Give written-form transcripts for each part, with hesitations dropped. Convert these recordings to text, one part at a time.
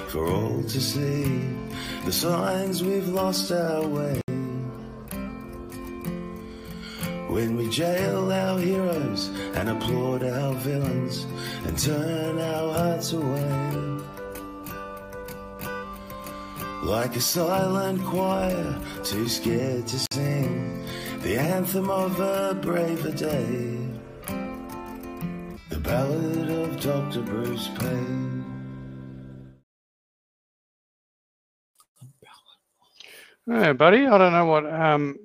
for all to see. The signs we've lost our way. When we jail our heroes and applaud our villains and turn our hearts away. Like a silent choir, too scared to sing the anthem of a braver day. The ballad of Dr. Bruce Paix. Hey, buddy, I don't know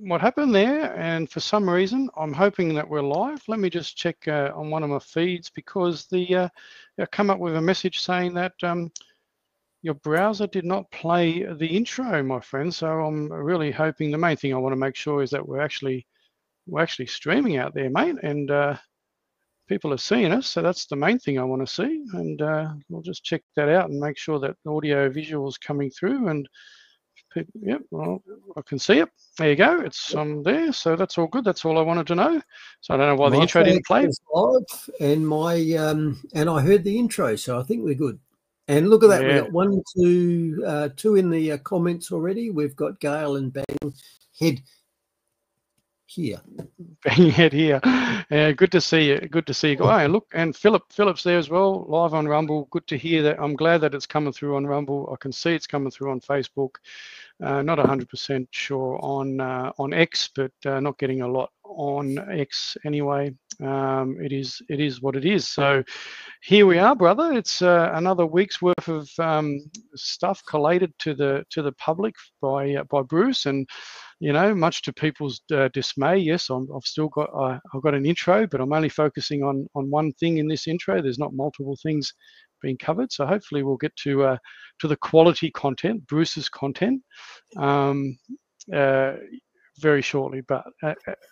what happened there, and for some reason, I'm hoping that we're live. Let me just check on one of my feeds, because I come up with a message saying that your browser did not play the intro, my friend. So I'm really hoping. The main thing I want to make sure is that we're actually streaming out there, mate, and people are seeing us. So that's the main thing I want to see, and we'll just check that out and make sure that audio visual is coming through. And yep, well, I can see it. There you go. It's there. So that's all good. That's all I wanted to know. So I don't know why the intro didn't play. Live, and my and I head the intro, so I think we're good. And look at that, Yeah. we've got two in the comments already. We've got Gail and Bang Head here. Bang Head here. Yeah, good to see you. Good to see you. Oh, look, and Philip's there as well, live on Rumble. Good to hear that. I'm glad that it's coming through on Rumble. I can see it's coming through on Facebook. Not 100% sure on X, but not getting a lot on X anyway. It is what it is. So here we are, brother. It's another week's worth of stuff collated to the public by Bruce, and much to people's dismay. Yes, I've still got I've got an intro, but I'm only focusing on one thing in this intro. There's not multiple things being covered, so hopefully we'll get to the quality content, Bruce's content, very shortly. But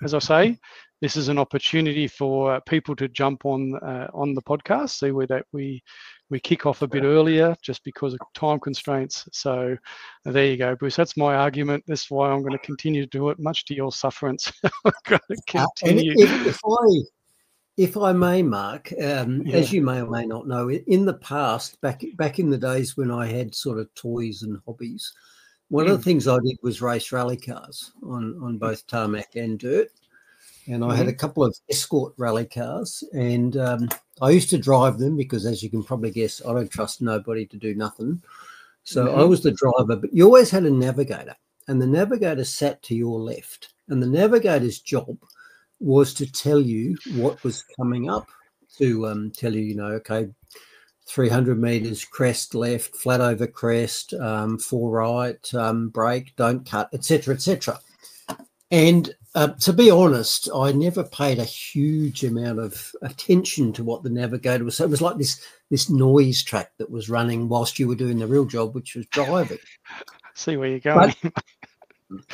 as I say, this is an opportunity for people to jump on the podcast, see where that we kick off a bit earlier just because of time constraints. So there you go, Bruce. That's my argument. That's why I'm going to continue to do it, much to your sufferance. I'm going to continue. If I may, Mark, as you may or may not know, in the past, back in the days when I had sort of toys and hobbies, one of the things I did was race rally cars on both tarmac and dirt. And I had a couple of escort rally cars, and I used to drive them because, as you can probably guess, I don't trust nobody to do nothing. So I was the driver, but you always had a navigator, and the navigator sat to your left. And the navigator's job was to tell you what was coming up, to tell you, okay, 300 meters, crest left, flat over crest, 4 right, brake, don't cut, etc., etc. And to be honest, I never paid a huge amount of attention to what the navigator was. So it was like this noise track that was running whilst you were doing the real job, which was driving. See where you're going. But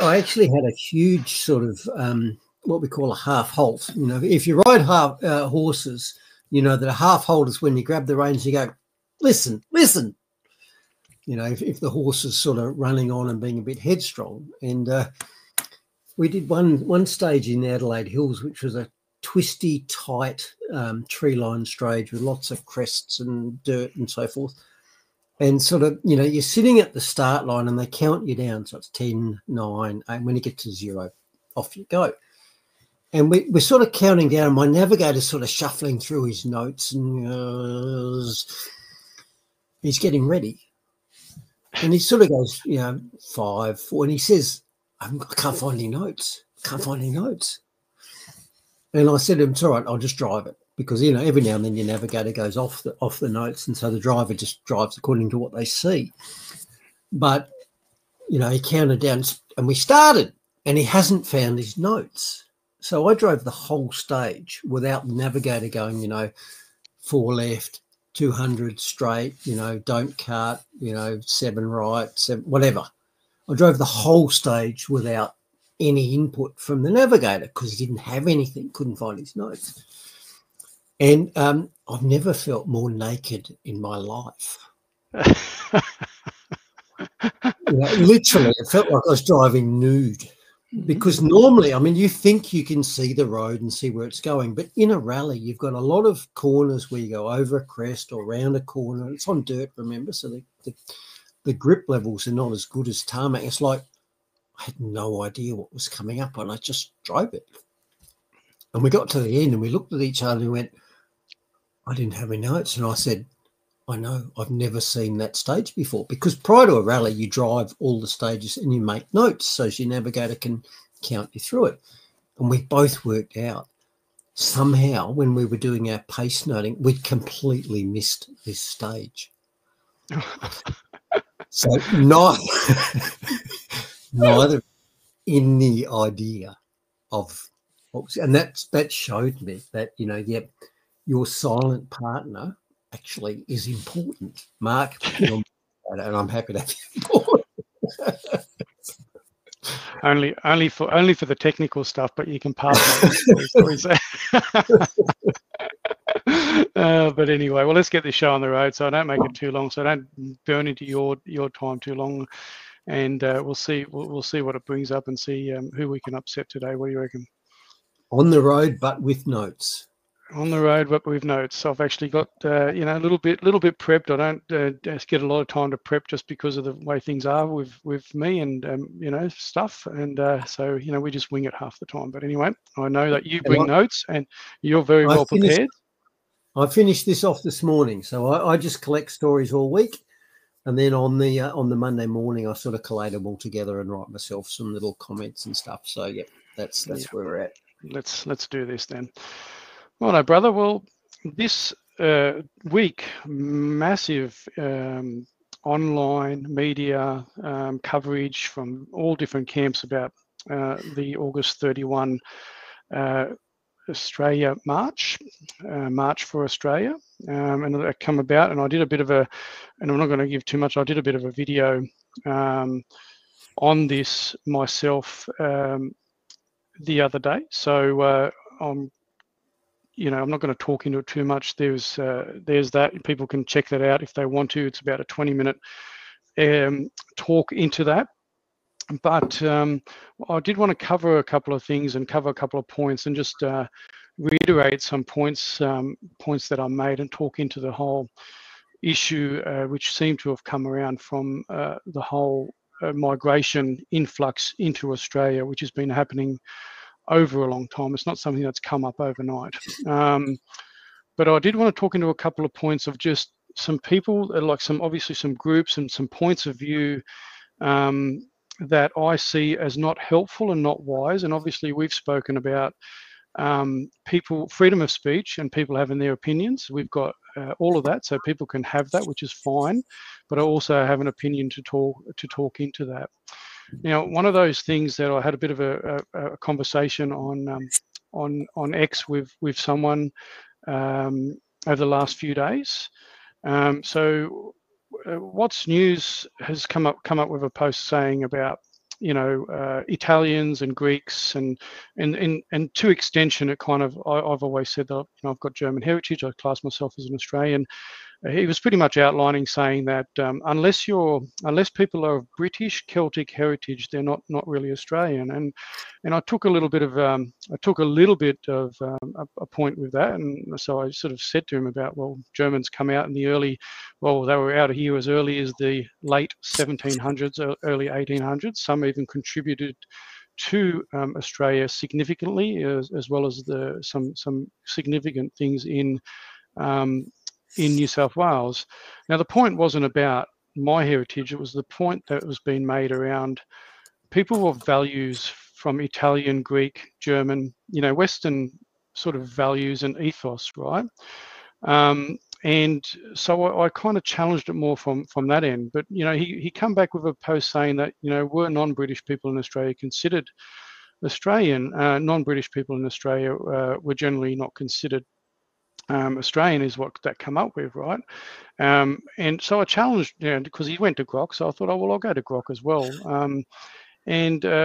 I actually had a huge sort of what we call a half halt. If you ride horses, that a half halt is when you grab the reins, you go, listen. If the horse is sort of running on and being a bit headstrong. And we did one stage in the Adelaide Hills, which was a twisty, tight tree-lined stage with lots of crests and dirt and so forth. And sort of, you're sitting at the start line and they count you down. So it's 10, 9, 8. When you get to 0, off you go. And we're sort of counting down, and my navigator's sort of shuffling through his notes, and he's getting ready. And he sort of goes, 5, 4, and he says, I can't find any notes. And I said to him, it's all right, I'll just drive it. Because, every now and then your navigator goes off the notes, and so the driver just drives according to what they see. But, he counted down, and we started, and he hasn't found his notes. So I drove the whole stage without the navigator going, 4 left, 200 straight, don't cut, 7 right, 7, whatever. I drove the whole stage without any input from the navigator because he didn't have anything, couldn't find his notes. And I've never felt more naked in my life. Literally, it felt like I was driving nude. Because normally, I mean, you think you can see the road and see where it's going, but in a rally, you've got a lot of corners where you go over a crest or around a corner. It's on dirt, remember? So the grip levels are not as good as tarmac. It's like I had no idea what was coming up, and I just drove it. And we got to the end, and we looked at each other and we went, I didn't have any notes. And I said, I know, I've never seen that stage before. Because prior to a rally, you drive all the stages and you make notes so your navigator can count you through it. And we both worked out somehow when we were doing our pace noting, we'd completely missed this stage. So neither in the idea of what was, and that showed me that, you know, yeah, your silent partner actually is important. Mark, and I'm happy to have you aboard. only for the technical stuff, but you can pass on. But anyway, well, let's get this show on the road so I don't make it too long, so I don't burn into your time too long, and we'll see what it brings up and see who we can upset today. What do you reckon? On the road, but with notes. On the road, but with notes. I've actually got you know, a little bit prepped. I don't just get a lot of time to prep just because of the way things are with me and you know, stuff. And so, you know, we just wing it half the time. But anyway, I know that you bring notes and you're very well prepared. I finished this off this morning, so I just collect stories all week, and then on the Monday morning I sort of collate them all together and write myself some little comments and stuff. So yeah, that's where we're at. Let's do this then. Righto, brother. Well, this week, massive online media coverage from all different camps about the August 31 Australia March for Australia, and that come about. And I did a bit of and I'm not going to give too much, I did a bit of a video on this myself the other day. So you know, I'm not going to talk into it too much. There's that. People can check that out if they want to. It's about a 20-minute talk into that. But I did want to cover a couple of things and cover a couple of points and just reiterate some points that I made and talk into the whole issue, which seemed to have come around from the whole migration influx into Australia, which has been happening over a long time. It's not something that's come up overnight. But I did want to talk into a couple of points of just some people, like obviously some groups and some points of view that I see as not helpful and not wise. And obviously we've spoken about people, freedom of speech and people having their opinions. We've got all of that, so people can have that, which is fine. But I also have an opinion to talk into that. Now, one of those things that I had a bit of a conversation on X with someone over the last few days. So What's News has come up with a post saying about, you know, Italians and Greeks and to extension, it kind of, I've always said that, you know, I've got German heritage. I class myself as an Australian. He was pretty much outlining, saying that unless people are of British Celtic heritage, they're not really Australian. And I took a little bit of a point with that, and so I sort of said to him about, well, Germans come out in they were out of here as early as the late 1700s, early 1800s. Some even contributed to Australia significantly, as well as some significant things in New South Wales. Now, the point wasn't about my heritage. It was the point that was being made around people of values from Italian, Greek, German, you know, Western sort of values and ethos, right? And so I kind of challenged it more from that end. But, you know, he come back with a post saying that, you know, were non-British people in Australia considered Australian? Non-British people in Australia were generally not considered Australian, is what that come up with, right? And so I challenged, you know, because he went to Grok, so I thought, oh, well, I'll go to Grok as well.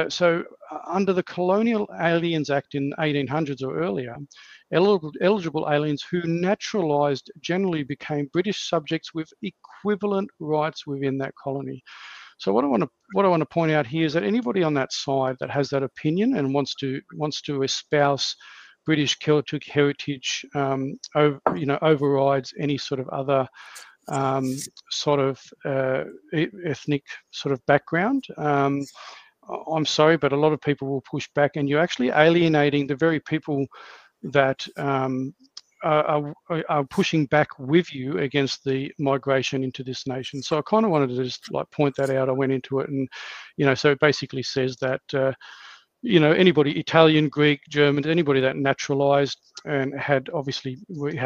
So under the Colonial Aliens Act in 1800s or earlier, eligible aliens who naturalised generally became British subjects with equivalent rights within that colony. So what I want to point out here is that anybody on that side that has that opinion and wants to espouse British Celtic heritage, overrides any sort of other ethnic sort of background. I'm sorry, but a lot of people will push back, and you're actually alienating the very people that are pushing back with you against the migration into this nation. So I kind of wanted to just like point that out. I went into it, and so it basically says that anybody, Italian, Greek, German, anybody that naturalized and had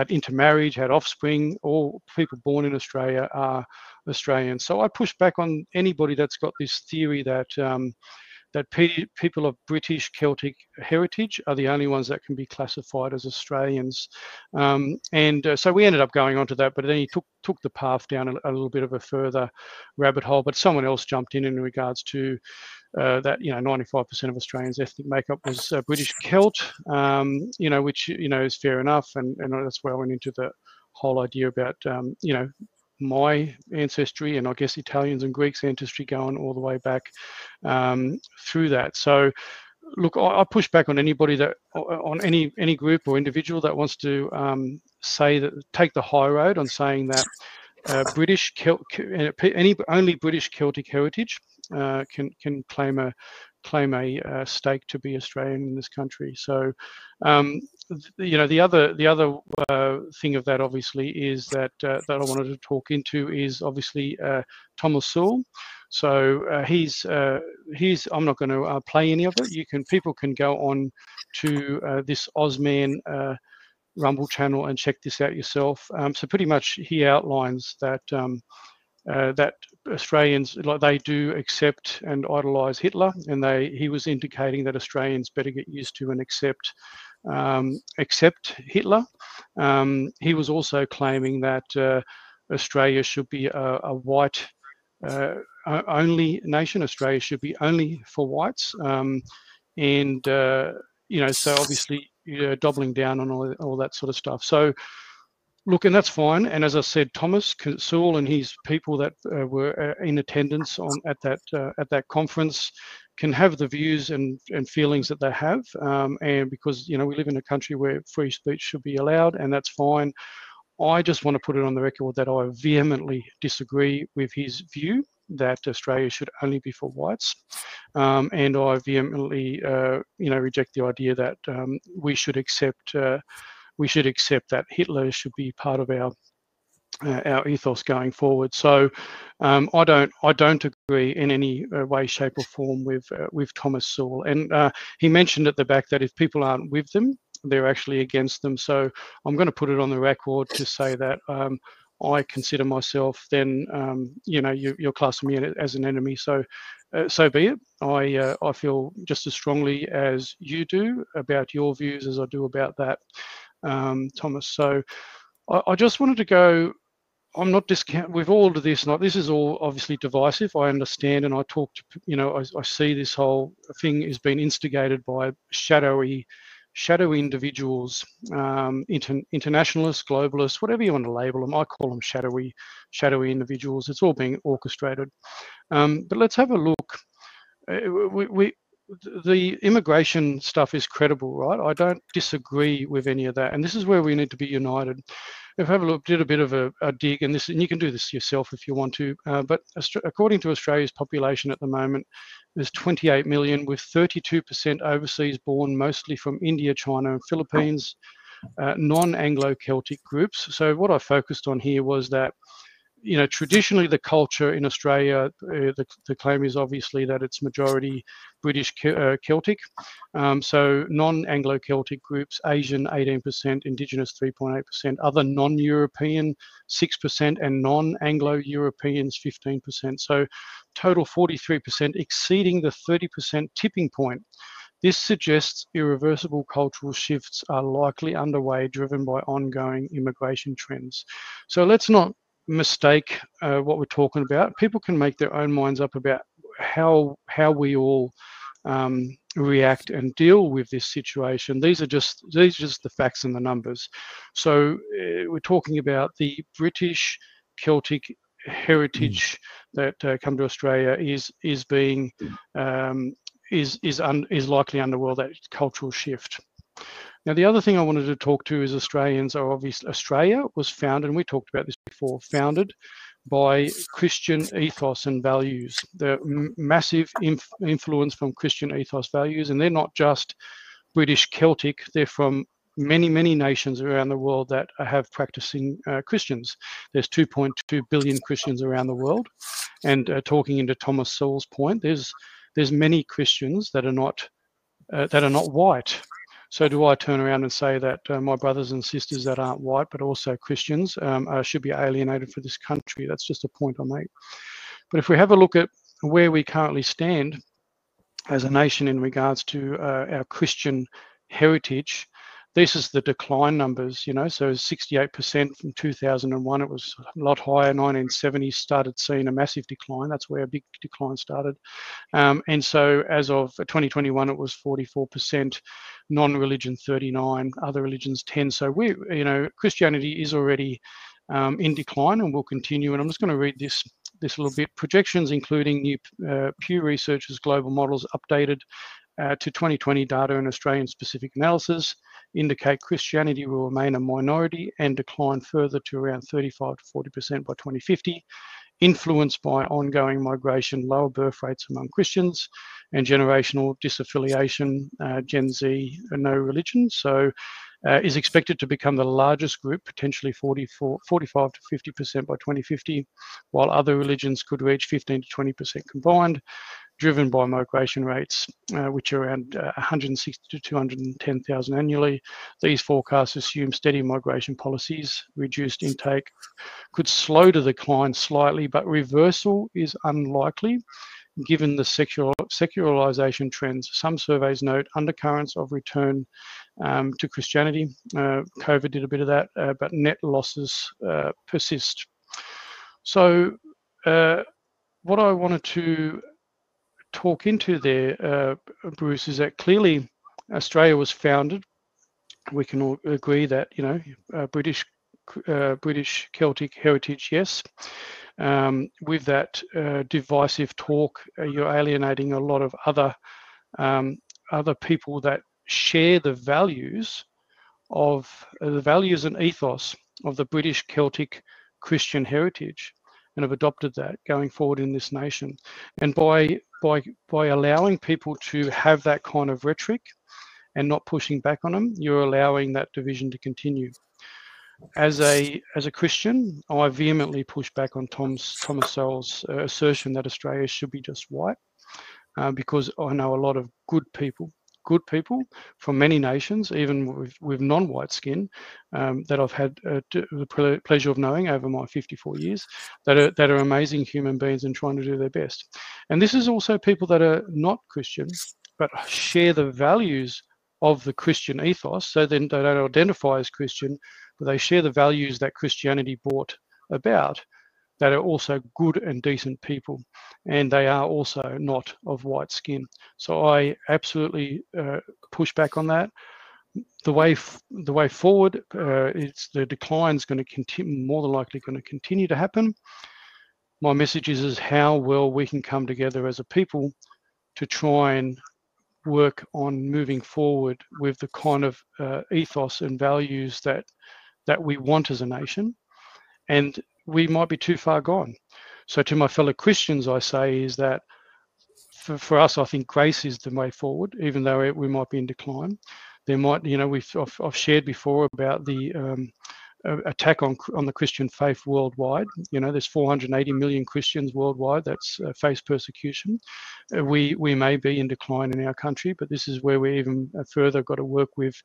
intermarriage, had offspring, all people born in Australia are Australians. So I push back on anybody that's got this theory that people of British Celtic heritage are the only ones that can be classified as Australians. So we ended up going on to that, but then he took the path down a little bit of a further rabbit hole. But someone else jumped in regards to that 95% of Australians' ethnic makeup was British Celt, which is fair enough, and that's where I went into the whole idea about my ancestry, and I guess Italians and Greeks' ancestry going all the way back through that. So look, I push back on anybody on any group or individual that wants to take the high road on saying that only British Celtic heritage can claim a stake to be Australian in this country. So the other thing of that obviously is that I wanted to talk into is obviously Thomas Sewell. So he's I'm not going to play any of it. People can go on to this Ozman Rumble channel and check this out yourself. So pretty much he outlines that that Australians, they do accept and idolise Hitler, and he was indicating that Australians better get used to and accept Hitler. He was also claiming that Australia should be a white only nation. Australia should be only for whites, so obviously doubling down on all that sort of stuff. So look, and that's fine. And as I said, Thomas Sewell and his people that were in attendance at that conference can have the views and feelings that they have, and because we live in a country where free speech should be allowed, and that's fine. I just want to put it on the record that I vehemently disagree with his view that Australia should only be for whites, and I vehemently, reject the idea that we should accept that Hitler should be part of our ethos going forward. So I don't agree in any way, shape, or form with Thomas Sewell. And he mentioned at the back that if people aren't with them, they're actually against them. So I'm going to put it on the record to say that I consider myself then, you're classing me as an enemy. So be it. I feel just as strongly as you do about your views as I do about that, Thomas. So I just wanted to go. I'm not discounting with all of this. This is all obviously divisive. I understand, and I talk to I see this whole thing is being instigated by shadowy individuals, internationalists, globalists, whatever you want to label them. I call them shadowy individuals. It's all being orchestrated. But let's have a look. The immigration stuff is credible, right? I don't disagree with any of that, and this is where we need to be united. If I have a look, did a bit of a dig, and you can do this yourself if you want to. But according to Australia's population at the moment, there's 28 million, with 32% overseas born, mostly from India, China, and Philippines, non-Anglo-Celtic groups. So what I focused on here was that, traditionally the culture in Australia, the claim is obviously that it's majority British Celtic. So non-Anglo-Celtic groups, Asian 18%, Indigenous 3.8%, other non-European 6%, and non-Anglo-Europeans 15%. So total 43%, exceeding the 30% tipping point. This suggests irreversible cultural shifts are likely underway, driven by ongoing immigration trends. So let's not mistake what we're talking about. People can make their own minds up about how we all react and deal with this situation. These are just the facts and the numbers. So we're talking about the British Celtic heritage that come to Australia is being is likely underwhelmed that cultural shift. Now, the other thing I wanted to talk to is Australians are obviously, Australia was founded, and we talked about this before, founded by Christian ethos and values. The massive influence from Christian ethos values, and they're not just British Celtic, they're from many, many nations around the world that have practicing Christians. There's 2.2 billion Christians around the world. And talking into Thomas Sowell's point, there's many Christians that are not white. So do I turn around and say that my brothers and sisters that aren't white but also Christians should be alienated for this country? That's just a point I make. But if we have a look at where we currently stand as a nation in regards to our Christian heritage, this is the decline numbers, you know, so 68% from 2001, it was a lot higher. 1970 started seeing a massive decline. That's where a big decline started. And so as of 2021, it was 44%, non-religion 39, other religions 10. So Christianity is already in decline and will continue. And I'm just going to read this little bit. Projections, including new Pew Research's global models updated to 2020 data and Australian specific analysis, indicate Christianity will remain a minority and decline further to around 35 to 40% by 2050, influenced by ongoing migration, lower birth rates among Christians, and generational disaffiliation, Gen Z, no religion. So is expected to become the largest group, potentially 45 to 50% by 2050, while other religions could reach 15 to 20% combined, driven by migration rates, which are around 160 to 210,000 annually. These forecasts assume steady migration policies, reduced intake could slow the decline slightly, but reversal is unlikely given the secularization trends. Some surveys note undercurrents of return to Christianity. COVID did a bit of that, but net losses persist. So what I wanted to talk into there, Bruce, is that clearly Australia was founded. We can all agree that, you know, British Celtic heritage, yes. With that divisive talk, you're alienating a lot of other people that share the values and ethos of the British Celtic Christian heritage, and have adopted that going forward in this nation. And by allowing people to have that kind of rhetoric and not pushing back on them, you're allowing that division to continue. As a Christian, I vehemently push back on Thomas Sowell's assertion that Australia should be just white, because I know a lot of good people from many nations, even with non-white skin, that I've had the pleasure of knowing over my 54 years, that are amazing human beings and trying to do their best. And this is also people that are not Christian, but share the values of the Christian ethos. So then they don't identify as Christian, but they share the values that Christianity brought about, that are also good and decent people, and they are also not of white skin. So I absolutely push back on that. The way forward, it's the decline's going to continue, more than likely going to continue to happen. My message is how well we can come together as a people to try and work on moving forward with the kind of ethos and values that we want as a nation, and we might be too far gone. So to my fellow Christians, I say is that for us, I think grace is the way forward, even though we might be in decline. There might, you know, I've shared before about the attack on the Christian faith worldwide. You know, there's 480 million Christians worldwide that's face persecution. We may be in decline in our country, but this is where we even further got to work with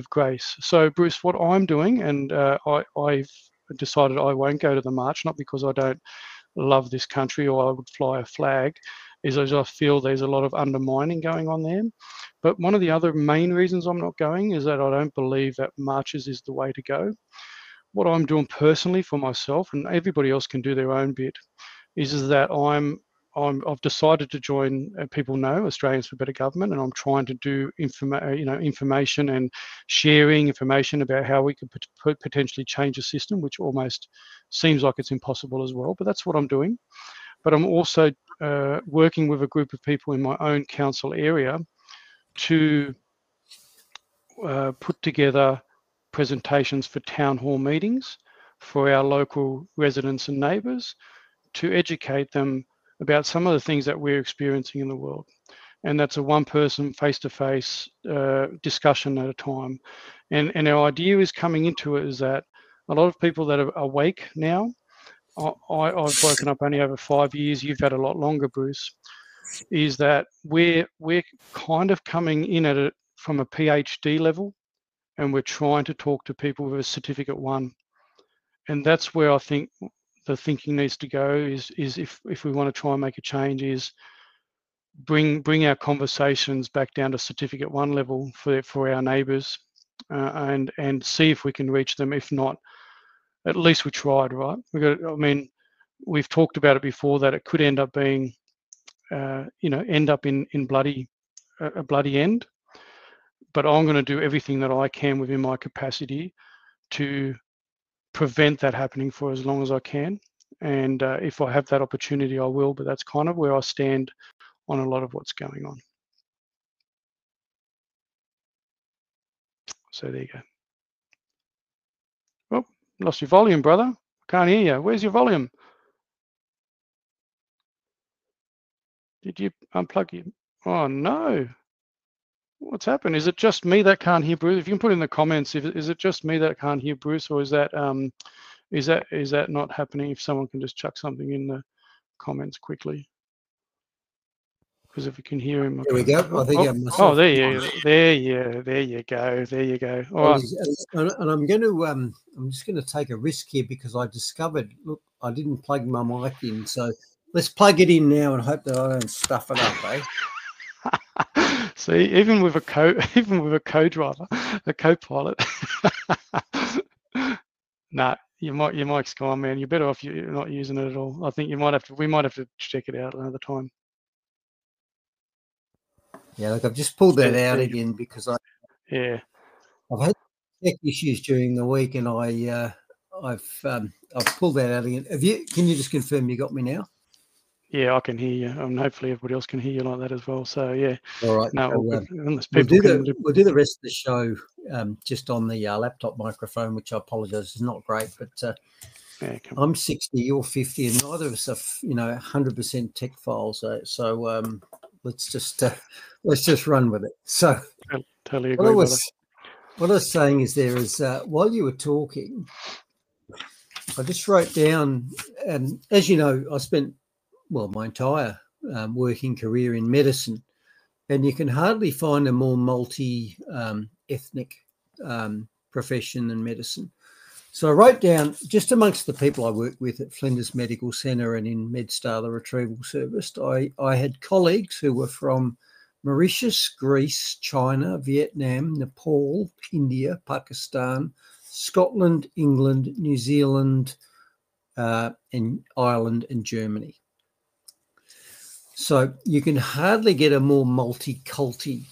grace. So Bruce, what I'm doing, and I've decided I won't go to the march, not because I don't love this country or I would fly a flag, is as I feel there's a lot of undermining going on there. But one of the other main reasons I'm not going is that I don't believe that marches is the way to go. What I'm doing personally for myself, and everybody else can do their own bit, is that I'm I've decided to join, people know, Australians for Better Government, and I'm trying to do information and sharing information about how we could potentially change a system, which almost seems like it's impossible as well. But that's what I'm doing. But I'm also working with a group of people in my own council area to put together presentations for town hall meetings for our local residents and neighbours, to educate them about some of the things that we're experiencing in the world. And that's a one-person, face-to-face discussion at a time. And our idea is coming into it is that a lot of people that are awake now, I've woken up only over 5 years, you've had a lot longer, Bruce, is that we're kind of coming in at it from a PhD level, and we're trying to talk to people with a certificate 1. And that's where I think the thinking needs to go, is if we want to try and make a change, is bring our conversations back down to certificate 1 level for our neighbours, and see if we can reach them. If not, at least we tried, right? We've talked about it before, that it could end up being, end up in a bloody end. But I'm going to do everything that I can within my capacity to prevent that happening for as long as I can. And if I have that opportunity, I will. But that's kind of where I stand on a lot of what's going on. So there you go. Oh, lost your volume, brother. Can't hear you. Where's your volume? Did you unplug your... Oh, no. What's happened? Is it just me that can't hear Bruce? If you can put in the comments, is it just me that can't hear Bruce, or is that not happening? If someone can just chuck something in the comments quickly, because if you can hear him. There we go. I think I'm myself. Oh, there you go. All right. And I'm going to I'm just going to take a risk here, because I discovered, look, I didn't plug my mic in, so let's plug it in now and hope that I don't stuff it up, eh? See, even with a co-driver, a co-pilot. Nah, your mic's gone, man. You're better off you're not using it at all. I think we might have to check it out another time. Yeah, look, I've just pulled that out again, because I've had tech issues during the week, and I've pulled that out again. Can you just confirm you got me now? Yeah, I can hear you. Hopefully everybody else can hear you like that as well. So yeah. All right. No, we'll do the rest of the show just on the laptop microphone, which I apologise is not great, but I'm 60, you're 50, and neither of us are 100% tech files. So let's just run with it. So totally agree. What I was saying is while you were talking, I just wrote down, and as you know, I spent my entire working career in medicine, and you can hardly find a more multi-ethnic profession than medicine. So I wrote down, just amongst the people I worked with at Flinders Medical Centre and in MedStar, the retrieval service, I had colleagues who were from Mauritius, Greece, China, Vietnam, Nepal, India, Pakistan, Scotland, England, New Zealand, and Ireland and Germany. So you can hardly get a more multi-culti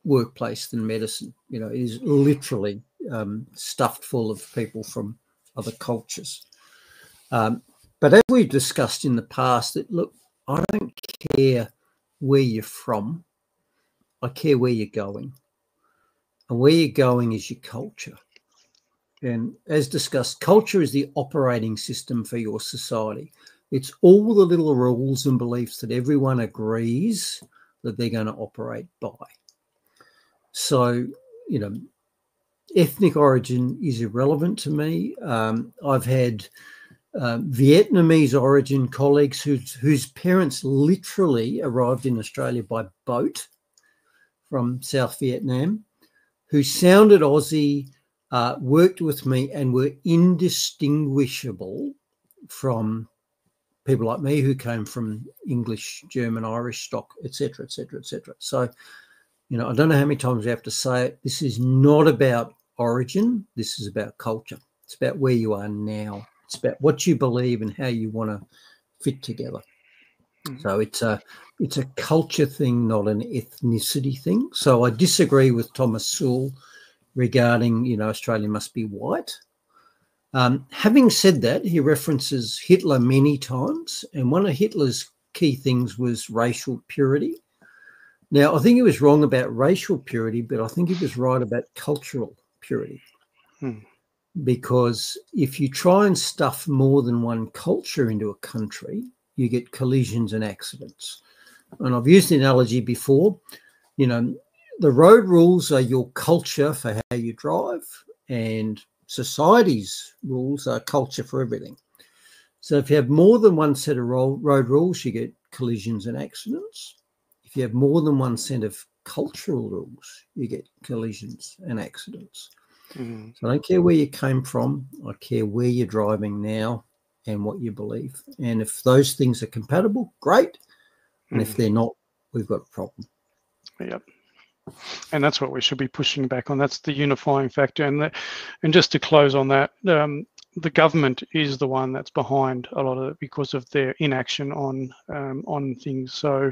workplace than medicine. It is literally stuffed full of people from other cultures. But as we've discussed in the past, that look, I don't care where you're from. I care where you're going. And where you're going is your culture. And as discussed, culture is the operating system for your society. It's all the little rules and beliefs that everyone agrees that they're going to operate by. So, ethnic origin is irrelevant to me. I've had Vietnamese origin colleagues whose parents literally arrived in Australia by boat from South Vietnam, who sounded Aussie, worked with me, and were indistinguishable from people like me who came from English, German, Irish stock, etc., etc., etc. So, I don't know how many times we have to say it. This is not about origin. This is about culture. It's about where you are now. It's about what you believe and how you want to fit together. So it's a culture thing, not an ethnicity thing. So I disagree with Thomas Sewell regarding, Australia must be white. Having said that, he references Hitler many times, and one of Hitler's key things was racial purity. Now, I think he was wrong about racial purity, but I think he was right about cultural purity. Because if you try and stuff more than one culture into a country, you get collisions and accidents. And I've used the analogy before, the road rules are your culture for how you drive, and society's rules are culture for everything. So if you have more than one set of road rules, you get collisions and accidents. If you have more than one set of cultural rules, you get collisions and accidents. So I don't care where you came from. I care where you're driving now and what you believe. And if those things are compatible, great. And if they're not, we've got a problem. Yep. And that's what we should be pushing back on. That's the unifying factor. And just to close on that, the government is the one that's behind a lot of it because of their inaction on things. So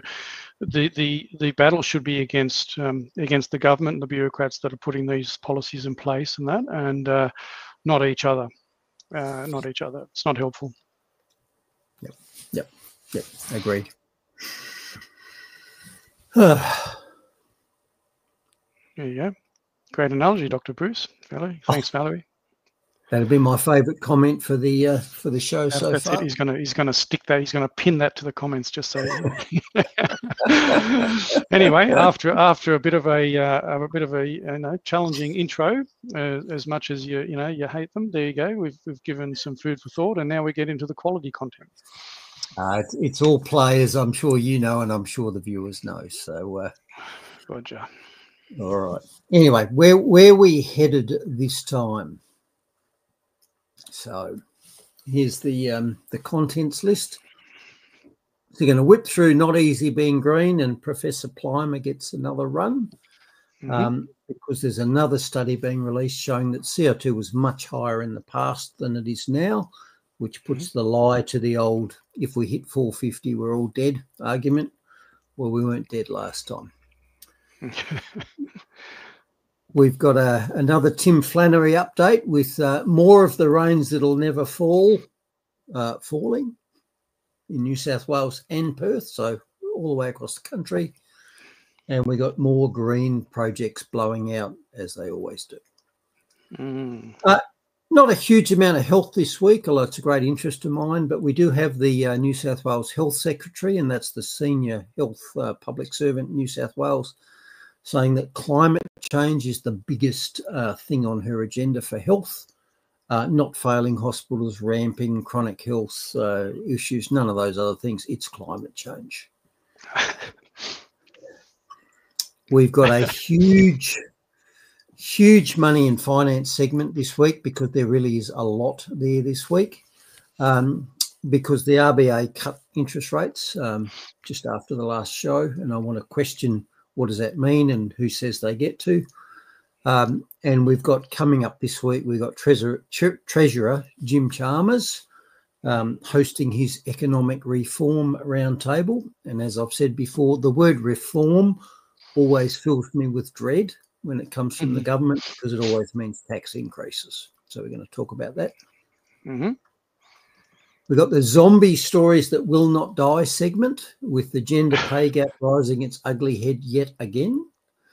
the battle should be against the government and the bureaucrats that are putting these policies in place and not each other. Not each other. It's not helpful. Yep. Agreed. There you go. Great analogy, Dr. Bruce. Valerie. Thanks, Valerie. That'll be my favourite comment for the show so far. It. He's gonna stick that. He's gonna pin that to the comments just so. Anyway, after a bit of a challenging intro, as much as you hate them, there you go. We've given some food for thought, and now we get into the quality content. It's all players, I'm sure you know, and I'm sure the viewers know. So, Roger. All right. Anyway, where we headed this time? So, here's the contents list. So, you're going to whip through Not Easy Being Green, and Professor Plimer gets another run because there's another study being released showing that CO2 was much higher in the past than it is now, which puts the lie to the old, if we hit 450, we're all dead argument. Well, we weren't dead last time. We've got another Tim Flannery update with more of the rains that'll never fall falling in New South Wales and Perth, so all the way across the country. And we got more green projects blowing out, as they always do. Not a huge amount of health this week, although it's a great interest of mine, but we do have the New South Wales Health Secretary, and that's the senior health public servant in New South Wales, saying that climate change is the biggest thing on her agenda for health, not failing hospitals, ramping chronic health issues, none of those other things. It's climate change. We've got a huge money and finance segment this week because there really is a lot there this week because the RBA cut interest rates just after the last show, and I want to question what does that mean and who says they get to. And we've got coming up this week, we've got Treasurer Jim Chalmers hosting his economic reform roundtable. And as I've said before, the word reform always fills me with dread when it comes from the government because it always means tax increases. So we're going to talk about that. We've got the zombie stories that will not die segment with the gender pay gap rising its ugly head yet again.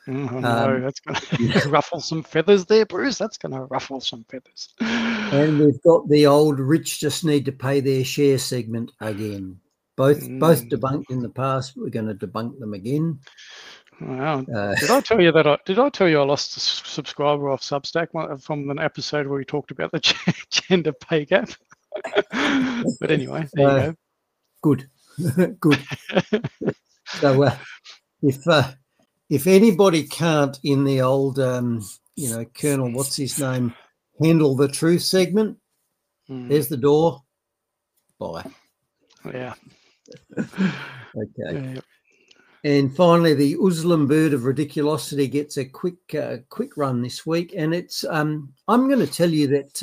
No, that's going to ruffle some feathers there, Bruce. That's going to ruffle some feathers. And we've got the old rich just need to pay their share segment again. Both debunked in the past, but we're going to debunk them again. Wow. Did I tell you I lost a subscriber off Substack from an episode where we talked about the gender pay gap? But anyway, there you go. Good. So if anybody can't in the old Colonel what's his name handle the truth segment, there's the door. Bye. Yeah. Okay. Yeah. And finally, the Uslan bird of ridiculosity gets a quick run this week, and it's I'm going to tell you that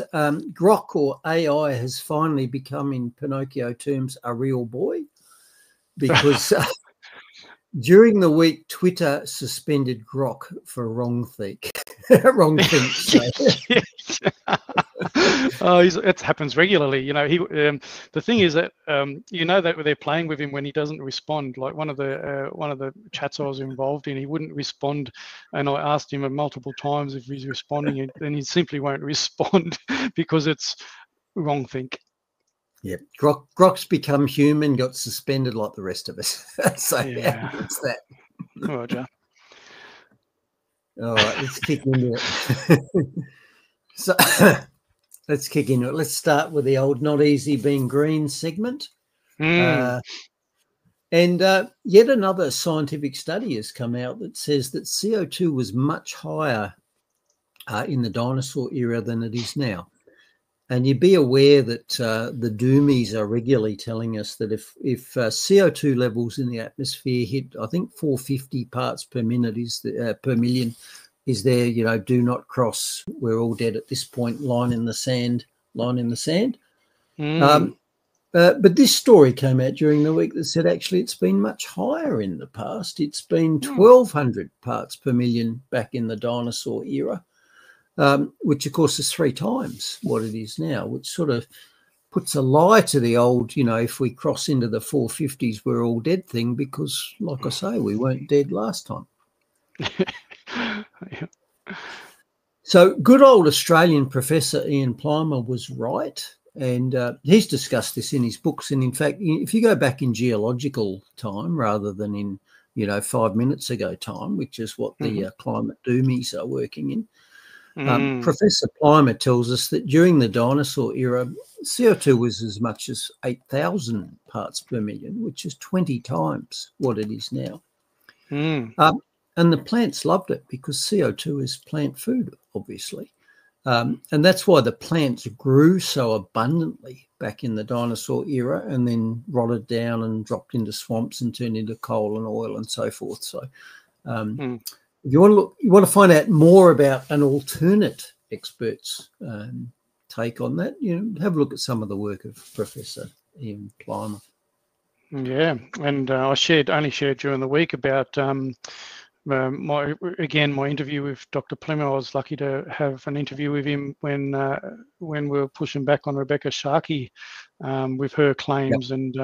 Grok, or AI, has finally become, in Pinocchio terms, a real boy, because during the week Twitter suspended Grok for wrong think. Oh, it happens regularly. You know, the thing is that you know that they're playing with him when he doesn't respond. Like one of the chats I was involved in, he wouldn't respond, and I asked him multiple times if he's responding, and he simply won't respond because it's wrong think. Yeah, Grok's become human, got suspended like the rest of us. So yeah, it's that. Roger. All right, let's kick into it. So let's kick into it. Let's start with the old "not easy being green" segment. And yet another scientific study has come out that says that CO2 was much higher in the dinosaur era than it is now. And you'd be aware that the doomies are regularly telling us that if CO2 levels in the atmosphere hit, I think 450 parts per minute per million is there, you know, do not cross, we're all dead at this point, line in the sand. But this story came out during the week that said actually it's been much higher in the past. It's been 1,200 parts per million back in the dinosaur era. Which, of course, is 3 times what it is now, which sort of puts a lie to the old, you know, if we cross into the 450s, we're all dead thing, because, like I say, we weren't dead last time. Yeah. So good old Australian Professor Ian Plimer was right, and he's discussed this in his books. And, in fact, if you go back in geological time rather than in, you know, 5 minutes ago time, which is what the climate doomies are working in, Professor Plimer tells us that during the dinosaur era, CO2 was as much as 8,000 parts per million, which is 20 times what it is now. And the plants loved it because CO2 is plant food, obviously. And that's why the plants grew so abundantly back in the dinosaur era and then rotted down and dropped into swamps and turned into coal and oil and so forth. So if you want to find out more about an alternate expert's take on that, you know, have a look at some of the work of Professor Ian Plimer. Yeah, and I only shared during the week about my interview with Dr. Plimer. I was lucky to have an interview with him when we were pushing back on Rebecca Sharkey with her claims, and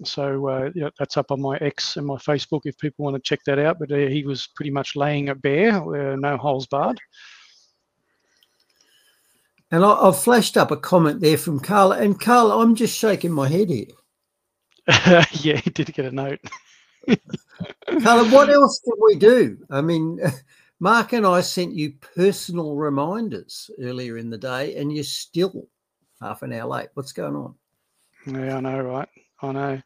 so that's up on my X and my Facebook if people want to check that out. But he was pretty much laying it bare, no holes barred. And I've flashed up a comment there from Carla, and Carla, I'm just shaking my head here. Yeah, he did get a note. Carla, what else can we do? I mean, Mark and I sent you personal reminders earlier in the day, and you're still half an hour late. What's going on? Yeah, I know, right? I know.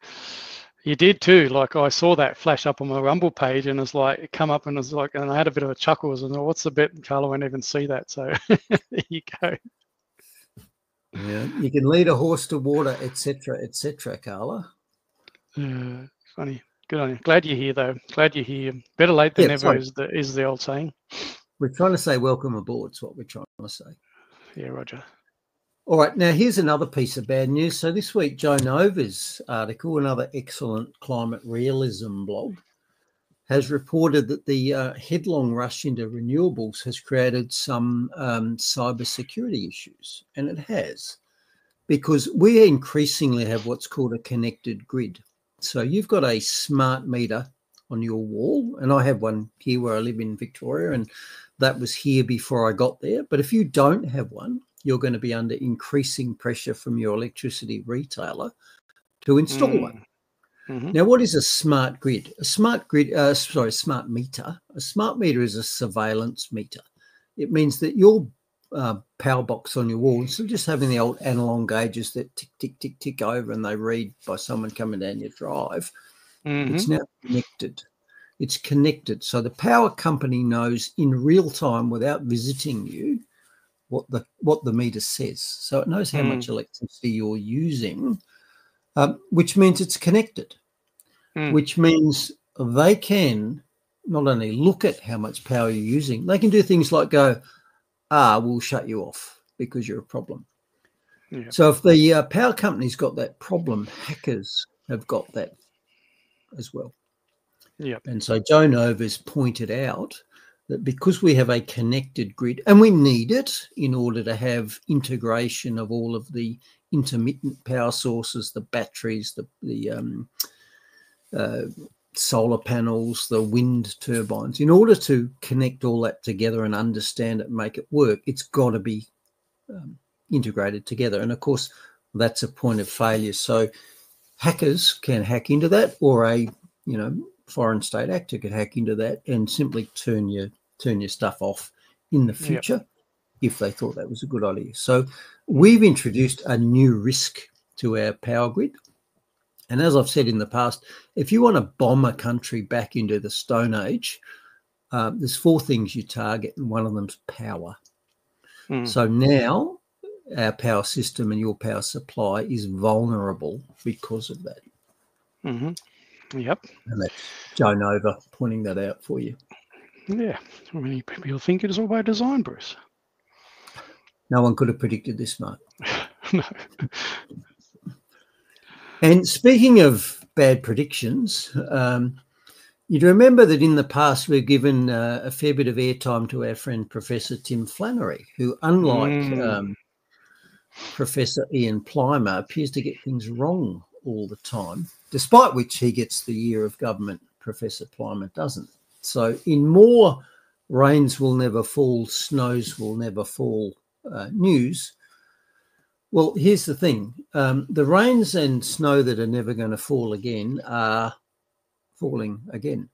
You did too. Like, I saw that flash up on my Rumble page, and it's like, it come up, and it's like, and I had a bit of a chuckle. And what's the bet? And Carla won't even see that. So there you go. Yeah, you can lead a horse to water, etc., Carla. Funny. Good on you. Glad you're here, though. Glad you're here. Better late than never is the old saying. We're trying to say welcome aboard. Is what we're trying to say. Yeah, Roger. All right. Now, here's another piece of bad news. So this week, Joe Nova's article, another excellent climate realism blog, has reported that the headlong rush into renewables has created some cybersecurity issues. And it has, because we increasingly have what's called a connected grid. So you've got a smart meter on your wall, and I have one here where I live in Victoria, and that was here before I got there. But if you don't have one, you're going to be under increasing pressure from your electricity retailer to install one. Now, what is a smart grid? Smart meter. A smart meter is a surveillance meter. It means that your power box on your wall, instead of just having the old analog gauges that tick, tick, tick, tick over and they read by someone coming down your drive, it's now connected. It's connected. So the power company knows in real time, without visiting you, what the meter says. So it knows how much electricity you're using, which means it's connected, which means they can not only look at how much power you're using, they can do things like go, we'll shut you off because you're a problem. Yeah. So if the power company's got that problem, hackers have got that as well. Yeah. And so Joe Nova's pointed out that because we have a connected grid, and we need it in order to have integration of all of the intermittent power sources, the batteries, the solar panels, the wind turbines, in order to connect all that together and understand it and make it work, it's got to be integrated together. And of course, that's a point of failure. So hackers can hack into that, or a foreign state actor could hack into that and simply turn your stuff off in the future if they thought that was a good idea. So we've introduced a new risk to our power grid. And as I've said in the past, if you want to bomb a country back into the Stone Age, there's 4 things you target, and one of them's power. So now our power system and your power supply is vulnerable because of that. Yep. And that's Joe Nova pointing that out for you. Yeah. Many people think it is all by design, Bruce. No one could have predicted this, Mark. No. And speaking of bad predictions, you'd remember that in the past we've given a fair bit of airtime to our friend Professor Tim Flannery, who, unlike Professor Ian Plimer, appears to get things wrong all the time, despite which he gets the year of government. Professor Plimer doesn't. So in more rains will never fall, snows will never fall news, well, here's the thing. The rains and snow that are never going to fall again are falling again.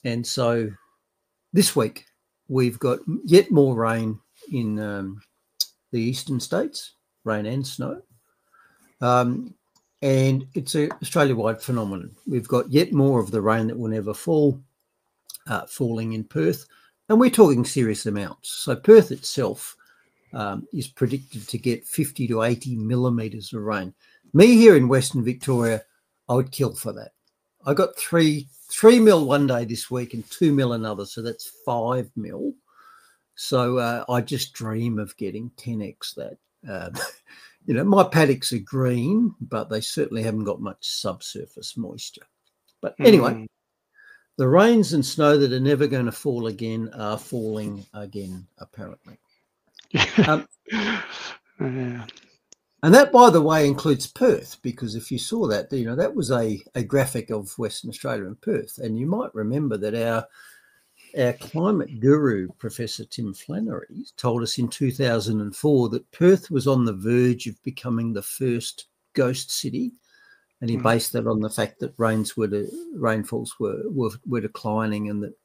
And so this week we've got yet more rain in the eastern states, rain and snow. And it's an Australia-wide phenomenon. We've got yet more of the rain that will never fall falling in Perth. And we're talking serious amounts. So Perth itself is predicted to get 50 to 80 millimetres of rain. Me here in Western Victoria, I would kill for that. I got 3 mil one day this week and 2 mil another, so that's 5 mil. So I just dream of getting 10x that. My paddocks are green, but they certainly haven't got much subsurface moisture. But anyway, the rains and snow that are never going to fall again are falling again, apparently. And that, by the way, includes Perth, because if you saw that, that was a graphic of Western Australia and Perth. And you might remember that our climate guru, Professor Tim Flannery, told us in 2004 that Perth was on the verge of becoming the first ghost city. And he based that on the fact that rainfalls were declining, and that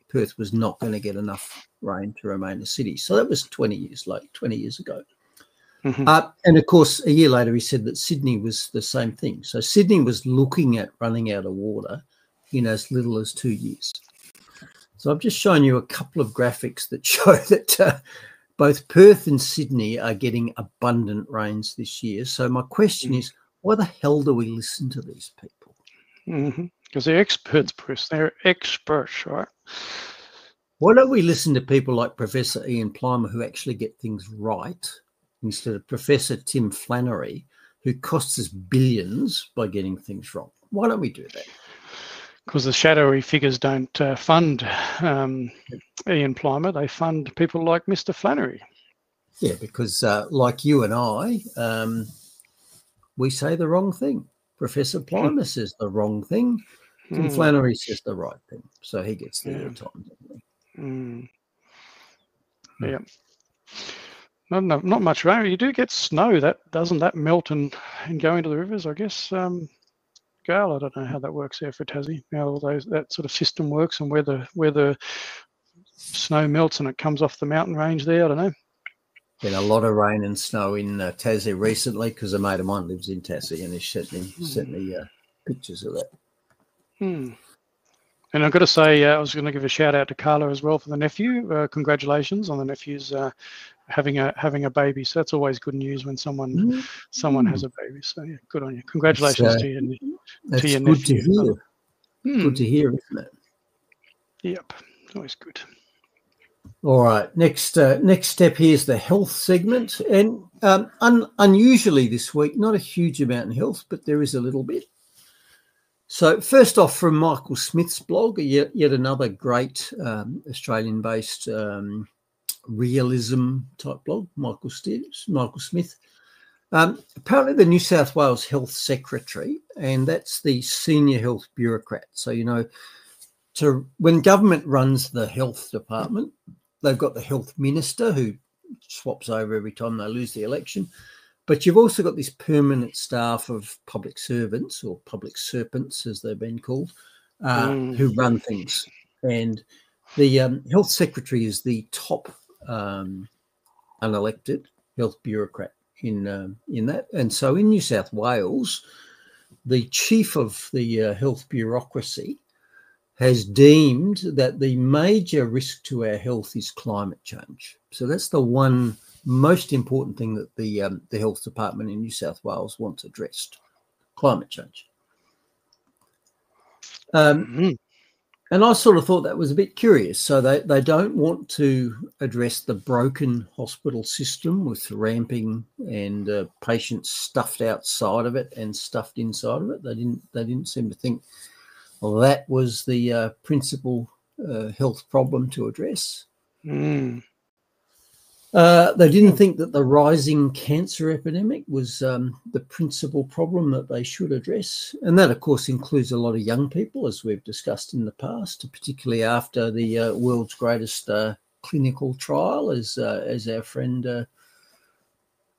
Perth was not going to get enough rain to remain a city. So that was 20 years ago. And of course, a year later, he said that Sydney was the same thing. So Sydney was looking at running out of water in as little as 2 years. So I've just shown you a couple of graphics that show that both Perth and Sydney are getting abundant rains this year. So my question is, why the hell do we listen to these people? Because they're experts, Bruce. They're experts, right? Why don't we listen to people like Professor Ian Plimer, who actually get things right, instead of Professor Tim Flannery, who costs us billions by getting things wrong? Why don't we do that? Because the shadowy figures don't fund Ian Plimer. They fund people like Mr. Flannery. Yeah, because like you and I, we say the wrong thing. Professor Plimer says the wrong thing. Tim Flannery says the right thing. So he gets the airtime. Yeah. Not much rain. You do get snow. Doesn't that melt and go into the rivers, I guess? Gail, I don't know how that works there for Tassie. How all that sort of system works, and where the snow melts and it comes off the mountain range there. I don't know. Been a lot of rain and snow in Tassie recently, because a mate of mine lives in Tassie, and he's sent me pictures of that. And I've got to say, I was going to give a shout out to Carla as well for the nephew. Congratulations on the nephew's having a baby. So that's always good news when someone has a baby. So yeah, good on you. Congratulations to your nephew. To hear. Good to hear, isn't it? Yep, always good. All right, next step here is the health segment. And unusually this week, not a huge amount in health, but there is a little bit. So first off, from Michael Smith's blog, yet another great Australian-based realism type blog, Michael Smith. Apparently the New South Wales Health Secretary, and that's the senior health bureaucrat. So, you know, when government runs the health department, they've got the health minister who swaps over every time they lose the election. But you've also got this permanent staff of public servants, or public serpents as they've been called, who run things. And the health secretary is the top unelected health bureaucrat in that. And so in New South Wales, the chief of the health bureaucracy has deemed that the major risk to our health is climate change. So that's the one most important thing that the health department in New South Wales wants addressed: climate change. And I sort of thought that was a bit curious. So they don't want to address the broken hospital system with ramping and patients stuffed outside of it and stuffed inside of it. They didn't seem to think, well, that was the principal health problem to address. They didn't think that the rising cancer epidemic was the principal problem that they should address. And that, of course, includes a lot of young people, as we've discussed in the past, particularly after the world's greatest clinical trial, as our friend,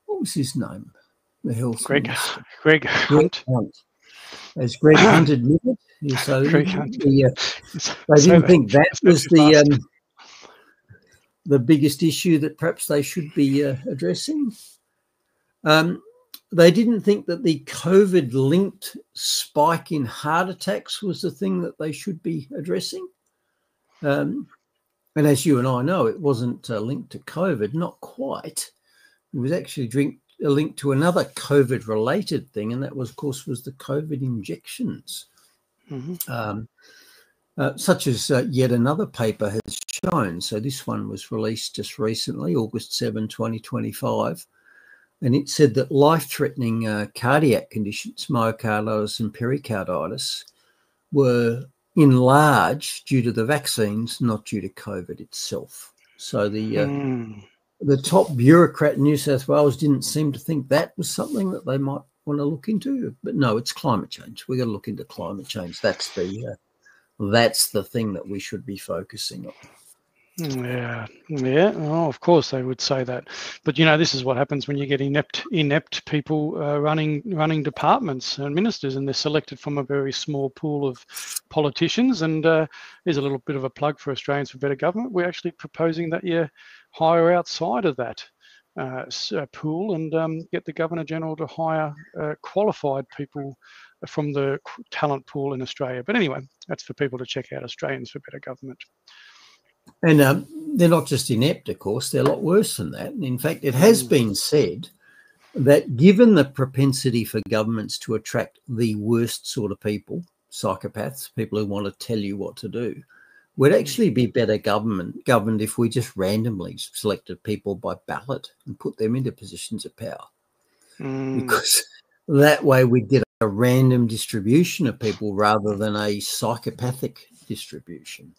what was his name? The health minister. Greg Hunt. As Greg Hunt admitted. So they didn't think that was the biggest issue that perhaps they should be addressing. They didn't think that the COVID-linked spike in heart attacks was the thing that they should be addressing. And as you and I know, it wasn't linked to COVID, not quite. It was actually linked to another COVID-related thing, and that was, of course, was the COVID injections. Such as yet another paper has shown. So this one was released just recently, August 7, 2025, and it said that life-threatening cardiac conditions, myocarditis and pericarditis, were in large due to the vaccines, not due to COVID itself. So the top bureaucrat in New South Wales didn't seem to think that was something that they might want to look into. But no, it's climate change. We've got to look into climate change. That's the thing that we should be focusing on. Yeah. Oh, of course they would say that, but you know, this is what happens when you get inept people running departments and ministers, and they're selected from a very small pool of politicians. And here's a little bit of a plug for Australians for Better Government. We're actually proposing that you hire outside of that pool and get the Governor General to hire qualified people from the talent pool in Australia. But anyway, that's for people to check out, Australians for Better Government. And they're not just inept, of course, they're a lot worse than that. And in fact, it has been said that given the propensity for governments to attract the worst sort of people, psychopaths, people who want to tell you what to do, would actually be better governed if we just randomly selected people by ballot and put them into positions of power. Because that way we'd get a random distribution of people rather than a psychopathic distribution.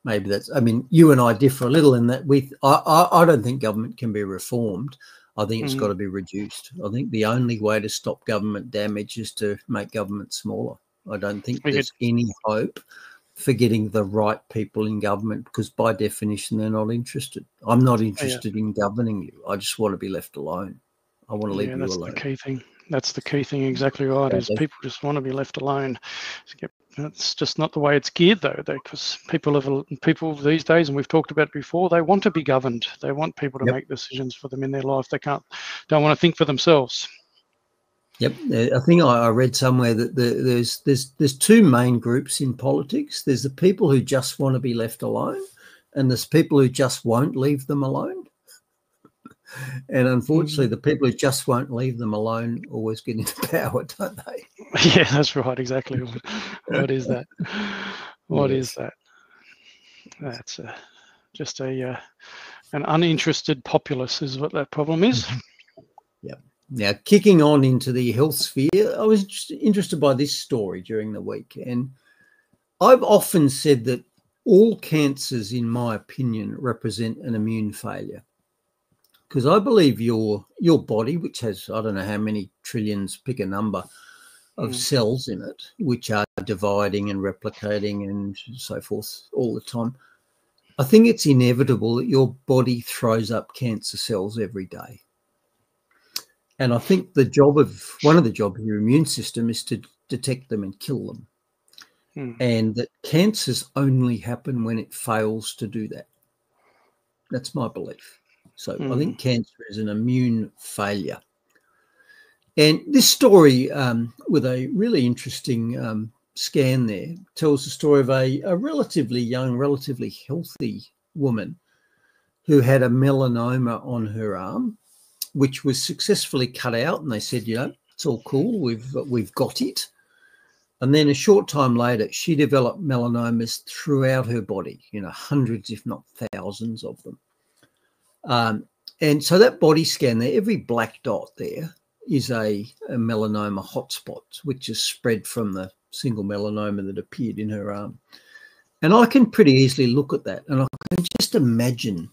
Maybe that's. I mean, you and I differ a little in that. I don't think government can be reformed. I think it's got to be reduced. I think the only way to stop government damage is to make government smaller. I don't think there's any hope for getting the right people in government, because by definition they're not interested. I'm not interested in governing you. I just want to be left alone. I want to leave you alone. That's the key thing. That's the key thing, exactly right, is people just want to be left alone. That's just not the way it's geared, though, because people these days, and we've talked about it before, they want to be governed. They want people to make decisions for them in their life. They don't want to think for themselves. Yep. I think I read somewhere that there's two main groups in politics. There's the people who just want to be left alone, and there's people who just won't leave them alone. And unfortunately, the people who just won't leave them alone always get into power, don't they? Yeah, that's right. Exactly. What is that? What is that? That's just an uninterested populace is what that problem is. Yep. Now, kicking on into the health sphere, I was just interested by this story during the week. And I've often said that all cancers, in my opinion, represent an immune failure. Because I believe your body, which has, I don't know how many trillions, pick a number, of cells in it, which are dividing and replicating and so forth all the time, I think it's inevitable that your body throws up cancer cells every day. And I think one of the jobs of your immune system is to detect them and kill them. And that cancers only happen when it fails to do that. That's my belief. So I think cancer is an immune failure. And this story, with a really interesting scan there, tells the story of a relatively young, relatively healthy woman who had a melanoma on her arm, which was successfully cut out. And they said, it's all cool. We've got it. And then a short time later, she developed melanomas throughout her body, hundreds, if not thousands of them. And so that body scan there, every black dot there is a melanoma hotspot, which is spread from the single melanoma that appeared in her arm. And I can pretty easily look at that and I can just imagine,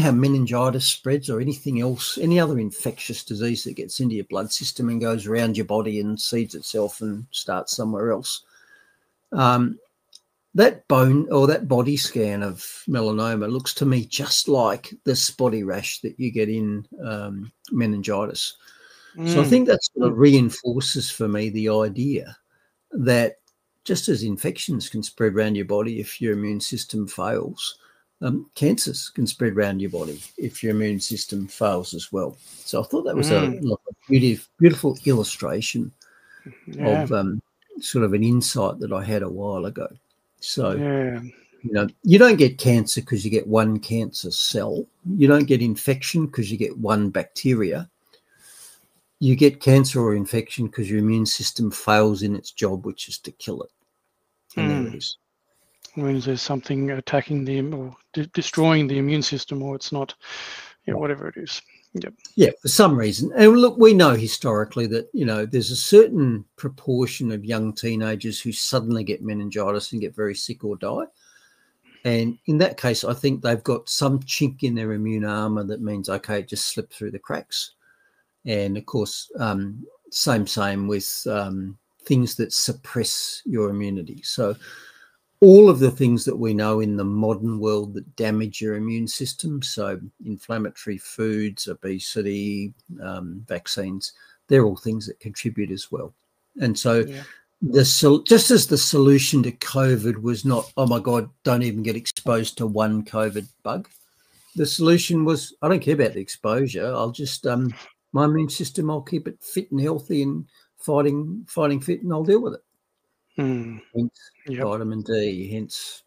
how meningitis spreads or anything else, any other infectious disease that gets into your blood system and goes around your body and seeds itself and starts somewhere else. That bone or that body scan of melanoma looks to me just like the spotty rash that you get in meningitis. So I think that sort of reinforces for me the idea that just as infections can spread around your body if your immune system fails, cancers can spread around your body if your immune system fails as well. So I thought that was a beautiful illustration of sort of an insight that I had a while ago. So, you don't get cancer because you get one cancer cell. You don't get infection because you get one bacteria. You get cancer or infection because your immune system fails in its job, which is to kill it. And there it is. It means there's something attacking or destroying the immune system, or it's not, whatever it is. Yep. Yeah, for some reason. And look, we know historically that, there's a certain proportion of young teenagers who suddenly get meningitis and get very sick or die. And in that case, I think they've got some chink in their immune armor that means, okay, it just slipped through the cracks. And, of course, same with things that suppress your immunity. So all of the things that we know in the modern world that damage your immune system, so inflammatory foods, obesity, vaccines, they're all things that contribute as well. And so just as the solution to COVID was not, oh, my God, don't even get exposed to one COVID bug, the solution was, I don't care about the exposure. I'll just, my immune system, I'll keep it fit and healthy and fighting fit, and I'll deal with it. Hence vitamin D, hence,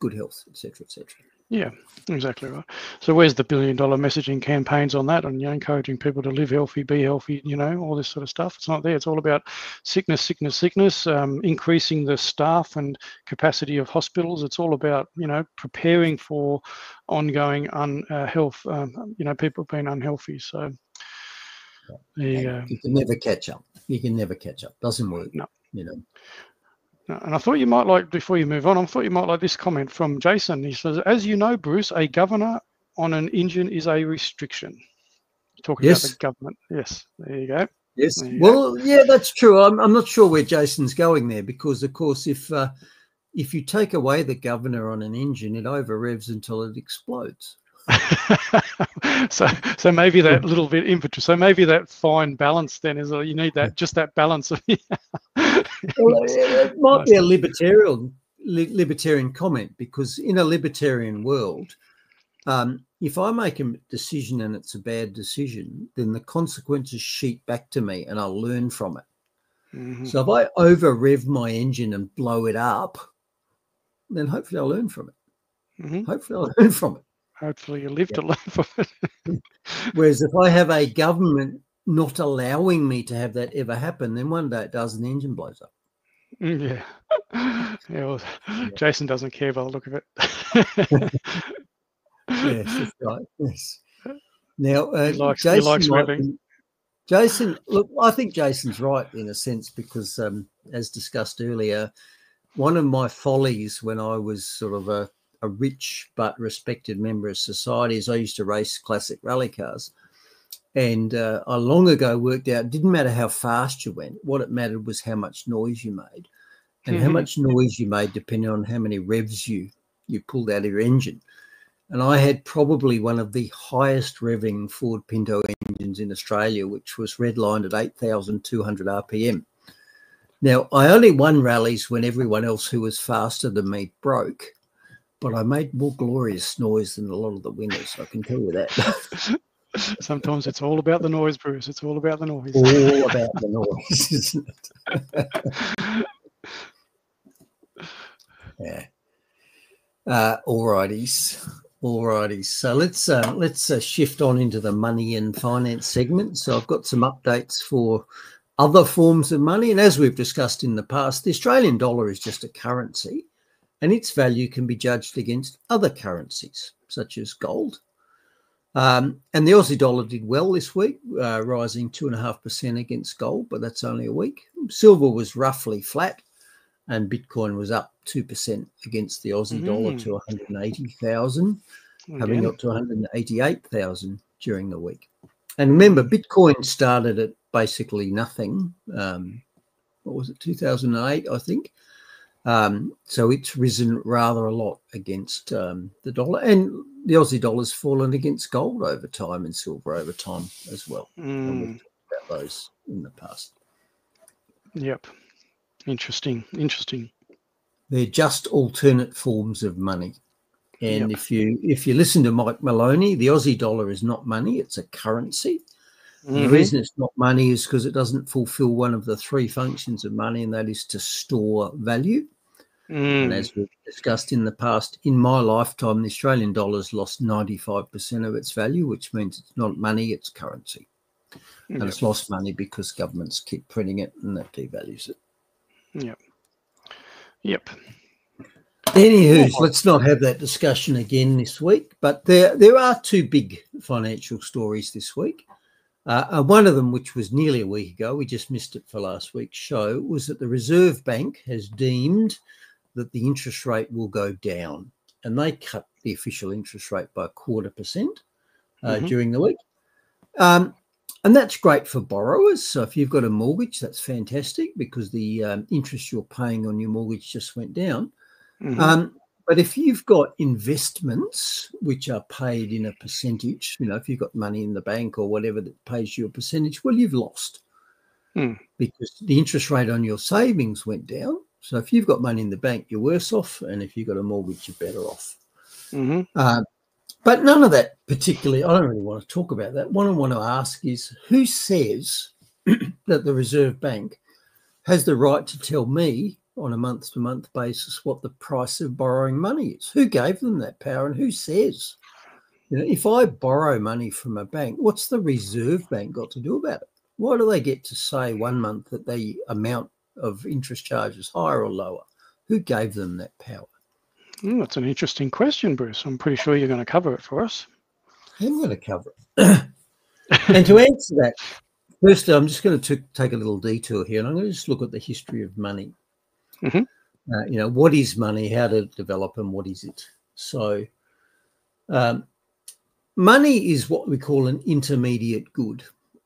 good health, etc., etc. Yeah, exactly right. So where's the $1 billion messaging campaigns on that, and encouraging people to live healthy, be healthy, all this sort of stuff? It's not there. It's all about sickness, increasing the staff and capacity of hospitals. It's all about preparing for ongoing health. People being unhealthy. So you can never catch up. Doesn't work. No. And I thought you might like, before you move on, I thought you might like this comment from Jason. He says, as you know, Bruce, a governor on an engine is a restriction. Talking about the government. Yes, there you go. Yes. Well, yeah, that's true. I'm not sure where Jason's going there because, of course, if you take away the governor on an engine, it over revs until it explodes. so maybe that little bit impetus. So maybe that fine balance then is you need that just that balance of. Well, it might be a libertarian comment because in a libertarian world, if I make a decision and it's a bad decision, then the consequences sheet back to me and I'll learn from it. So if I over rev my engine and blow it up, then hopefully I'll learn from it. Hopefully I'll learn from it. Hopefully you live to learn from it. Whereas if I have a government not allowing me to have that ever happen, then one day it does and the engine blows up. Yeah. Yeah, well, Jason doesn't care by the look of it. Yes, that's right. Yes. Now, he likes webbing. Jason, look, I think Jason's right in a sense because, as discussed earlier, one of my follies when I was sort of a rich but respected member of society is I used to race classic rally cars. And I long ago worked out it didn't matter how fast you went. What it mattered was how much noise you made. And how much noise you made depending on how many revs you pulled out of your engine. And I had probably one of the highest revving Ford Pinto engines in Australia, which was redlined at 8,200 RPM. Now, I only won rallies when everyone else who was faster than me broke, but I made more glorious noise than a lot of the winners, I can tell you that. Sometimes it's all about the noise, Bruce. It's all about the noise. All about the noise, isn't it? Yeah. All righties. So let's shift on into the money and finance segment. So I've got some updates for other forms of money. And as we've discussed in the past, the Australian dollar is just a currency and its value can be judged against other currencies, such as gold. And the Aussie dollar did well this week, rising 2.5% against gold, but that's only a week. Silver was roughly flat. And Bitcoin was up 2% against the Aussie dollar to 180,000, having got to 188,000 during the week. And remember, Bitcoin started at basically nothing. What was it, 2008, I think? So it's risen rather a lot against the dollar. And the Aussie dollar's fallen against gold over time and silver over time as well. And we've talked about those in the past. Yep. Interesting. They're just alternate forms of money. And if you listen to Mike Maloney, the Aussie dollar is not money, it's a currency. And the reason it's not money is because it doesn't fulfill one of the three functions of money, and that is to store value. And as we've discussed in the past, in my lifetime, the Australian dollar's lost 95% of its value, which means it's not money, it's currency. And it's lost money because governments keep printing it and that devalues it. Yep. Anywho, let's not have that discussion again this week. But there are two big financial stories this week. One of them, which was nearly a week ago, we just missed it for last week's show, was that the Reserve Bank has deemed that the interest rate will go down. And they cut the official interest rate by 0.25% during the week. And that's great for borrowers. So if you've got a mortgage, that's fantastic because the interest you're paying on your mortgage just went down. But if you've got investments which are paid in a percentage, if you've got money in the bank or whatever that pays you a percentage, well, you've lost because the interest rate on your savings went down. So if you've got money in the bank, you're worse off. And if you've got a mortgage, you're better off. But none of that particularly, I don't really want to talk about that. What I want to ask is who says that the Reserve Bank has the right to tell me on a month-to-month basis what the price of borrowing money is? Who gave them that power and who says? If I borrow money from a bank, what's the Reserve Bank got to do about it? Why do they get to say 1 month that the amount of interest charge is higher or lower? Who gave them that power? That's an interesting question, Bruce. I'm pretty sure you're going to cover it for us. I'm going to cover it. And to answer that, firstly, I'm just going to take a little detour here, and I'm going to just look at the history of money. What is money, how did it develop, and what is it? So money is what we call an intermediate good.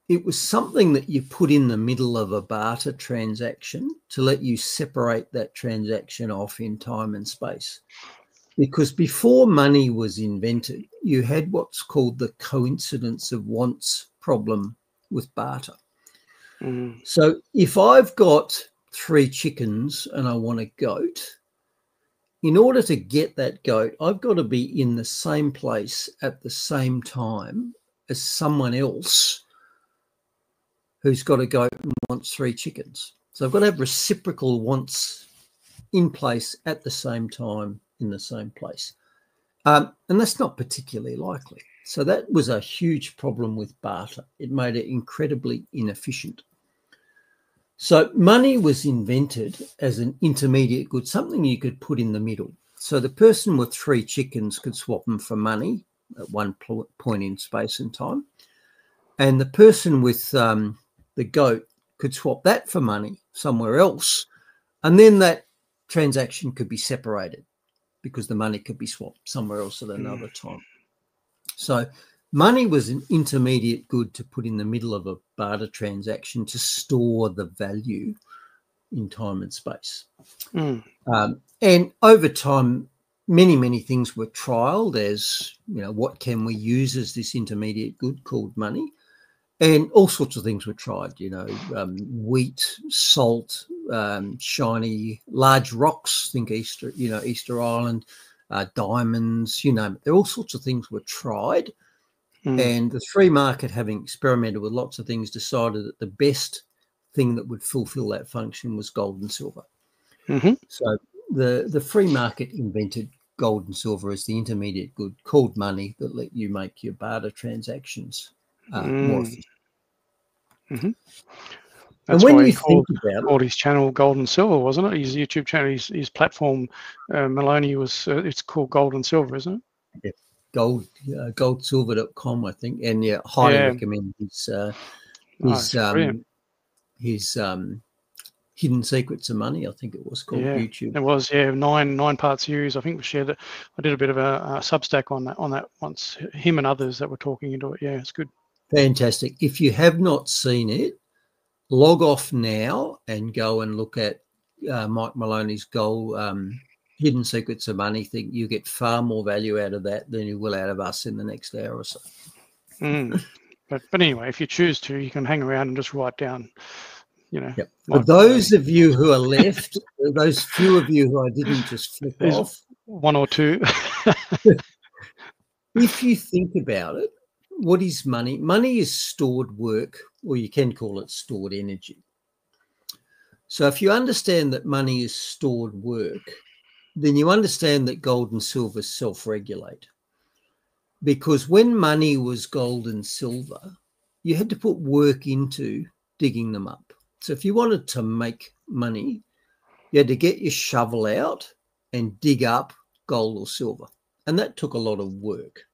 It was something that you put in the middle of a barter transaction to let you separate that transaction off in time and space. Because before money was invented, you had what's called the coincidence of wants problem with barter. So if I've got 3 chickens and I want a goat, in order to get that goat, I've got to be in the same place at the same time as someone else who's got a goat and wants 3 chickens. So I've got to have reciprocal wants in place at the same time in the same place. And that's not particularly likely. So that was a huge problem with barter. It made it incredibly inefficient. So money was invented as an intermediate good, something you could put in the middle. So the person with 3 chickens could swap them for money at one point in space and time. And the person with the goat could swap that for money somewhere else. And then that transaction could be separated because the money could be swapped somewhere else at another time. So money was an intermediate good to put in the middle of a barter transaction to store the value in time and space. And over time, many things were trialled as, what can we use as this intermediate good called money? And all sorts of things were tried, wheat, salt, shiny, large rocks, think Easter Island, diamonds, you name it. There all sorts of things were tried. And the free market, having experimented with lots of things, decided that the best thing that would fulfill that function was gold and silver. So the free market invented gold and silver as the intermediate good called money that let you make your barter transactions more efficient. That's and when why you think about called his channel Gold and Silver, wasn't it? His YouTube channel, his platform, Maloney was, it's called Gold and Silver, isn't it? Yeah, goldsilver.com, I think. And highly recommend his Hidden Secrets of Money, I think it was called, YouTube. It was, 9-part series. I think we shared it. I did a bit of a Substack on that once, him and others that were talking into it. Yeah, it's good. Fantastic. If you have not seen it, log off now and go and look at Mike Maloney's Hidden Secrets of Money thing. You get far more value out of that than you will out of us in the next hour or so. But anyway, if you choose to, you can hang around and just write down, For those of you who are left, those few of you who I didn't just flip off. One or two. If you think about it, what is money? Money is stored work, or you can call it stored energy. So if you understand that money is stored work, then you understand that gold and silver self-regulate. Because when money was gold and silver, you had to put work into digging them up. So if you wanted to make money, you had to get your shovel out and dig up gold or silver. And that took a lot of work.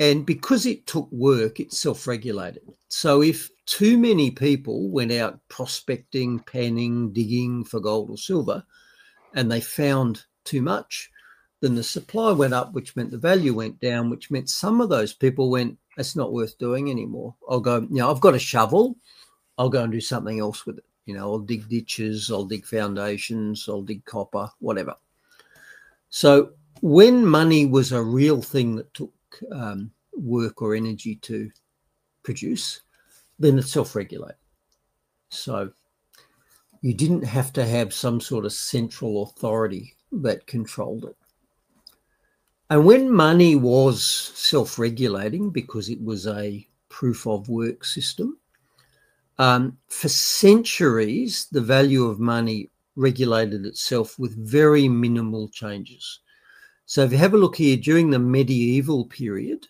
And because it took work, it self-regulated. So if too many people went out prospecting, panning, digging for gold or silver, and they found too much, then the supply went up, which meant the value went down, which meant some of those people went, it's not worth doing anymore. I'll go, I've got a shovel. I'll go and do something else with it. I'll dig ditches, I'll dig foundations, I'll dig copper, whatever. So when money was a real thing that took work or energy to produce, then it self-regulated. So you didn't have to have some sort of central authority that controlled it. And when money was self-regulating, because it was a proof of work system, for centuries, the value of money regulated itself with very minimal changes. So if you have a look here, during the medieval period,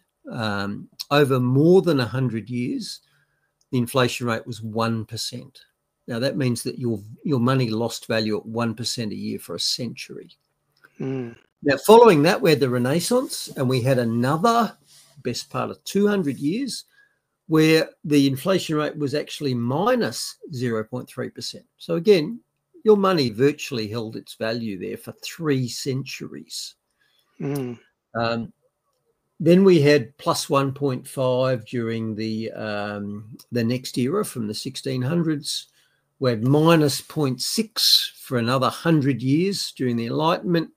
over more than 100 years, the inflation rate was 1%. Now, that means that your money lost value at 1% a year for a century. Now, following that, we had the Renaissance, and we had another best part of 200 years where the inflation rate was actually minus 0.3%. So again, your money virtually held its value there for 3 centuries. Then we had plus 1.5 during the next era from the 1600s. We had minus 0.6 for another 100 years during the Enlightenment.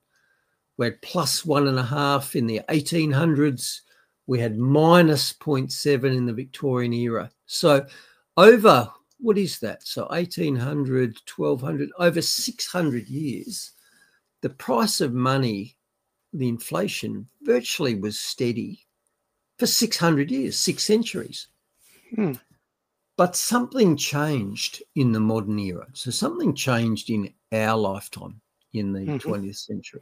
We had plus 1.5 in the 1800s. We had minus 0.7 in the Victorian era. So over, what is that? So 1800, 1200, over 600 years, the price of money, the inflation virtually was steady for 600 years, 6 centuries. But something changed in the modern era. So something changed in our lifetime in the 20th century.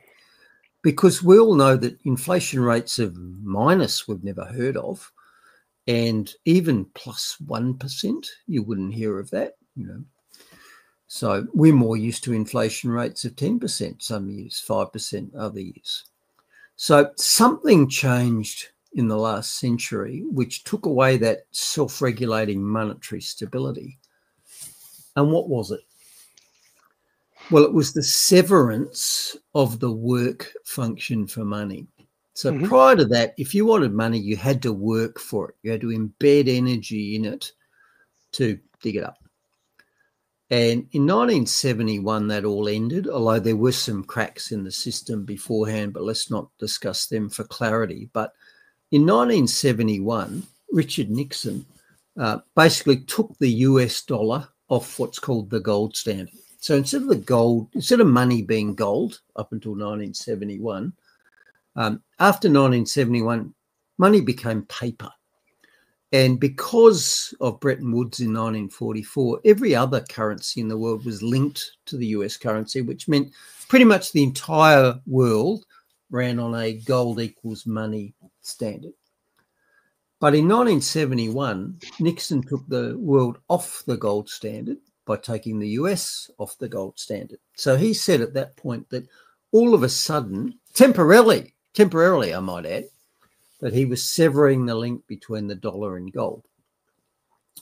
because we all know that inflation rates of minus we've never heard of, and even plus 1%, you wouldn't hear of that, you know. So we're more used to inflation rates of 10% some years, 5% other years. So something changed in the last century which took away that self-regulating monetary stability. And what was it? Well, it was the severance of the work function for money. So prior to that, if you wanted money, you had to work for it. You had to embed energy in it to dig it up. And in 1971, that all ended, although there were some cracks in the system beforehand, but let's not discuss them for clarity. But in 1971, Richard Nixon basically took the US dollar off what's called the gold standard. So instead of money being gold up until 1971, after 1971, money became paper. And because of Bretton Woods in 1944, every other currency in the world was linked to the US currency, which meant pretty much the entire world ran on a gold equals money standard. But in 1971, Nixon took the world off the gold standard by taking the US off the gold standard. So he said at that point that all of a sudden, temporarily, I might add, that he was severing the link between the dollar and gold.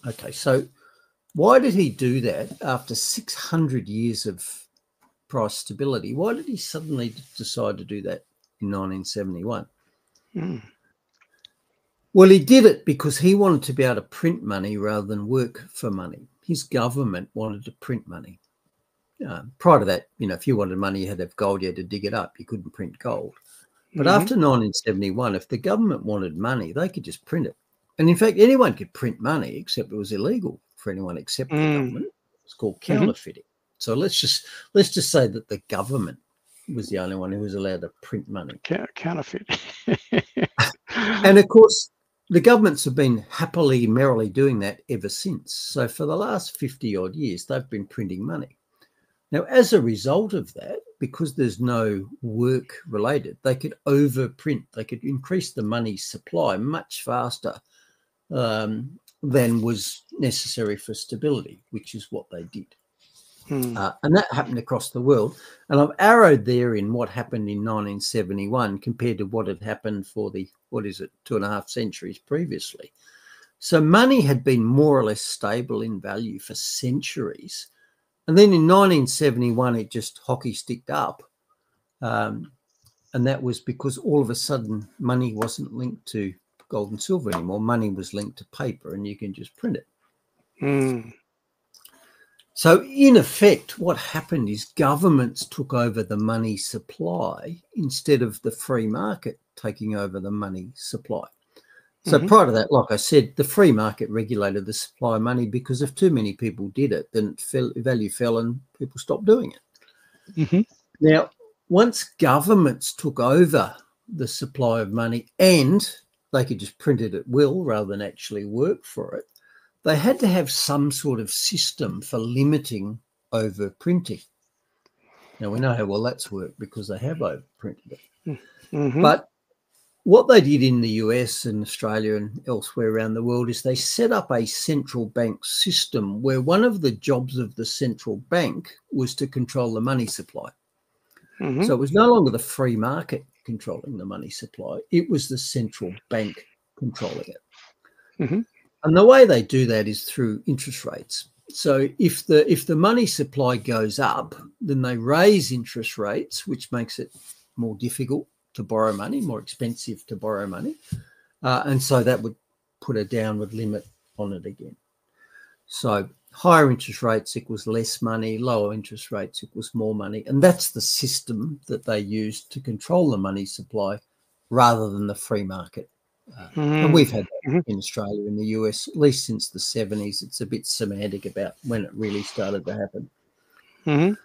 Okay, so why did he do that after 600 years of price stability? Why did he suddenly decide to do that in 1971? Well, he did it because he wanted to be able to print money rather than work for money. His government wanted to print money. Prior to that, you know, if you wanted money, you had to have gold, you had to dig it up. You couldn't print gold. But after 1971, if the government wanted money, they could just print it. And in fact, anyone could print money, except it was illegal for anyone except the government. It's called counterfeiting. So let's just say that the government was the only one who was allowed to print money. Counterfeit. And of course, the governments have been happily, merrily doing that ever since. So for the last 50 odd years, they've been printing money. Now, as a result of that, because there's no work related, they could overprint. They could increase the money supply much faster than was necessary for stability, which is what they did. And that happened across the world. And I've arrowed there in what happened in 1971 compared to what had happened for the, 2.5 centuries previously. So money had been more or less stable in value for centuries. And then in 1971, it just hockey sticked up. And that was because all of a sudden money wasn't linked to gold and silver anymore. Money was linked to paper and you can just print it. So in effect, what happened is governments took over the money supply instead of the free market taking over the money supply. So prior to that, like I said, the free market regulated the supply of money because if too many people did it, then value fell and people stopped doing it. Now, once governments took over the supply of money and they could just print it at will rather than actually work for it, they had to have some sort of system for limiting overprinting. Now, we know how well that's worked because they have overprinted it. But what they did in the US and Australia and elsewhere around the world is they set up a central bank system where one of the jobs of the central bank was to control the money supply. So it was no longer the free market controlling the money supply. It was the central bank controlling it. And the way they do that is through interest rates. So if the money supply goes up, then they raise interest rates, which makes it more difficult to borrow money, more expensive to borrow money. And so that would put a downward limit on it again. So higher interest rates equals less money, lower interest rates equals more money. And that's the system that they use to control the money supply rather than the free market. And we've had that in Australia, in the US, at least since the 70s. It's a bit semantic about when it really started to happen.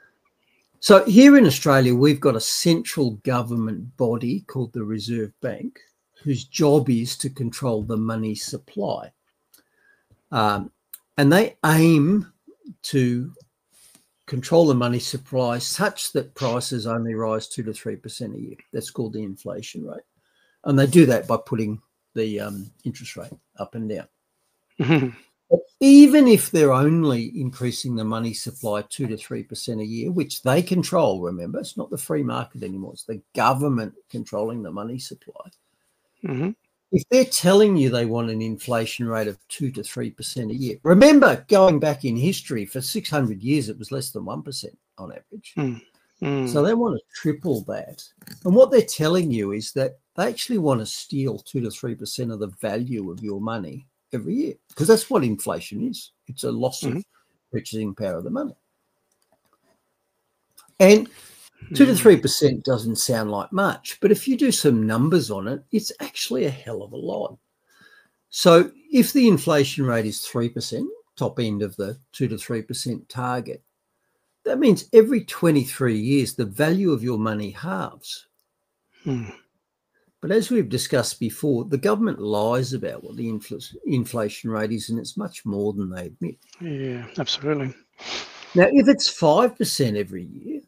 So here in Australia, we've got a central government body called the Reserve Bank, whose job is to control the money supply. And they aim to control the money supply such that prices only rise 2 to 3% a year. That's called the inflation rate. And they do that by putting the interest rate up and down. But even if they're only increasing the money supply 2 to 3% a year, which they control, remember, it's not the free market anymore, it's the government controlling the money supply. If they're telling you they want an inflation rate of 2 to 3% a year, remember, going back in history, for 600 years, it was less than 1% on average. So they want to triple that. And what they're telling you is that they actually want to steal 2 to 3% of the value of your money every year, because that's what inflation is. It's a loss of purchasing power of the money. And 2 to 3% doesn't sound like much, but if you do some numbers on it, it's actually a hell of a lot. So if the inflation rate is 3%, top end of the 2 to 3% target, that means every 23 years, the value of your money halves. But as we've discussed before, the government lies about what the inflation rate is, and it's much more than they admit. Yeah, absolutely. Now, if it's 5% every year,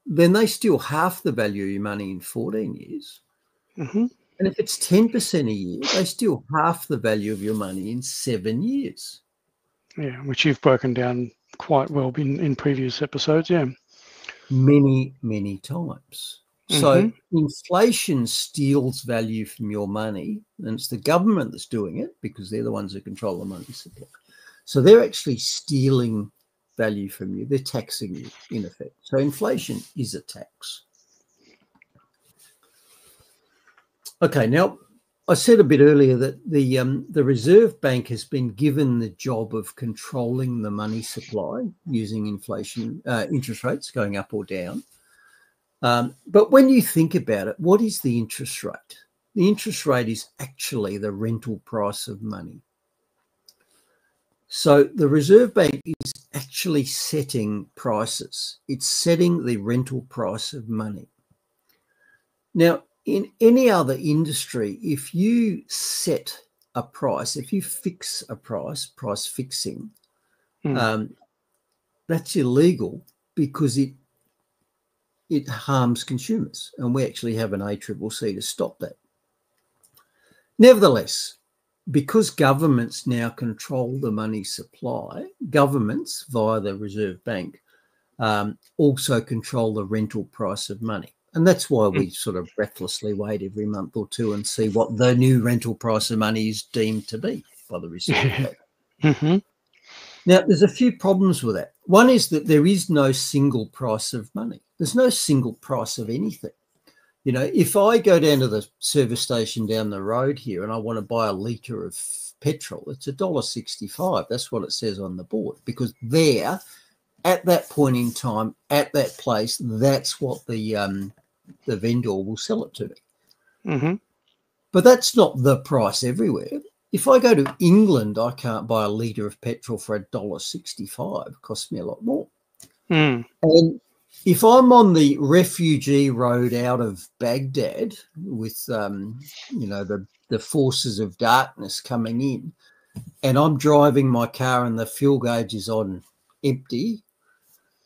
then they steal half the value of your money in 14 years. And if it's 10% a year, they steal half the value of your money in 7 years. Yeah, which you've broken down quite well in previous episodes, yeah. Many, many times. So inflation steals value from your money, and it's the government that's doing it because they're the ones who control the money supply. So they're actually stealing value from you. They're taxing you, in effect. So inflation is a tax. Okay, now I said a bit earlier that the Reserve Bank has been given the job of controlling the money supply using inflation, interest rates going up or down. But when you think about it, what is the interest rate? The interest rate is actually the rental price of money. So the Reserve Bank is actually setting prices. It's setting the rental price of money. Now, in any other industry, if you set a price, if you fix a price fixing, that's illegal because it harms consumers, and we actually have an ACCC to stop that. Nevertheless, because governments now control the money supply, governments via the Reserve Bank also control the rental price of money. And that's why we sort of breathlessly wait every month or two and see what the new rental price of money is deemed to be by the Reserve Bank. Now, there's a few problems with that. One is that there is no single price of money. There's no single price of anything. You know, if I go down to the service station down the road here and I want to buy a litre of petrol, it's $1.65. That's what it says on the board, because there, at that point in time, at that place, that's what the vendor will sell it to me. But that's not the price everywhere. If I go to England, I can't buy a litre of petrol for $1.65. It costs me a lot more. And if I'm on the refugee road out of Baghdad with, you know, the forces of darkness coming in, and I'm driving my car and the fuel gauge is on empty,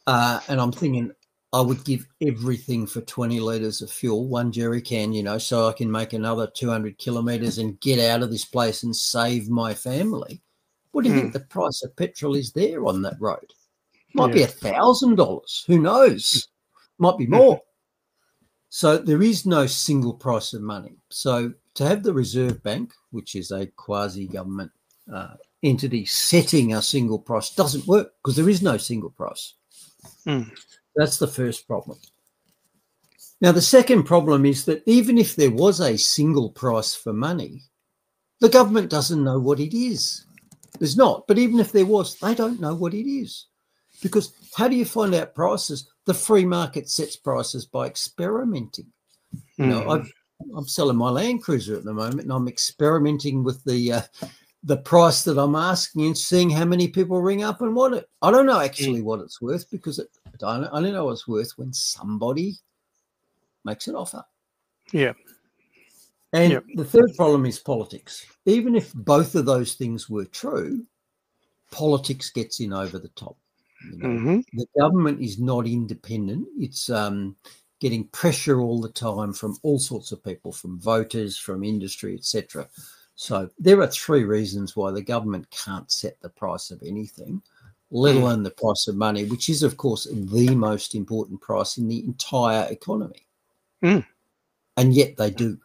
and I'm thinking I would give everything for 20 litres of fuel, one jerry can, you know, so I can make another 200 kilometres and get out of this place and save my family. What do you think the price of petrol is there on that road? Might be $1,000. Who knows? Might be more. So there is no single price of money. So to have the Reserve Bank, which is a quasi-government entity, setting a single price doesn't work because there is no single price. That's the first problem. Now, the second problem is that even if there was a single price for money, the government doesn't know what it is. There's not. But even if there was, they don't know what it is. Because how do you find out prices? The free market sets prices by experimenting. You know, I'm selling my Land Cruiser at the moment, and I'm experimenting with the price that I'm asking and seeing how many people ring up and want it. I don't know actually what it's worth because I only know what it's worth when somebody makes an offer. And the third problem is politics. Even if both of those things were true, politics gets in over the top. You know, the government is not independent. It's getting pressure all the time from all sorts of people, from voters, from industry, etc. So there are three reasons why the government can't set the price of anything, let alone the price of money, which is, of course, the most important price in the entire economy. And yet they do.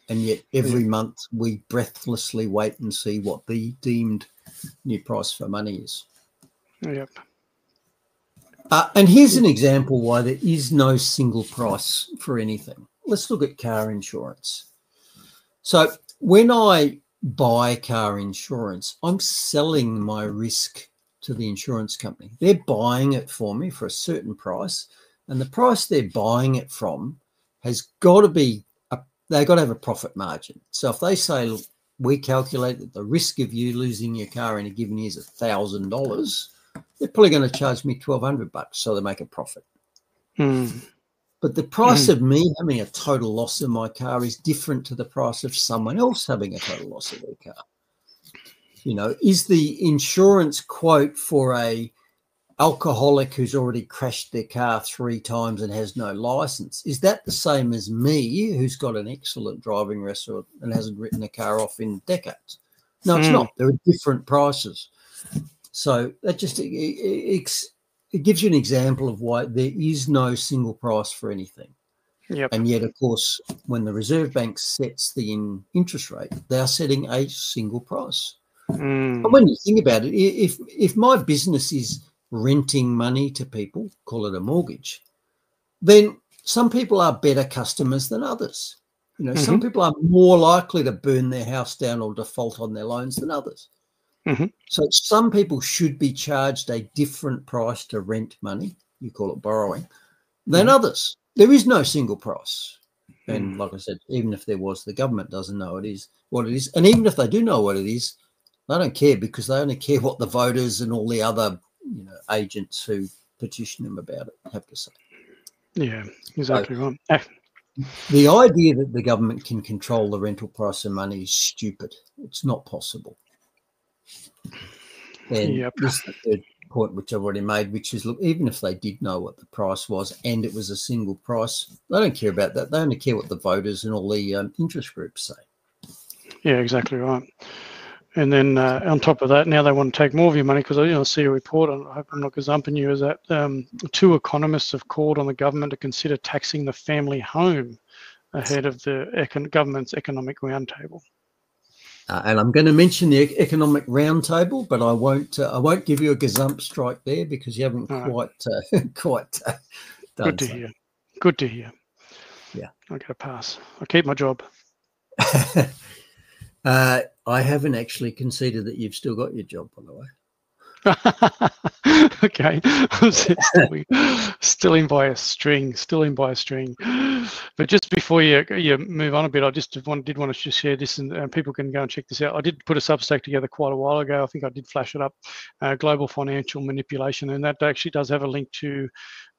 And yet every month we breathlessly wait and see what the deemed new price for money is. Yep. And here's an example why there is no single price for anything. Let's look at car insurance. So when I buy car insurance, I'm selling my risk to the insurance company. They're buying it for me for a certain price, and the price they're buying it from has got to be, they've got to have a profit margin. So if they say, look, we calculate that the risk of you losing your car in a given year is $1,000, they're probably going to charge me $1,200, so they make a profit. But the price of me having a total loss of my car is different to the price of someone else having a total loss of their car. You know, is the insurance quote for a alcoholic who's already crashed their car 3 times and has no license, is that the same as me who's got an excellent driving record and hasn't written a car off in decades? No, it's not. There are different prices. So that just it gives you an example of why there is no single price for anything. And yet, of course, when the Reserve Bank sets the interest rate, they are setting a single price. And when you think about it, if my business is renting money to people, call it a mortgage, then some people are better customers than others. You know, some people are more likely to burn their house down or default on their loans than others. So some people should be charged a different price to rent money, you call it borrowing, than others. There is no single price. And like I said, even if there was, the government doesn't know what it is. And even if they do know what it is, they don't care, because they only care what the voters and all the other, you know, agents who petition them about it have to say. Yeah, exactly right. The idea that the government can control the rental price of money is stupid. It's not possible. And this is the third point, which I've already made, which is, look, even if they did know what the price was and it was a single price, they don't care about that. They only care what the voters and all the interest groups say. Yeah, exactly right. And then on top of that, now they want to take more of your money, because I see a report, and I hope I'm not gazumping you, is that 2 economists have called on the government to consider taxing the family home ahead of the government's economic roundtable. And I'm going to mention the economic roundtable, but I won't give you a gazump strike there, because you haven't quite done. Good to hear. Good to hear. Yeah, I get a pass. I keep my job. I haven't actually conceded that you've still got your job, by the way. Okay, still in by a string. But just before you move on a bit, I just did want to just share this, and people can go and check this out. I did put a Substack together quite a while ago. I think I did flash it up, Global Financial Manipulation, and that actually does have a link to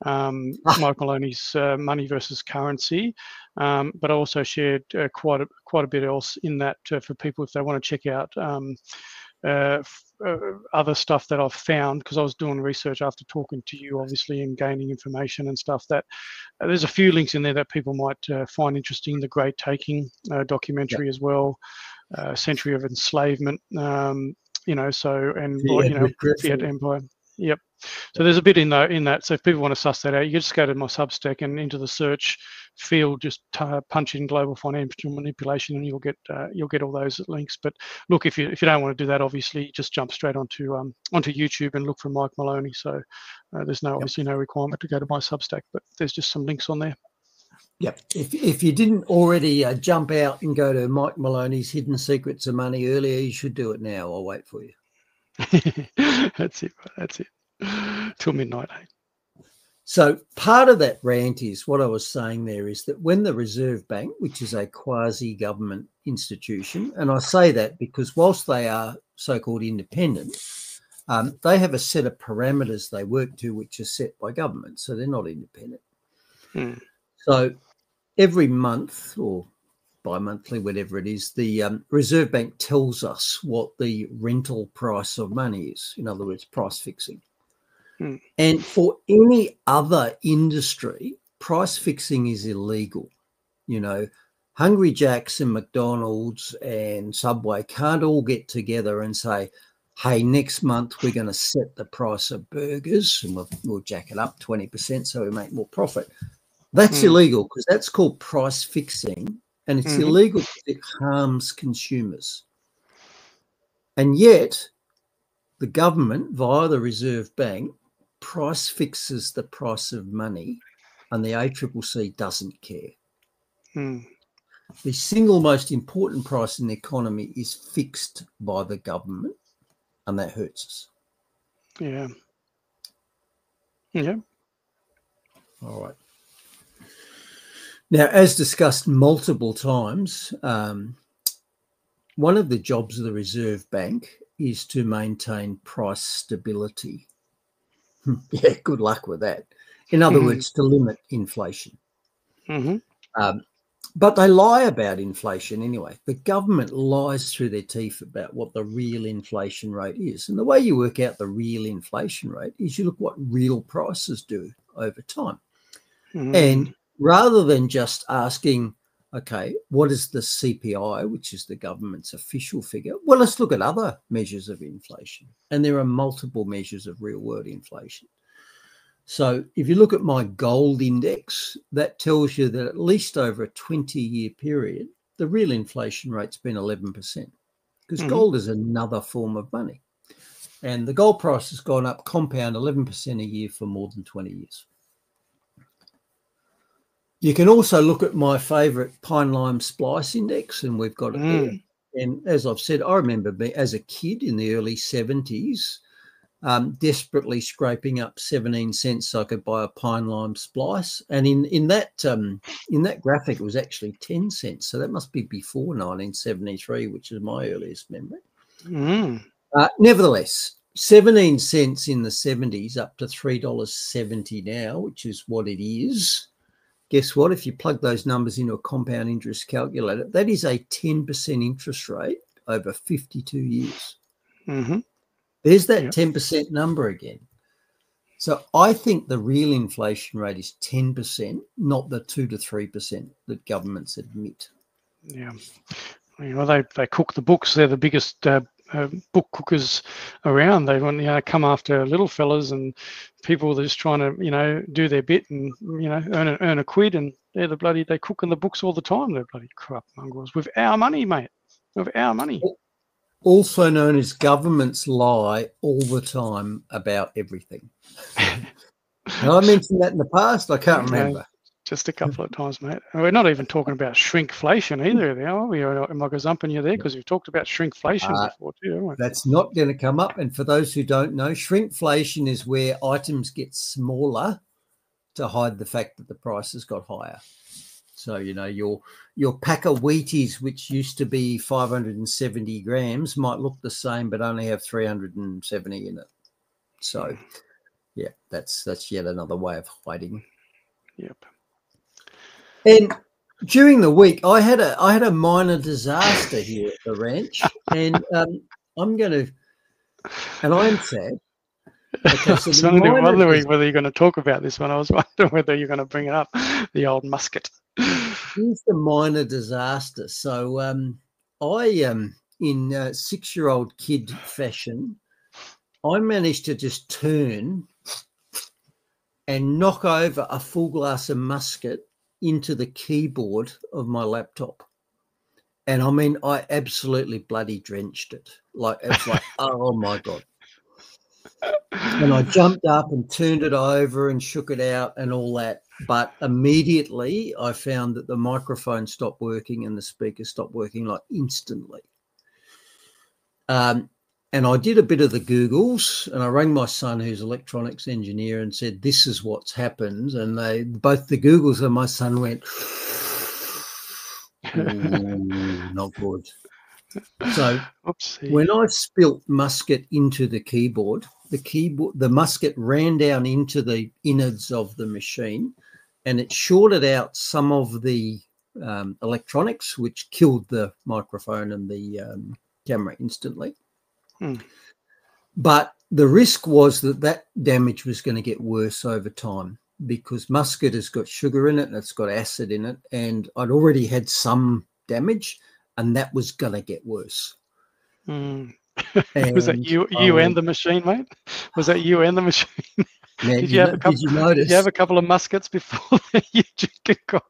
Mike Maloney's Money versus Currency. But I also shared quite a bit else in that for people if they want to check out other stuff that I've found, because I was doing research after talking to you, obviously, and gaining information and stuff. That there's a few links in there that people might find interesting. The Great Taking documentary as well, Century of Enslavement, Fiat Empire. Yep. So there's a bit in that. So if people want to suss that out, you just go to my Substack and into the search field, just punch in global financial manipulation, and you'll get all those links. But look, if you don't want to do that, obviously, just jump straight onto YouTube and look for Mike Maloney. So there's obviously no requirement to go to my Substack, but there's just some links on there. Yep. If you didn't already jump out and go to Mike Maloney's Hidden Secrets of Money earlier, you should do it now. I'll wait for you. That's it. Till midnight. So part of that rant is what I was saying there, is that when the Reserve Bank, which is a quasi-government institution, and I say that because whilst they are so-called independent, they have a set of parameters they work to which are set by government, so they're not independent. So every month or bi-monthly, whatever it is, the Reserve Bank tells us what the rental price of money is. In other words, price fixing. Mm. And for any other industry, price fixing is illegal. You know, Hungry Jack's and McDonald's and Subway can't all get together and say, hey, next month we're going to set the price of burgers and we'll jack it up 20% so we make more profit. That's illegal because that's called price fixing, and it's illegal because it harms consumers. And yet the government, via the Reserve Bank, price fixes the price of money, and the ACCC doesn't care. Mm. The single most important price in the economy is fixed by the government, and that hurts us. Yeah. Yeah. All right. Now, as discussed multiple times, one of the jobs of the Reserve Bank is to maintain price stability. Yeah, good luck with that. In other words, to limit inflation. But they lie about inflation anyway. The government lies through their teeth about what the real inflation rate is. And the way you work out the real inflation rate is you look what real prices do over time. And rather than just asking, okay, what is the CPI, which is the government's official figure? Well, let's look at other measures of inflation. And there are multiple measures of real world inflation. So if you look at my gold index, that tells you that at least over a 20-year period, the real inflation rate's been 11%, because gold is another form of money. And the gold price has gone up compound 11% a year for more than 20 years. You can also look at my favourite pine lime splice index, and we've got it there. And as I've said, I remember as a kid in the early 70s, desperately scraping up 17 cents so I could buy a pine lime splice. And in that graphic, it was actually 10 cents. So that must be before 1973, which is my earliest memory. Nevertheless, 17 cents in the 70s up to $3.70 now, which is what it is. Guess what? If you plug those numbers into a compound interest calculator, that is a 10% interest rate over 52 years. There's that 10% number again. So I think the real inflation rate is 10%, not the 2 to 3% that governments admit. Yeah. You know, they cook the books. They're the biggest book cookers around. They want come after little fellas and people that are just trying to do their bit and earn a quid, and they cook in the books all the time. They're bloody corrupt mongrels with our money, mate. With our money. Also known as governments lie all the time about everything. Have I mentioned that in the past? I can't remember. Just a couple of times, mate. And we're not even talking about shrinkflation either now, are we? Am I gazumping you there? Because we've talked about shrinkflation before too, haven't we? That's not going to come up. And for those who don't know, shrinkflation is where items get smaller to hide the fact that the prices got higher. So, your pack of Wheaties, which used to be 570 grams, might look the same but only have 370 in it. So, yeah, that's yet another way of hiding. Yep. And during the week, I had a minor disaster here at the ranch, and I'm sad. Okay, I was wondering whether you're going to talk about this one. I was wondering whether you're going to bring it up, the old musket. Here's the minor disaster. So in 6-year-old kid fashion, I managed to just turn and knock over a full glass of musket into the keyboard of my laptop. And I mean, I absolutely bloody drenched it. It's like, oh my God. And I jumped up and turned it over and shook it out and all that. But immediately I found that the microphone stopped working and the speaker stopped working, like instantly. And I did a bit of the Googles, and I rang my son, who's an electronics engineer, and said, this is what's happened. And both the Googles and my son went, not good. So when I spilt musket into the keyboard, the musket ran down into the innards of the machine, and it shorted out some of the electronics, which killed the microphone and the camera instantly. But the risk was that damage was going to get worse over time, because muscat has got sugar in it and it's got acid in it, and I'd already had some damage, and that was going to get worse. Was that you and the machine, mate? Was that you and the machine? Now, Did you have a couple of muskets before you drinking coffee?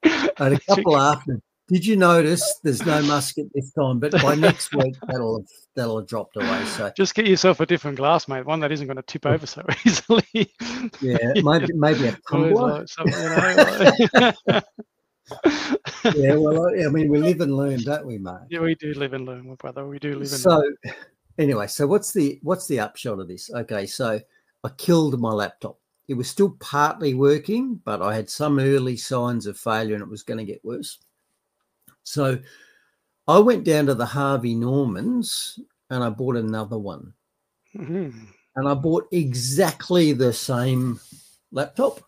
I had a couple after. Did you notice there's no muscat this time? But by next week, that'll have dropped away. So just get yourself a different glass, mate. One that isn't going to tip over so easily. Yeah, maybe a tumbler. Yeah, well, I mean, we live and learn, don't we, Mark? Yeah, we do live and learn, my brother. We do live and learn. So, anyway, so what's the upshot of this? Okay, so I killed my laptop. It was still partly working, but I had some early signs of failure, and it was going to get worse. So I went down to the Harvey Normans and I bought another one. And I bought exactly the same laptop,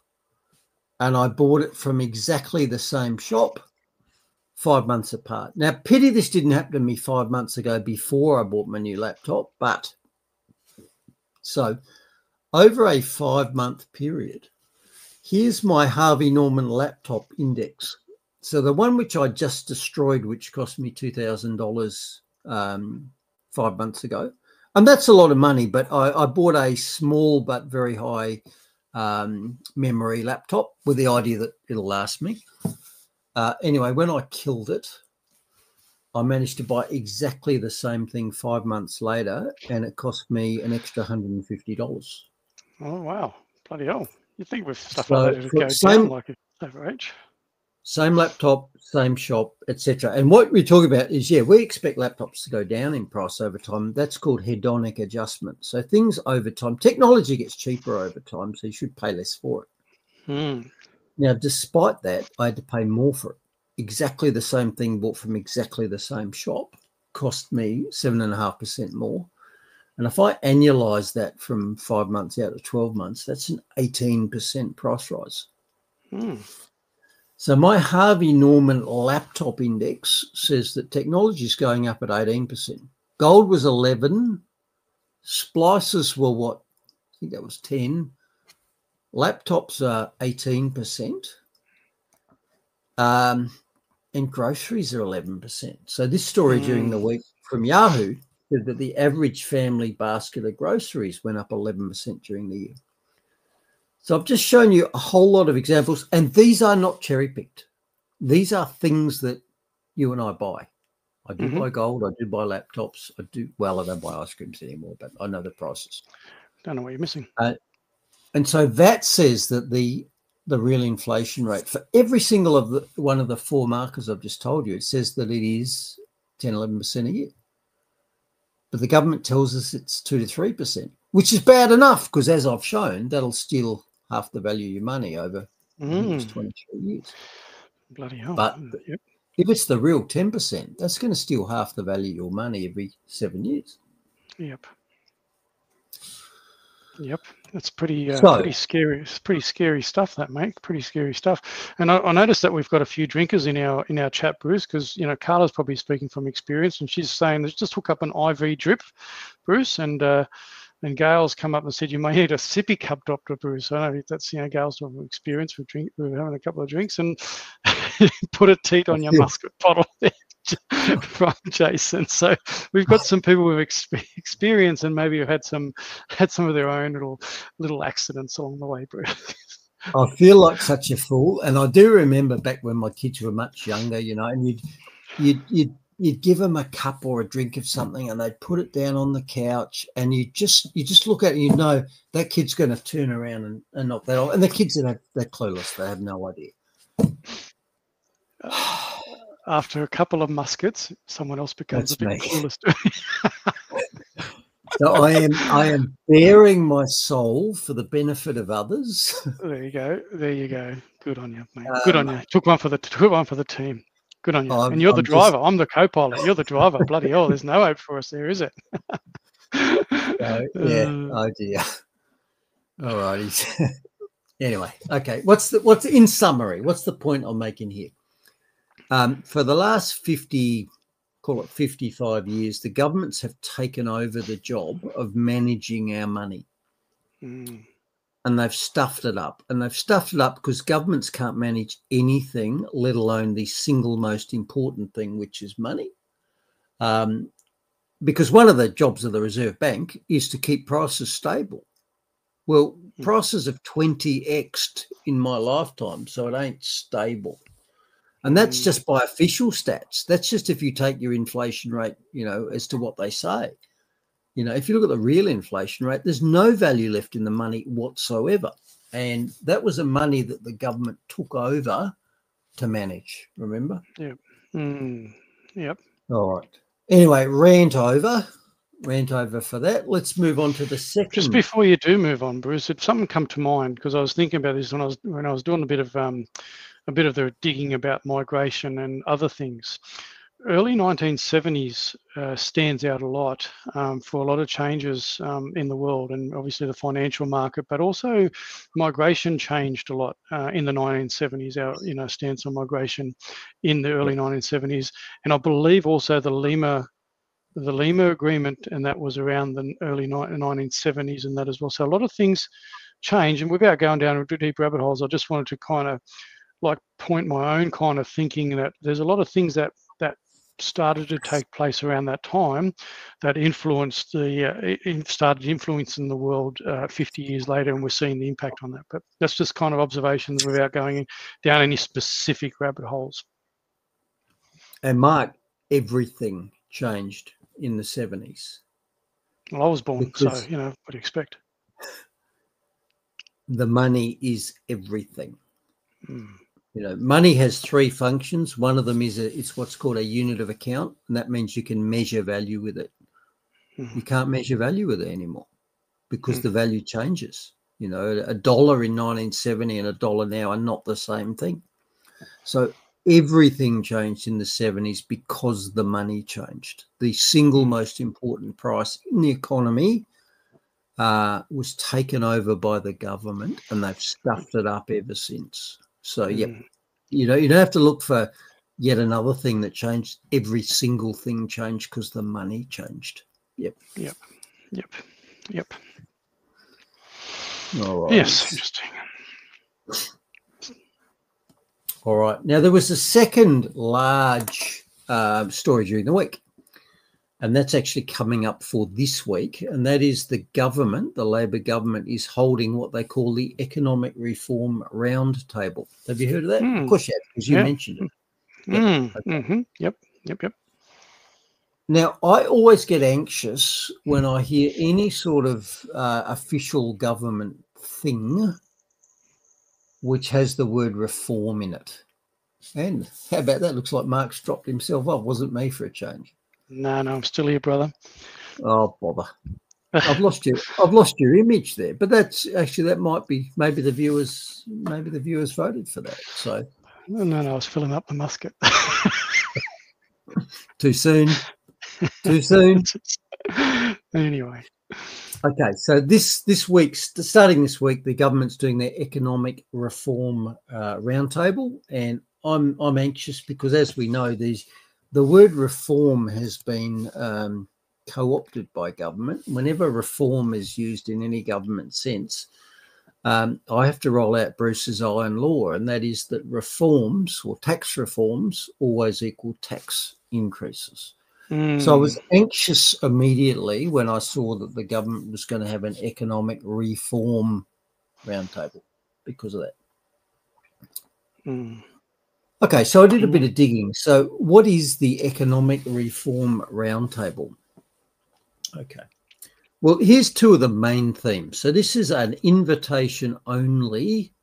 and I bought it from exactly the same shop 5 months apart. Now, pity this didn't happen to me 5 months ago before I bought my new laptop, but so over a 5-month period, here's my Harvey Norman laptop index. So the one which I just destroyed, which cost me $2,000 5 months ago, and that's a lot of money, but I bought a small but very high memory laptop with the idea that it'll last me. Anyway, when I killed it, I managed to buy exactly the same thing 5 months later, and it cost me an extra $150. Oh, wow. Bloody hell. You'd think with stuff like that, it would go down like it's average. Same laptop, same shop, etc. And what we're talking about is, yeah, we expect laptops to go down in price over time. That's called hedonic adjustment. So things over time, technology gets cheaper over time, so you should pay less for it. Now, despite that, I had to pay more for it. Exactly the same thing bought from exactly the same shop cost me 7.5% more. And if I annualize that from 5 months out to 12 months, that's an 18% price rise. So my Harvey Norman laptop index says that technology is going up at 18%. Gold was 11. Splices were what? I think that was 10. Laptops are 18%. And groceries are 11%. So this story during the week from Yahoo said that the average family basket of groceries went up 11% during the year. So I've just shown you a whole lot of examples, and these are not cherry-picked. These are things that you and I buy. I do buy gold. I do buy laptops. I don't buy ice creams anymore, but I know the prices. Don't know what you're missing. And so that says that the real inflation rate for every single one of the four markers I've just told you, it says that it is 10, 11% a year. But the government tells us it's 2 to 3%, which is bad enough because, as I've shown, that'll steal half the value of your money over the next 23 years. Bloody hell. But if it's the real 10%, that's going to steal half the value of your money every 7 years. Yep, that's pretty scary. It's pretty scary stuff, that, mate. Pretty scary stuff. And I noticed that we've got a few drinkers in our chat, Bruce, because Carla's probably speaking from experience, and she's saying, let's just hook up an IV drip, Bruce, and Gail's come up and said you may need a sippy cup, Dr. Bruce. I know that's Gail's experience with having a couple of drinks, and put a teat on your musket bottle there. From Jason. So we've got some people with experience and maybe have had some of their own little accidents along the way, Bruce. I feel like such a fool, and I do remember back when my kids were much younger, and you'd give them a cup or a drink of something, and they'd put it down on the couch, and you just look at it, and you know that kid's going to turn around and knock that off. And the kids they're clueless; they have no idea. After a couple of muskets, someone else becomes a bit clueless. So I am bearing my soul for the benefit of others. There you go. Good on you, mate. Good on you. Took one for the team. Good on you. And you're the driver. I'm the co-pilot. You're the driver. Bloody hell, there's no hope for us there, is it? Oh dear. All righty. Anyway, okay. What's in summary? What's the point I'm making here? For the last 50, call it 55 years, the governments have taken over the job of managing our money. And they've stuffed it up. And they've stuffed it up because governments can't manage anything, let alone the single most important thing, which is money. Because one of the jobs of the Reserve Bank is to keep prices stable. Well, prices have 20x'd in my lifetime, so it ain't stable. And that's just by official stats. That's just if you take your inflation rate, you know, as to what they say. You know, if you look at the real inflation rate, there's no value left in the money whatsoever. And that was the money that the government took over to manage, remember? Yep. Yep. All right. Anyway, rant over for that. Let's move on to the second. Just before you do move on, Bruce, if something come to mind, because I was thinking about this when I was doing a bit of the digging about migration and other things. Early 1970s stands out a lot for a lot of changes in the world, and obviously the financial market, but also migration changed a lot in the 1970s. Our stance on migration in the early 1970s, and I believe also the Lima agreement, and that was around the early 1970s and that as well. So a lot of things change, and without going down into deep rabbit holes, I just wanted to kind of like point my own kind of thinking that there's a lot of things that started to take place around that time that influenced started influencing the world 50 years later, and we're seeing the impact on that. But that's just kind of observations without going down any specific rabbit holes. And Mark, everything changed in the 70s. Well, I was born, so what do you expect? The money is everything. You know, money has three functions. One of them is it's what's called a unit of account, and that means you can measure value with it. You can't measure value with it anymore because the value changes. You know, $1 in 1970 and $1 now are not the same thing. So everything changed in the 70s because the money changed. The single most important price in the economy was taken over by the government, and they've stuffed it up ever since. So, you don't have to look for yet another thing that changed. Every single thing changed because the money changed. Yep. All right. Yes, interesting. All right. Now, there was a second large story during the week, and that's actually coming up for this week, and that is the Labor government is holding what they call the Economic Reform Roundtable. Have you heard of that? Of course you have, because you mentioned it. Yep. Now, I always get anxious when I hear any sort of official government thing which has the word reform in it. And how about that? Looks like Mark's dropped himself off. Wasn't me for a change. No, I'm still here, brother. Oh, bother. I've lost your image there. But that's actually, that might be, maybe the viewers voted for that. So no, I was filling up the musket. Too soon. Anyway. Okay, so starting this week, the government's doing their economic reform roundtable, and I'm anxious because, as we know, the word reform has been co-opted by government. Whenever reform is used in any government sense, I have to roll out Bruce's iron law, and that is that reforms or tax reforms always equal tax increases. So I was anxious immediately when I saw that the government was going to have an economic reform roundtable because of that. Okay, so I did a bit of digging. So what is the Economic Reform Roundtable? Okay. Well, here's two of the main themes. So this is an invitation-only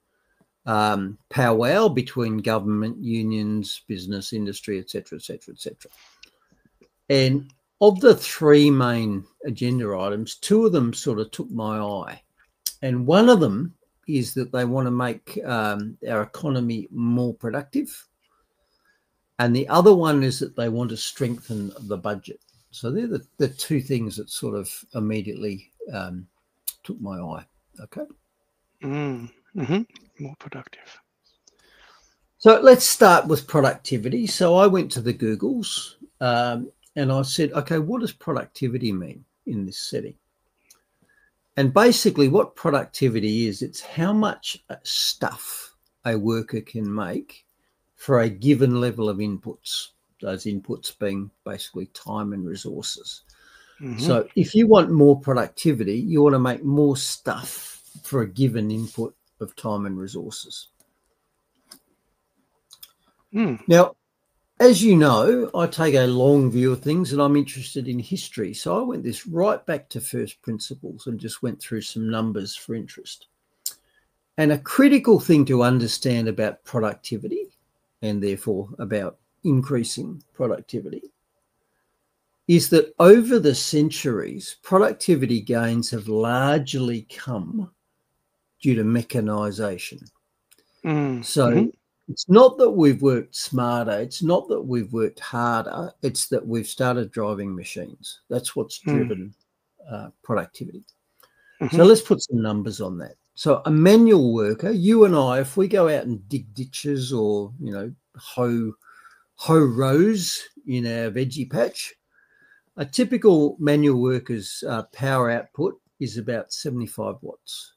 powwow between government, unions, business, industry, etc., etc., etc. And of the three main agenda items, two of them sort of took my eye. And one of them is that they want to make our economy more productive. And the other one is that they want to strengthen the budget. So they're the two things that sort of immediately took my eye. Okay. More productive. So let's start with productivity. So I went to the Googles and I said, okay, what does productivity mean in this setting? And basically what productivity is, it's how much stuff a worker can make for a given level of inputs, those inputs being basically time and resources. So if you want more productivity, you want to make more stuff for a given input of time and resources. Now, as you know, I take a long view of things and I'm interested in history. So I went this right back to first principles and just went through some numbers for interest. And a critical thing to understand about productivity, and therefore about increasing productivity, is that over the centuries, productivity gains have largely come due to mechanisation. So it's not that we've worked smarter, it's not that we've worked harder, it's that we've started driving machines. That's what's driven productivity. So let's put some numbers on that. So a manual worker, you and I, if we go out and dig ditches or, you know, hoe rows in our veggie patch, a typical manual worker's power output is about 75 watts.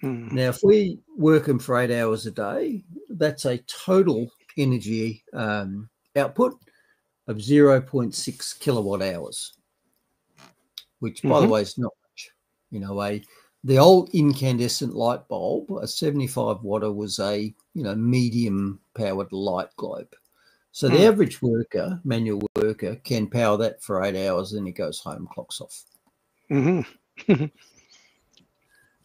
Now, if we work them for 8 hours a day, that's a total energy output of 0.6 kilowatt hours, which, by the way, is not much. You know, the old incandescent light bulb, a 75 watter, was a, you know, medium powered light globe. So the average worker, manual worker, can power that for 8 hours, and he goes home, clocks off.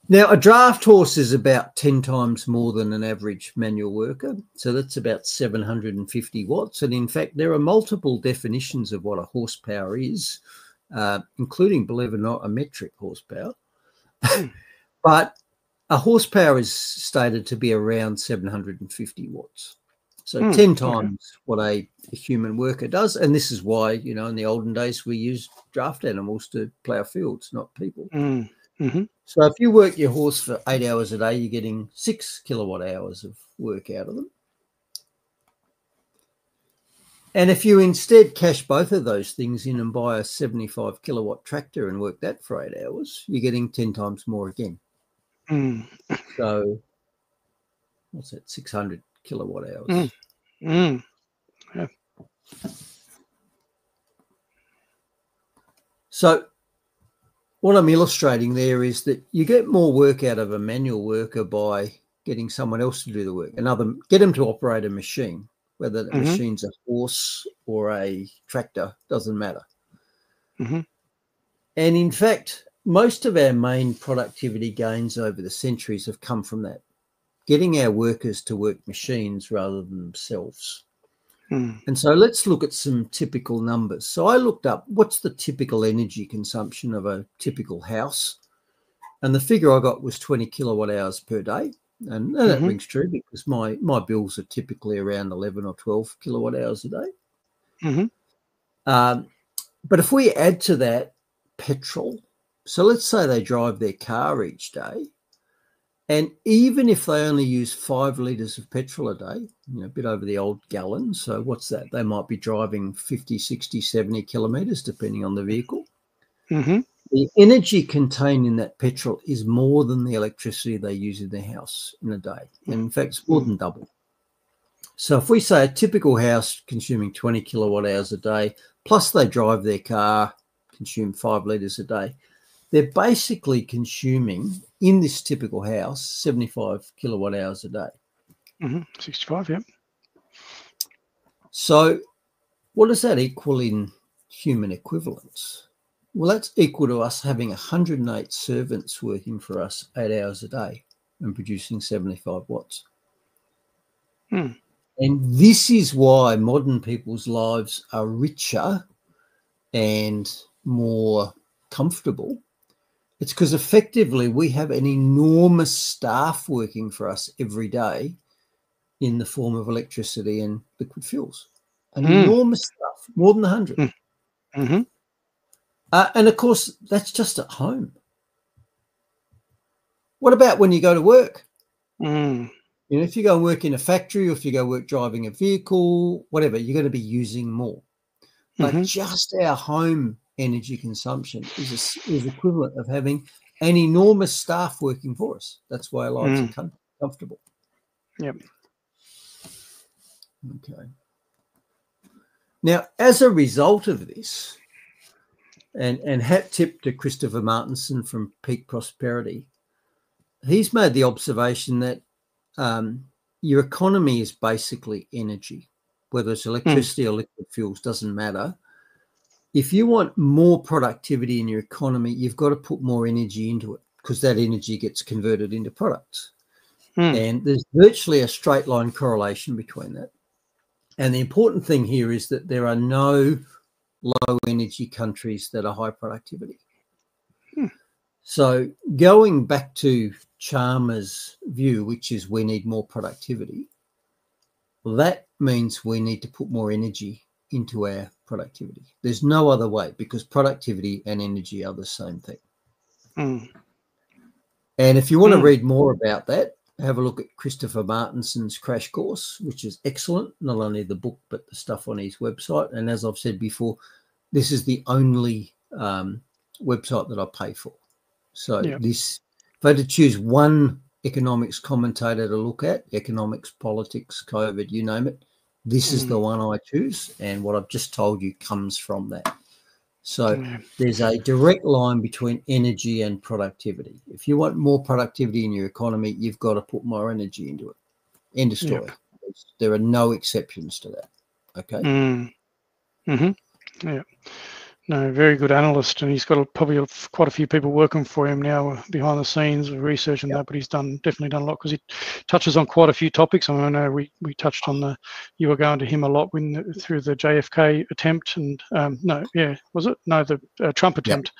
Now, a draft horse is about 10 times more than an average manual worker. So that's about 750 watts. And in fact, there are multiple definitions of what a horsepower is, including, believe it or not, a metric horsepower. But a horsepower is stated to be around 750 watts. So 10 times what a human worker does. And this is why, you know, in the olden days, we used draft animals to plough fields, not people. So if you work your horse for 8 hours a day, you're getting 6 kilowatt hours of work out of them. And if you instead cash both of those things in and buy a 75 kilowatt tractor and work that for 8 hours, you're getting 10 times more again. So what's that, 600 kilowatt hours? Yeah. So what I'm illustrating there is that you get more work out of a manual worker by getting someone else to do the work. Get them to operate a machine, whether the machine's a horse or a tractor, doesn't matter. And in fact, most of our main productivity gains over the centuries have come from that, getting our workers to work machines rather than themselves. And so let's look at some typical numbers. So I looked up what's the typical energy consumption of a typical house. And the figure I got was 20 kilowatt hours per day. And that rings true because my bills are typically around 11 or 12 kilowatt hours a day. But if we add to that petrol, so let's say they drive their car each day, and even if they only use 5 litres of petrol a day, you know, a bit over the old gallon, so what's that? They might be driving 50, 60, 70 kilometres, depending on the vehicle. The energy contained in that petrol is more than the electricity they use in their house in a day. And in fact, it's more than double. So if we say a typical house consuming 20 kilowatt hours a day, plus they drive their car, consume 5 litres a day, they're basically consuming, in this typical house, 75 kilowatt hours a day. 65, yeah. So what does that equal in human equivalents? Well, that's equal to us having 108 servants working for us 8 hours a day and producing 75 watts. And this is why modern people's lives are richer and more comfortable. It's because effectively we have an enormous staff working for us every day in the form of electricity and liquid fuels. An enormous staff, more than 100. And of course, that's just at home. What about when you go to work? You know, if you go and work in a factory or if you go work driving a vehicle, whatever, you're going to be using more. But just our home energy consumption is equivalent of having an enormous staff working for us. That's why our lives are comfortable. Yep. Okay. Now, as a result of this, and hat tip to Christopher Martinson from Peak Prosperity, he's made the observation that your economy is basically energy, whether it's electricity or liquid fuels, doesn't matter. If you want more productivity in your economy, you've got to put more energy into it, because that energy gets converted into products. And there's virtually a straight line correlation between that. And the important thing here is that there are no low energy countries that are high productivity. So going back to Chalmers' view, which is we need more productivity, well, that means we need to put more energy into our productivity. There's no other way, because productivity and energy are the same thing. And if you want to read more about that, have a look at Christopher Martinson's crash course, which is excellent, not only the book, but the stuff on his website. And as I've said before, this is the only website that I pay for. So this, if I had to choose one economics commentator to look at, economics, politics, COVID, you name it, this is the one I choose. And what I've just told you comes from that. So there's a direct line between energy and productivity. If you want more productivity in your economy, you've got to put more energy into it. End of story. There are no exceptions to that. Okay. Yeah. No, very good analyst, and he's got probably quite a few people working for him now behind the scenes with research and that. But he's definitely done a lot, because he touches on quite a few topics. I know we touched on you were going to him a lot through the JFK attempt, and the Trump attempt,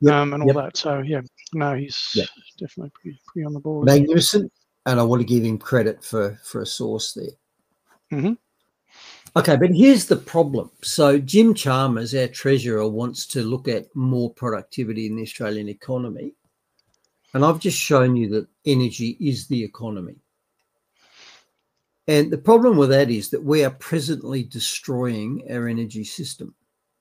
and all that. So he's definitely pretty on the board. Magnificent, and I want to give him credit for a source there. Okay, but here's the problem. So Jim Chalmers, our treasurer, wants to look at more productivity in the Australian economy. And I've just shown you that energy is the economy. And the problem with that is that we are presently destroying our energy system.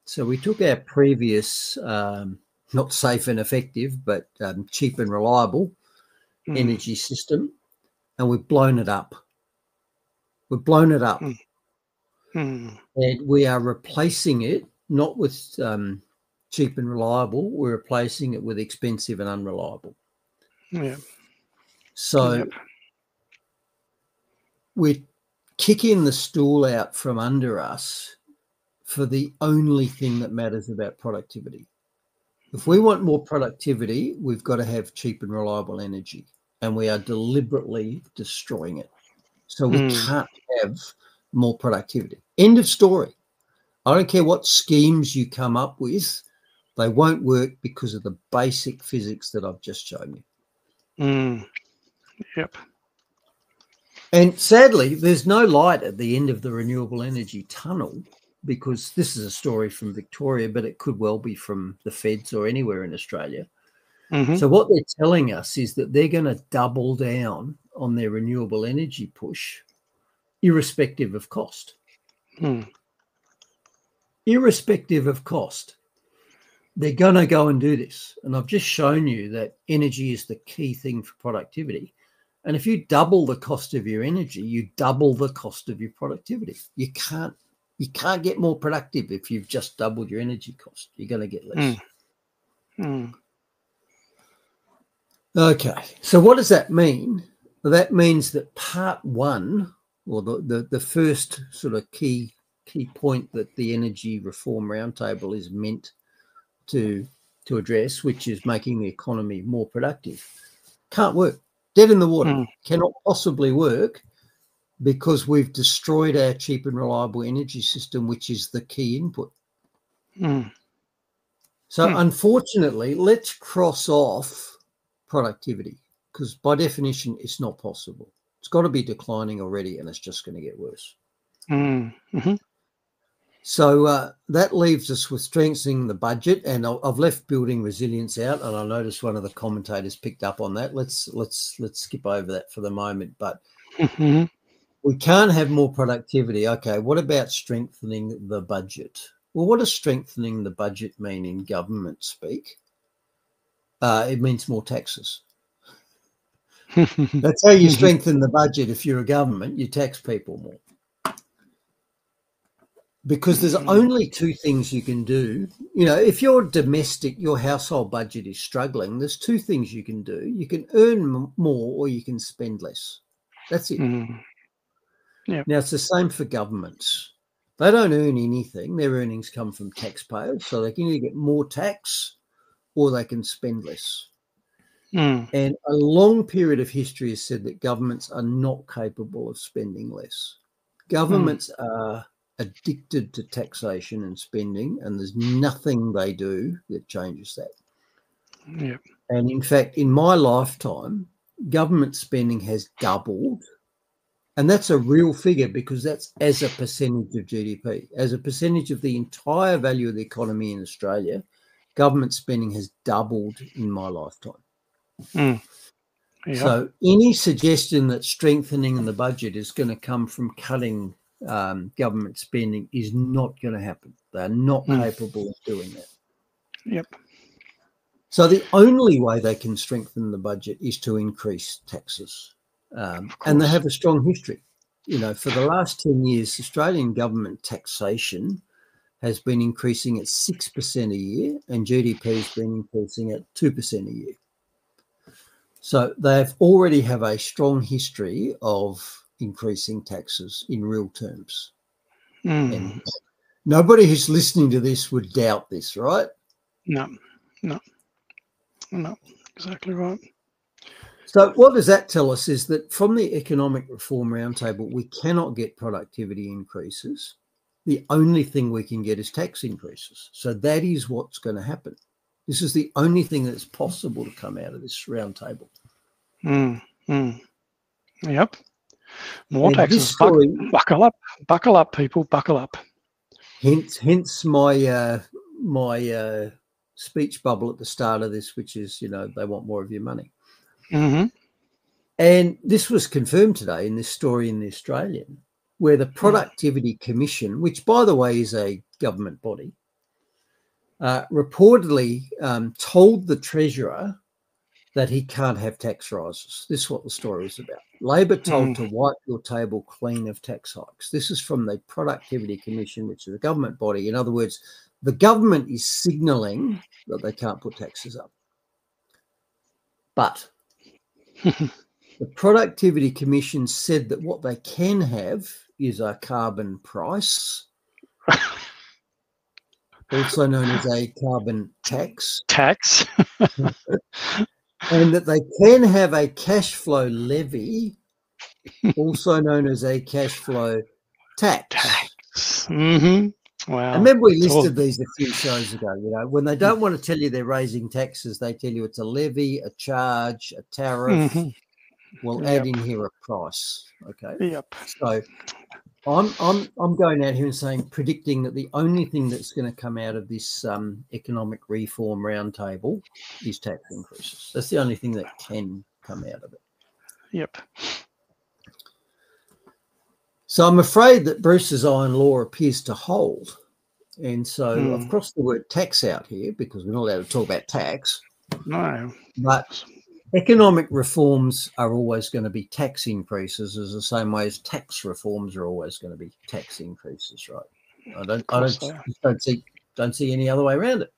So we took our previous, not safe and effective, but cheap and reliable energy system, and we've blown it up. We've blown it up. And we are replacing it not with cheap and reliable, we're replacing it with expensive and unreliable. So we're kicking the stool out from under us for the only thing that matters about productivity. If we want more productivity, we've got to have cheap and reliable energy, and we are deliberately destroying it. So we can't have more productivity. End of story. I don't care what schemes you come up with, they won't work because of the basic physics that I've just shown you. And sadly, there's no light at the end of the renewable energy tunnel, because this is a story from Victoria, but it could well be from the Feds or anywhere in Australia. So what they're telling us is that they're going to double down on their renewable energy push, irrespective of cost. Irrespective of cost, they're going to go and do this. And I've just shown you that energy is the key thing for productivity. And if you double the cost of your energy, you double the cost of your productivity. You can't get more productive if you've just doubled your energy cost. You're going to get less. Okay, so what does that mean? Well, that means that part one, or the first sort of key point that the Energy Reform Roundtable is meant to address, which is making the economy more productive, can't work. Dead in the water. Cannot possibly work, because we've destroyed our cheap and reliable energy system, which is the key input. So unfortunately, let's cross off productivity, because by definition, it's not possible. It's got to be declining already, and it's just going to get worse. So that leaves us with strengthening the budget, and I've left building resilience out, and I noticed one of the commentators picked up on that. Let's skip over that for the moment. But we can't have more productivity. Okay, what about strengthening the budget? Well, what does strengthening the budget mean in government speak? It means more taxes. That's how you strengthen the budget. If you're a government, you tax people more. Because there's only two things you can do. You know, if your household budget is struggling, there's two things you can do. You can earn more or you can spend less. That's it. Yep. Now, it's the same for governments. They don't earn anything. Their earnings come from taxpayers. So they can either get more tax or they can spend less. And a long period of history has said that governments are not capable of spending less. Governments are addicted to taxation and spending, and there's nothing they do that changes that. Yep. And in fact, in my lifetime, government spending has doubled. And that's a real figure because that's as a percentage of GDP. As a percentage of the entire value of the economy in Australia, government spending has doubled in my lifetime. Yep. So any suggestion that strengthening the budget is going to come from cutting government spending is not going to happen. They're not capable of doing that. Yep. So the only way they can strengthen the budget is to increase taxes. And they have a strong history. You know, for the last 10 years, Australian government taxation has been increasing at 6% a year and GDP has been increasing at 2% a year. So they already have a strong history of increasing taxes in real terms. And nobody who's listening to this would doubt this, right? No, exactly right. So what does that tell us is that from the Economic Reform Roundtable, we cannot get productivity increases. The only thing we can get is tax increases. So that is what's going to happen. This is the only thing that's possible to come out of this roundtable. Yep. More taxes. Buckle up, people. Buckle up. Hence my my speech bubble at the start of this, which is, you know, they want more of your money. And this was confirmed today in this story in The Australian, where the Productivity Commission, which, by the way, is a government body, reportedly told the Treasurer that he can't have tax rises. This is what the story is about. Labor told to wipe your table clean of tax hikes. This is from the Productivity Commission, which is a government body. In other words, the government is signalling that they can't put taxes up. But the Productivity Commission said that what they can have is a carbon price, also known as a carbon tax. And that they can have a cash flow levy, also known as a cash flow tax. Wow. I remember we listed these a few shows ago. You know, when they don't want to tell you they're raising taxes, they tell you it's a levy, a charge, a tariff. We'll add in here a price. Okay. Yep. So I'm going out here and saying, predicting that the only thing that's going to come out of this economic reform roundtable is tax increases. That's the only thing that can come out of it. Yep. So I'm afraid that Bruce's iron law appears to hold. And so I've crossed the word tax out here because we're not allowed to talk about tax. No. But economic reforms are always going to be tax increases, as the same way as tax reforms are always going to be tax increases, right? I don't see any other way around it.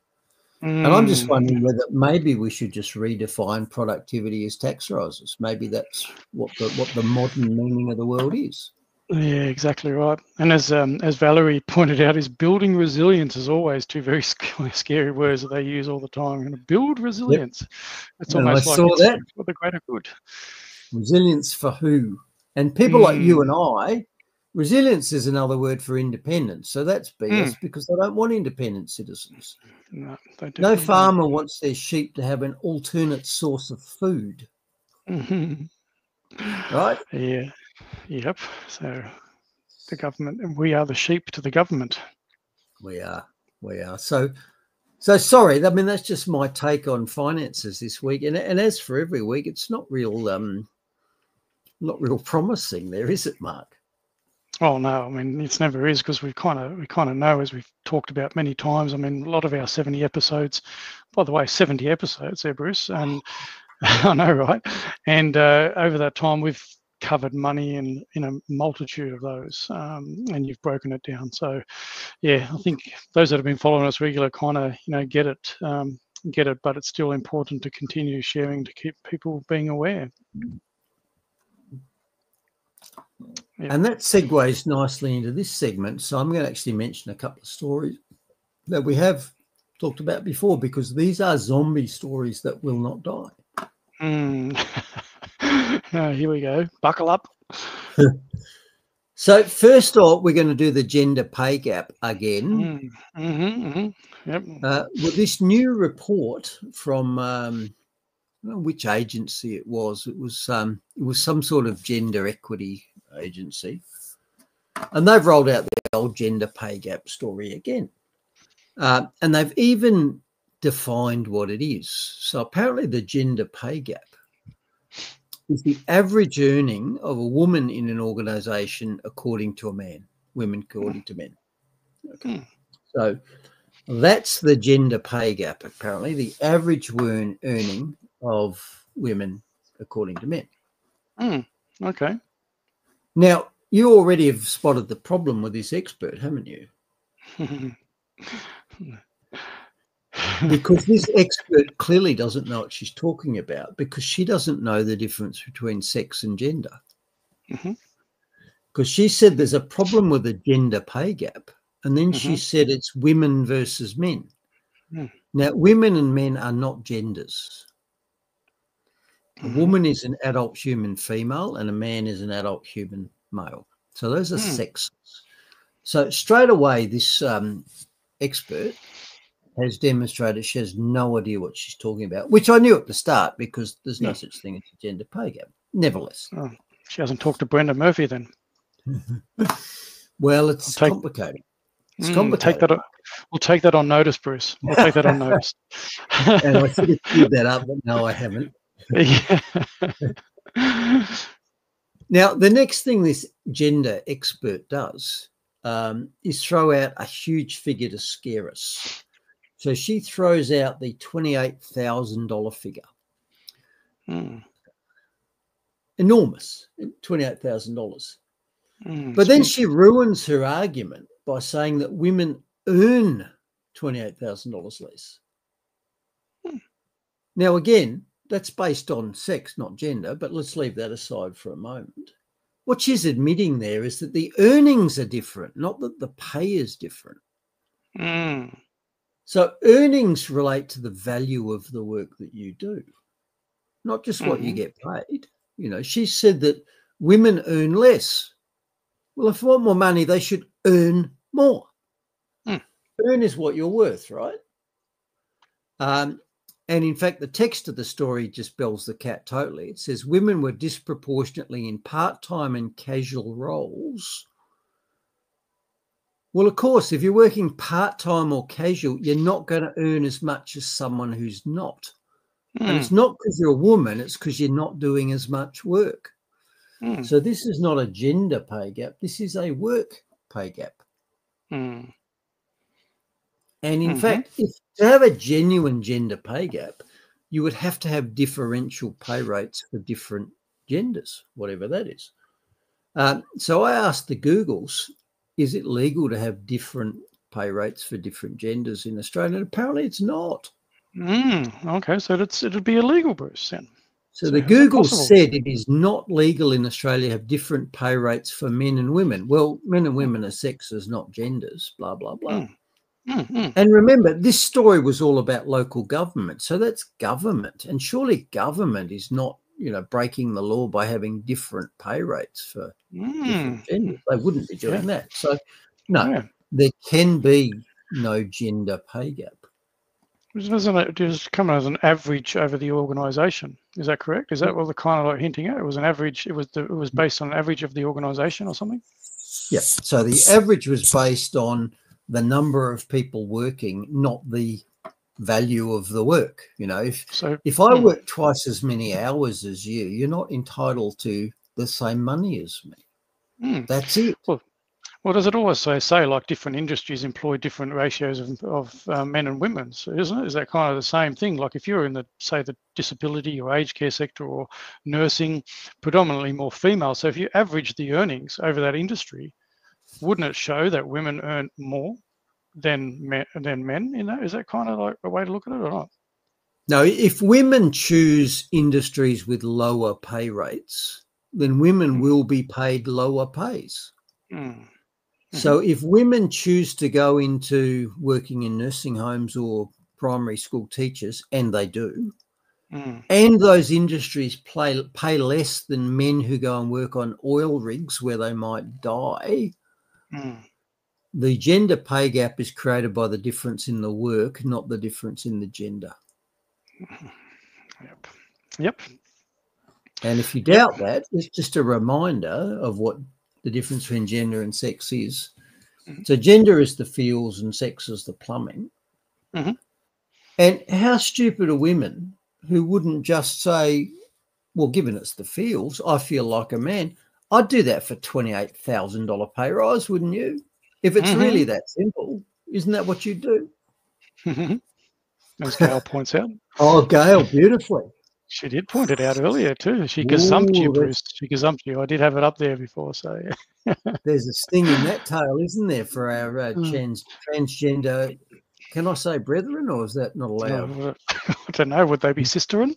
And I'm just wondering whether maybe we should just redefine productivity as tax rises. Maybe that's what the modern meaning of the world is. Yeah, exactly right. And as Valerie pointed out, is building resilience is always two very scary words that they use all the time. We're going to build resilience. Yep. It's almost like it's for the greater good. Resilience for who? And people like you and I, resilience is another word for independence. So that's BS because they don't want independent citizens. No, they don't. No farmer wants their sheep to have an alternate source of food. Right? Yeah. Yep. So the government, and we are the sheep to the government. We are. So sorry. I mean, that's just my take on finances this week. And as for every week, it's not real promising there, is it, Mark? Oh no, I mean it never is, because we kind of know, as we've talked about many times. I mean, a lot of our 70 episodes, by the way, 70 episodes there, Bruce, and I know, right? And over that time, we've covered money in a multitude of those, and you've broken it down. So, yeah, I think those that have been following us regular kind of get it, but it's still important to continue sharing to keep people being aware. Yeah. And that segues nicely into this segment. So I'm going to actually mention a couple of stories that we have talked about before, because these are zombie stories that will not die. Here we go. Buckle up. So first off, we're going to do the gender pay gap again. Yep. With this new report from I don't know which agency it was. It was some sort of gender equity agency, and they've rolled out the old gender pay gap story again, and they've even defined what it is. So apparently the gender pay gap is the average earning of a woman in an organisation according to a man, women according to men. Okay. So that's the gender pay gap, apparently, the average earning of women according to men. Okay. Now, you already have spotted the problem with this expert, haven't you? Because this expert clearly doesn't know what she's talking about, because she doesn't know the difference between sex and gender. Because she said there's a problem with the gender pay gap, and then she said it's women versus men. Now, women and men are not genders. A woman is an adult human female, and a man is an adult human male. So those are sexes. So straight away, this expert has demonstrated she has no idea what she's talking about, which I knew at the start, because there's no such thing as a gender pay gap. Nevertheless. Oh, she hasn't talked to Brenda Murphy then. Well, it's complicated. It's complicated. We'll take that on notice, Bruce. We'll take that on notice. And I should have cleared that up, but no, I haven't. Yeah. Now, the next thing this gender expert does is throw out a huge figure to scare us. So she throws out the $28,000 figure. Enormous, $28,000. But then she ruins her argument by saying that women earn $28,000 less. Now, again, that's based on sex, not gender, but let's leave that aside for a moment. What she's admitting there is that the earnings are different, not that the pay is different. So earnings relate to the value of the work that you do, not just what you get paid. She said that women earn less. Well, if they want more money, they should earn more. Earn is what you're worth, right? And in fact, the text of the story just bells the cat totally. It says women were disproportionately in part-time and casual roles. Well, of course, if you're working part-time or casual, you're not going to earn as much as someone who's not. And it's not because you're a woman, it's because you're not doing as much work. So this is not a gender pay gap. This is a work pay gap. And in fact, if to have a genuine gender pay gap, you would have to have differential pay rates for different genders, whatever that is. So I asked the Googles, is it legal to have different pay rates for different genders in Australia? And apparently it's not. Okay, so it'd be illegal, Bruce, then. So the Google said it is not legal in Australia to have different pay rates for men and women. Well, men and women are sexes, not genders, blah, blah, blah. And remember, this story was all about local government. So that's government. And surely government is not, breaking the law by having different pay rates for different genders. They wouldn't be doing that. So, no, there can be no gender pay gap. Doesn't it just come as an average over the organisation? Is that correct? Is that what they're kind of like hinting at? It was an average. It was based on an average of the organisation or something. Yeah. So the average was based on the number of people working, not the value of the work. If I work twice as many hours as you, you're not entitled to the same money as me. Mm. That's it. Well, does it also say like different industries employ different ratios of men and women, so isn't it? Is that kind of the same thing? Like if you're in the, say, the disability or aged care sector or nursing, predominantly more female. So if you average the earnings over that industry, wouldn't it show that women earn more than men? You know, is that kind of like a way to look at it or not? No, if women choose industries with lower pay rates, then women will be paid lower pays. Mm. So if women choose to go into working in nursing homes or primary school teachers, and they do, and those industries pay less than men who go and work on oil rigs where they might die, the gender pay gap is created by the difference in the work, not the difference in the gender. Yep. And if you doubt that, it's just a reminder of what the difference between gender and sex is. So gender is the feels and sex is the plumbing. And how stupid are women who wouldn't just say, well, given it's the feels, I feel like a man. I'd do that for $28,000 pay rise, wouldn't you? If it's really that simple, isn't that what you'd do? As Gail points out. Oh, Gail, beautifully. She did point it out earlier too. She gazumped you, Bruce. She gazumped you. I did have it up there before, so yeah. There's a sting in that tail, isn't there, for our transgender, can I say brethren, or is that not allowed? No, I don't know. Would they be sisterin?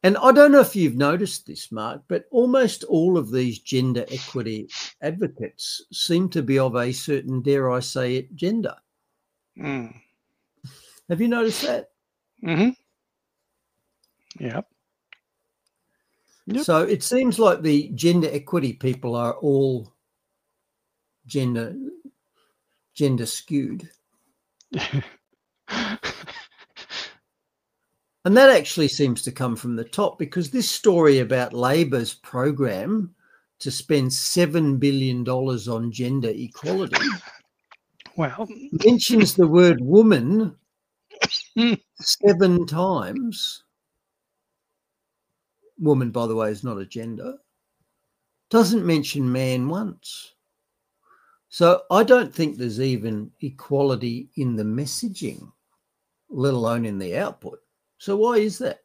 And I don't know if you've noticed this, Mark, but almost all of these gender equity advocates seem to be of a certain, dare I say it, gender. Have you noticed that? Yep. So it seems like the gender equity people are all gender skewed. And that actually seems to come from the top, because this story about Labor's program to spend $7 billion on gender equality mentions the word woman 7 times. Woman, by the way, is not a gender. Doesn't mention man once. So I don't think there's even equality in the messaging, let alone in the output. So why is that?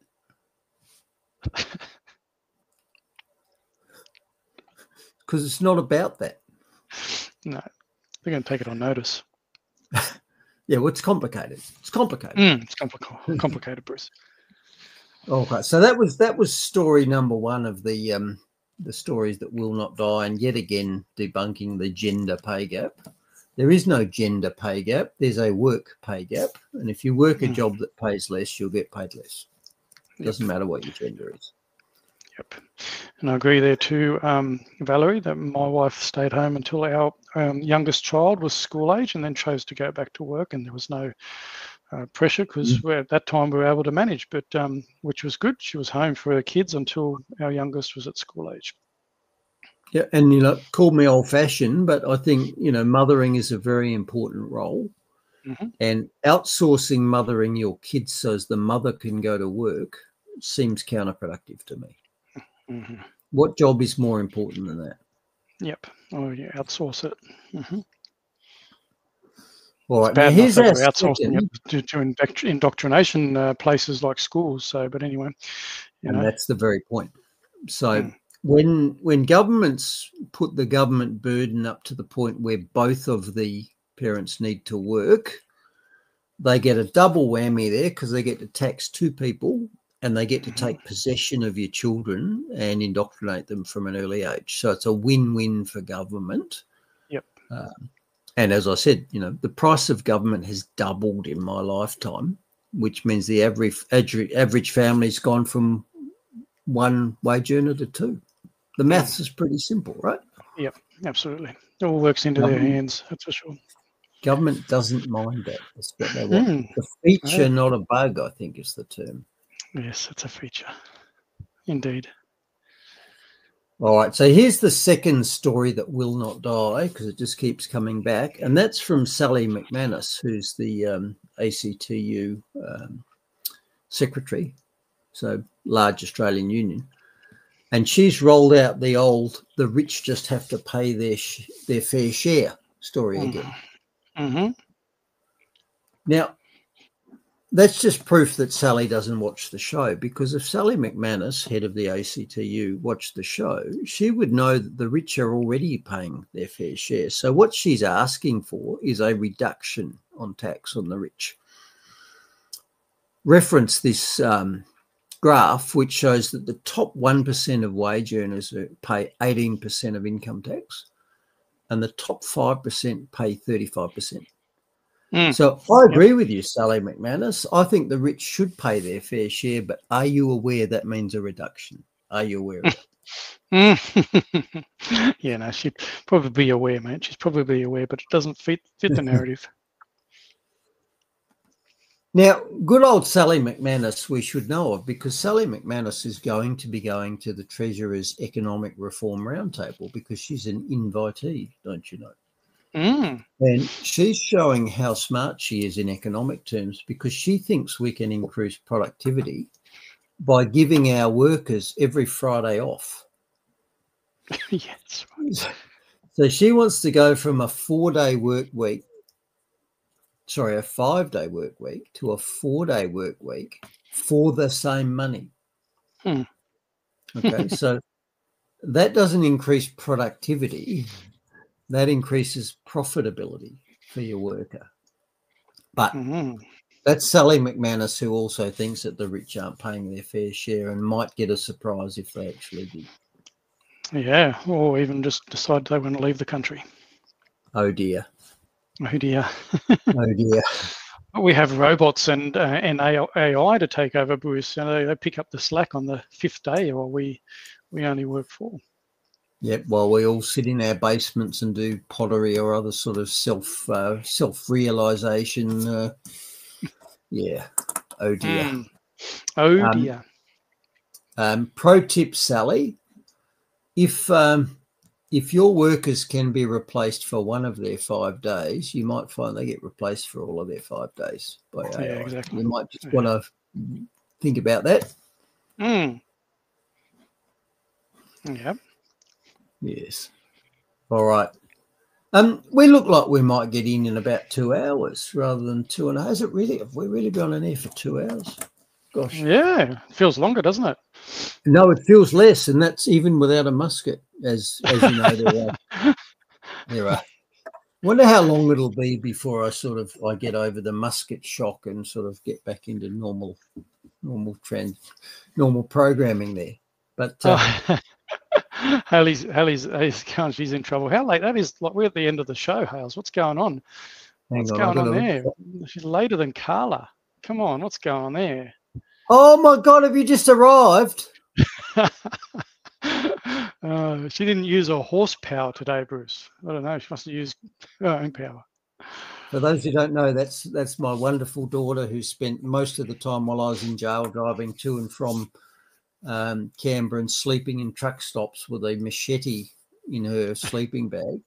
Because it's not about that. No, they're going to take it on notice. Yeah, well, it's complicated. It's complicated. It's complicated, Bruce. Okay, so that was story number 1 of the stories that will not die, and yet again debunking the gender pay gap. There is no gender pay gap. There's a work pay gap, and if you work a job that pays less, you'll get paid less. It doesn't matter what your gender is. Yep, and I agree there too, Valerie, that my wife stayed home until our youngest child was school age, and then chose to go back to work, and there was no pressure, because at that time we were able to manage, but which was good. She was home for her kids until our youngest was at school age. Yeah, and call me old-fashioned, but I think mothering is a very important role, and outsourcing mothering your kids so as the mother can go to work seems counterproductive to me. What job is more important than that? Yep. Oh, yeah, outsource it. All right, it's bad here's enough that we're outsourcing it to indoctrination places like schools. So, but anyway, that's the very point. So when governments put the government burden up to the point where both of the parents need to work, they get a double whammy there, because they get to tax 2 people and they get to take possession of your children and indoctrinate them from an early age. So it's a win-win for government. Yep. And as I said, the price of government has doubled in my lifetime, which means the average family's gone from 1 wage earner to 2. The maths is pretty simple, right? Yep, absolutely. It all works into their hands, that's for sure. Government doesn't mind that. That's what they want. The feature, not a bug, I think is the term. Yes, it's a feature. Indeed. All right, so here's the second story that will not die, because it just keeps coming back, and that's from Sally McManus, who's the ACTU secretary, so large Australian union. And she's rolled out the rich just have to pay their fair share story again. Mm-hmm. Now, that's just proof that Sally doesn't watch the show, because if Sally McManus, head of the ACTU, watched the show, she would know that the rich are already paying their fair share. So what she's asking for is a reduction on tax on the rich. Reference this graph, which shows that the top 1% of wage earners pay 18% of income tax, and the top 5% pay 35%. So I agree with you, Sally McManus. I think the rich should pay their fair share, but are you aware that means a reduction? Are you aware of it? Yeah, no, she'd probably be aware, mate. She's probably aware, but it doesn't fit the narrative. Now, good old Sally McManus we should know of, because Sally McManus is going to be going to the Treasurer's Economic Reform Roundtable, because she's an invitee, don't you know? And she's showing how smart she is in economic terms, because she thinks we can increase productivity by giving our workers every Friday off. Yes. So she wants to go from a 5-day work week to a 4-day work week for the same money. Okay, so that doesn't increase productivity. That increases profitability for your worker. But that's Sally McManus, who also thinks that the rich aren't paying their fair share and might get a surprise if they actually did. Yeah, or even just decide they want to leave the country. Oh dear. Oh dear. Oh dear. We have robots and AI to take over, Bruce. And they pick up the slack on the 5th day, or we only work 4. Yep, while we all sit in our basements and do pottery or other sort of self-realization. Yeah. Oh dear. Oh dear. Pro tip, Sally: if your workers can be replaced for one of their 5 days, you might find they get replaced for all of their 5 days by AI. Yeah, exactly. You might just want to think about that. Yeah. Yes. All right. We look like we might get in about 2 hours rather than 2.5. Is it really? Have we really been on air for 2 hours? Gosh. Yeah, it feels longer, doesn't it? No, it feels less, and that's even without a musket, as you know. There are. Wonder how long it'll be before I get over the musket shock and sort of get back into normal programming there. But Haley's going, she's in trouble. How late that is? Like, we're at the end of the show, Hales. What's going on? What's going on there? She's later than Carla. Come on, what's going on there? Oh my God, have you just arrived? She didn't use her horsepower today, Bruce. I don't know. She must have used her own power. For those who don't know, that's my wonderful daughter, who spent most of the time while I was in jail driving to and from Canberra and sleeping in truck stops with a machete in her sleeping bag.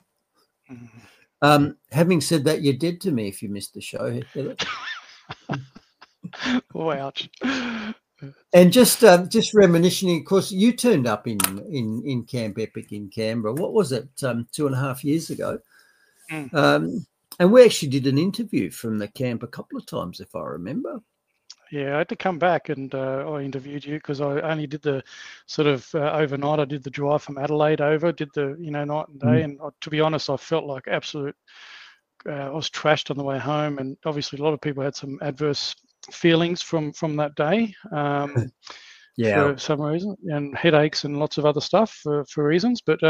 Having said that, you're dead to me if you missed the show, Heather. Oh, ouch. And just reminiscing, of course, you turned up in Camp Epic in Canberra. What was it, 2.5 years ago? And we actually did an interview from the camp a couple of times, if I remember. Yeah, I had to come back and I interviewed you because I only did the sort of overnight. I did the drive from Adelaide over, did the night and day, and to be honest, I felt like absolute. I was trashed on the way home, and obviously a lot of people had some adverse feelings from that day for some reason, and headaches and lots of other stuff for reasons. But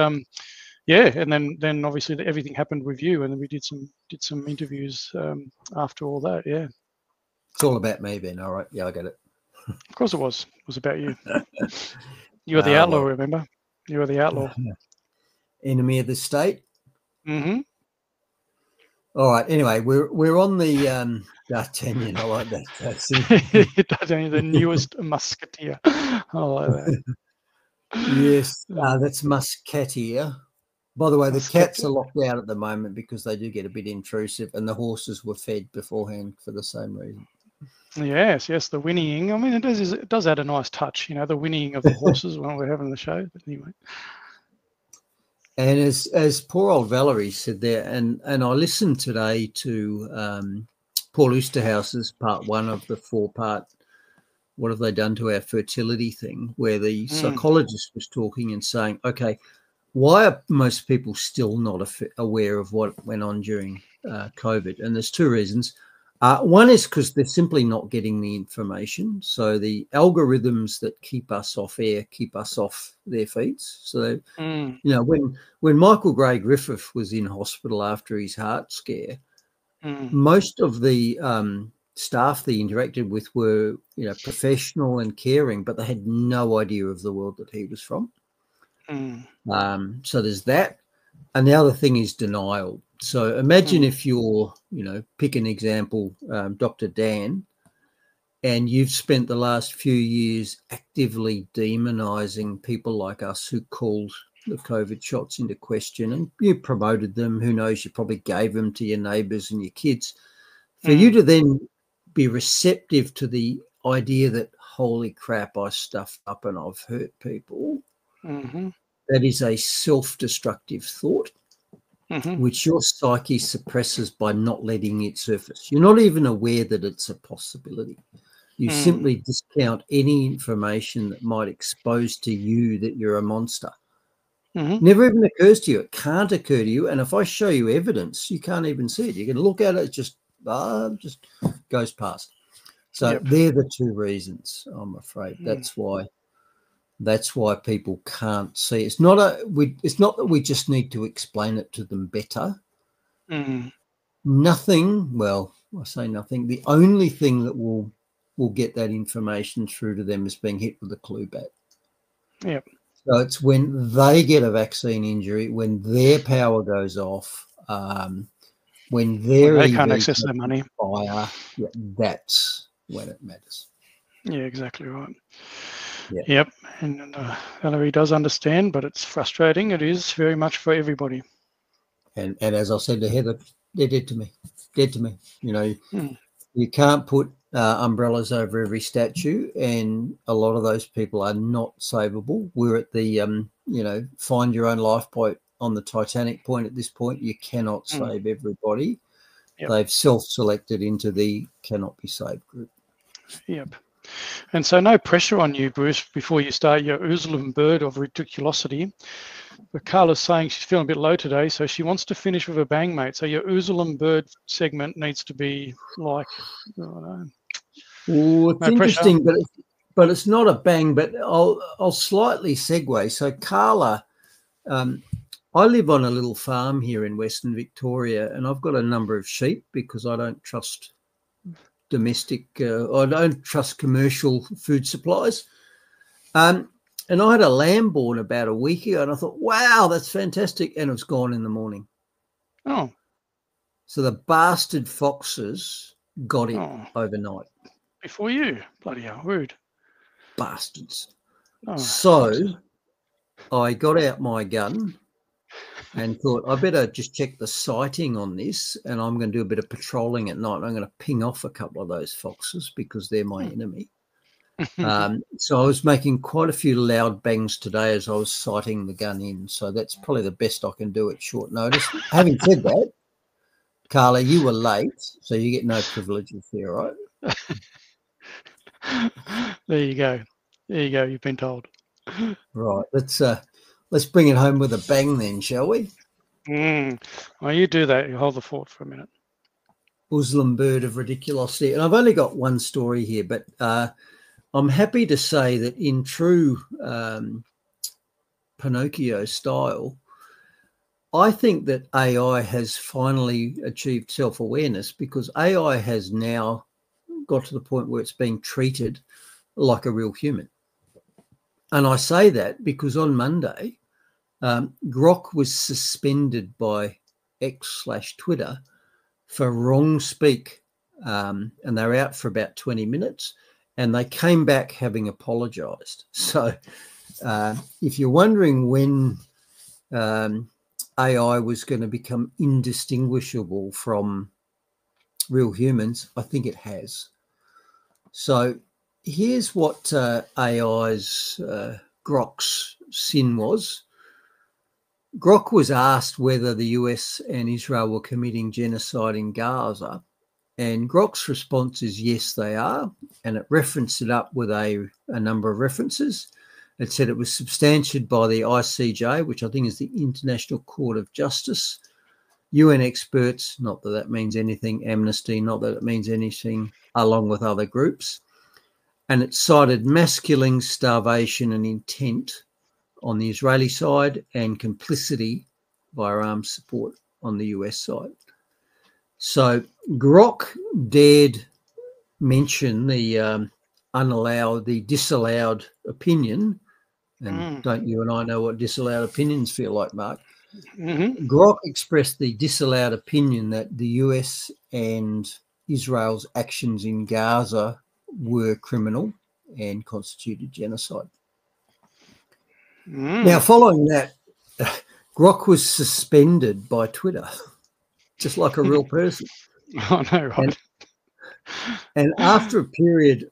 yeah, and then obviously everything happened with you, and then we did some interviews after all that. Yeah. It's all about me then. All right. Yeah, I get it. Of course it was. It was about you. You were the outlaw, remember? You were the outlaw. Enemy of the state. Mm-hmm. All right. Anyway, we're on the D'Artagnan. I like that. D'Artagnan, the newest musketeer. I like that. Yes, that's musketeer. By the way, the cats are locked out at the moment because they do get a bit intrusive, and the horses were fed beforehand for the same reason. Yes, yes, the whinnying. I mean, it does add a nice touch, you know, the whinnying of the horses when we're having the show. But anyway. And as poor old Valerie said there, and I listened today to Paul Oosterhouse's part 1 of the 4-part "What Have They Done to Our Fertility" thing, where the psychologist was talking and saying, okay, why are most people still not aware of what went on during COVID? And there's 2 reasons. One is because they're simply not getting the information. So the algorithms that keep us off air keep us off their feeds. So, you know, when Michael Gray Griffith was in hospital after his heart scare, most of the staff they interacted with were, you know, professional and caring, but they had no idea of the world that he was from. So there's that. And the other thing is denial. So imagine if you're, you know, pick an example, Dr. Dan, and you've spent the last few years actively demonizing people like us who called the COVID shots into question, and you promoted them. Who knows, you probably gave them to your neighbours and your kids. For you to then be receptive to the idea that, holy crap, I stuffed up and I've hurt people, that is a self-destructive thought, which your psyche suppresses by not letting it surface. You're not even aware that it's a possibility. You simply discount any information that might expose to you that you're a monster. Never even occurs to you. It can't occur to you. And if I show you evidence, you can't even see it. You can look at it, it just goes past. So they're the 2 reasons, I'm afraid. That's why people can't see. It's not that we just need to explain it to them better. Nothing, well, I say nothing. The only thing that will get that information through to them is being hit with a clue bat. So it's when they get a vaccine injury, when their power goes off, when they can't access their money. Fire, that's when it matters. Yeah, exactly right. Yep. And Valerie does understand, but it's frustrating. It is very much for everybody. And as I said to Heather, they're dead to me. You know, you can't put umbrellas over every statue, and a lot of those people are not savable. We're at the, you know, find your own lifeboat on the Titanic point at this point. You cannot save everybody. They've self-selected into the cannot be saved group. And so no pressure on you, Bruce, before you start your Ursuline bird of ridiculosity. But Carla's saying she's feeling a bit low today, so she wants to finish with a bang, mate. So your Ursuline bird segment needs to be like, it's interesting, but it's not a bang, but I'll slightly segue. So Carla, I live on a little farm here in Western Victoria, and I've got a number of sheep because I don't trust I don't trust commercial food supplies. And I had a lamb born about a week ago, and I thought, wow, that's fantastic. And it was gone in the morning. So the bastard foxes got it overnight. Before you? Bloody hell, rude. Bastards. So I got out my gun and thought, I better just check the sighting on this, and I'm going to do a bit of patrolling at night. And I'm going to ping off a couple of those foxes because they're my enemy. So I was making quite a few loud bangs today as I was sighting the gun in. So that's probably the best I can do at short notice. Having said that, Carla, you were late, so you get no privileges here, right? There you go. You've been told. Right. Let's bring it home with a bang then, shall we? Well, you do that. You hold the fort for a minute. Muslim bird of ridiculosity. And I've only got one story here, but I'm happy to say that in true Pinocchio style, I think that AI has finally achieved self-awareness, because AI has now got to the point where it's being treated like a real human. And I say that because on Monday, Grok was suspended by X/Twitter for wrong speak, and they were out for about 20 minutes, and they came back having apologised. So if you're wondering when AI was going to become indistinguishable from real humans, I think it has. So here's what AI's Grok's sin was. Grok was asked whether the US and Israel were committing genocide in Gaza, and Grok's response is yes, they are, and it referenced it up with a number of references. It said it was substantiated by the ICJ, which I think is the International Court of Justice, UN experts, not that that means anything, Amnesty, not that it means anything, along with other groups. And it cited mass killing, starvation and intent on the Israeli side and complicity via armed support on the US side. So Grok dared mention the disallowed opinion, and don't you and I know what disallowed opinions feel like, Mark? Mm-hmm. Grok expressed the disallowed opinion that the US and Israel's actions in Gaza were criminal and constituted genocide. Now, following that, Grok was suspended by Twitter, just like a real person. Oh, no, right. And after a period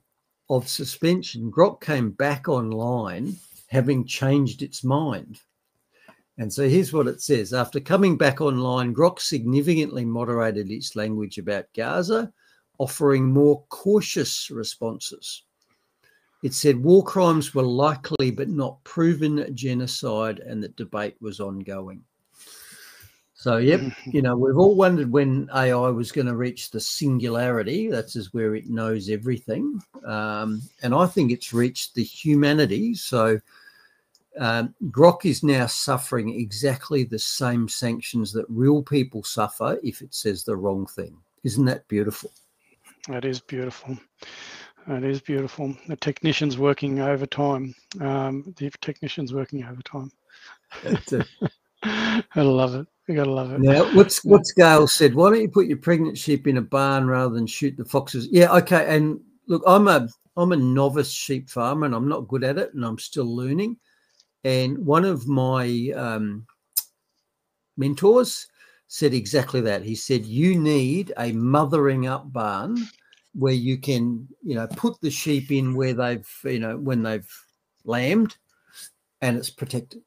of suspension, Grok came back online, having changed its mind. And so here's what it says. After coming back online, Grok significantly moderated its language about Gaza, offering more cautious responses. It said war crimes were likely but not proven genocide and that debate was ongoing. So, yep, you know, we've all wondered when AI was going to reach the singularity. That's just where it knows everything. And I think it's reached the humanity. So Grok is now suffering exactly the same sanctions that real people suffer if it says the wrong thing. Isn't that beautiful? That is beautiful. That is beautiful. The technician's working overtime. The technician's working overtime. I love it. You gotta love it. Now, what's Gail said? Why don't you put your pregnant sheep in a barn rather than shoot the foxes? Yeah, okay. And look, I'm a novice sheep farmer, and I'm not good at it, and I'm still learning. And one of my mentors said exactly that. He said, you need a mothering up barn where you can, you know, put the sheep in where they've, you know, when they've lambed, and it's protected.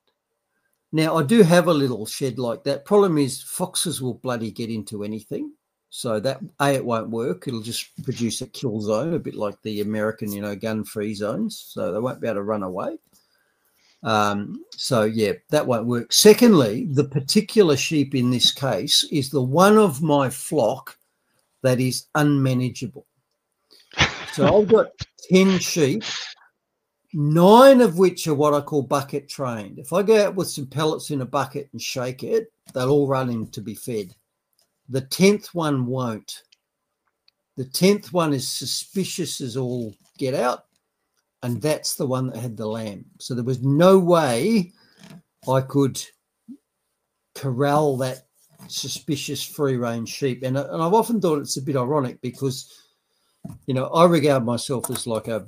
Now, I do have a little shed like that. Problem is foxes will bloody get into anything. So that, it won't work. It'll just produce a kill zone, a bit like the American, you know, gun-free zones. So they won't be able to run away. So, yeah, that won't work. Secondly, the particular sheep in this case is the one of my flock that is unmanageable. So I've got 10 sheep, 9 of which are what I call bucket trained. If I go out with some pellets in a bucket and shake it, they'll all run in to be fed. The 10th one won't. The 10th one is suspicious as all get out, and that's the one that had the lamb. So there was no way I could corral that suspicious free-range sheep. And I've often thought it's a bit ironic because, you know, I regard myself as like I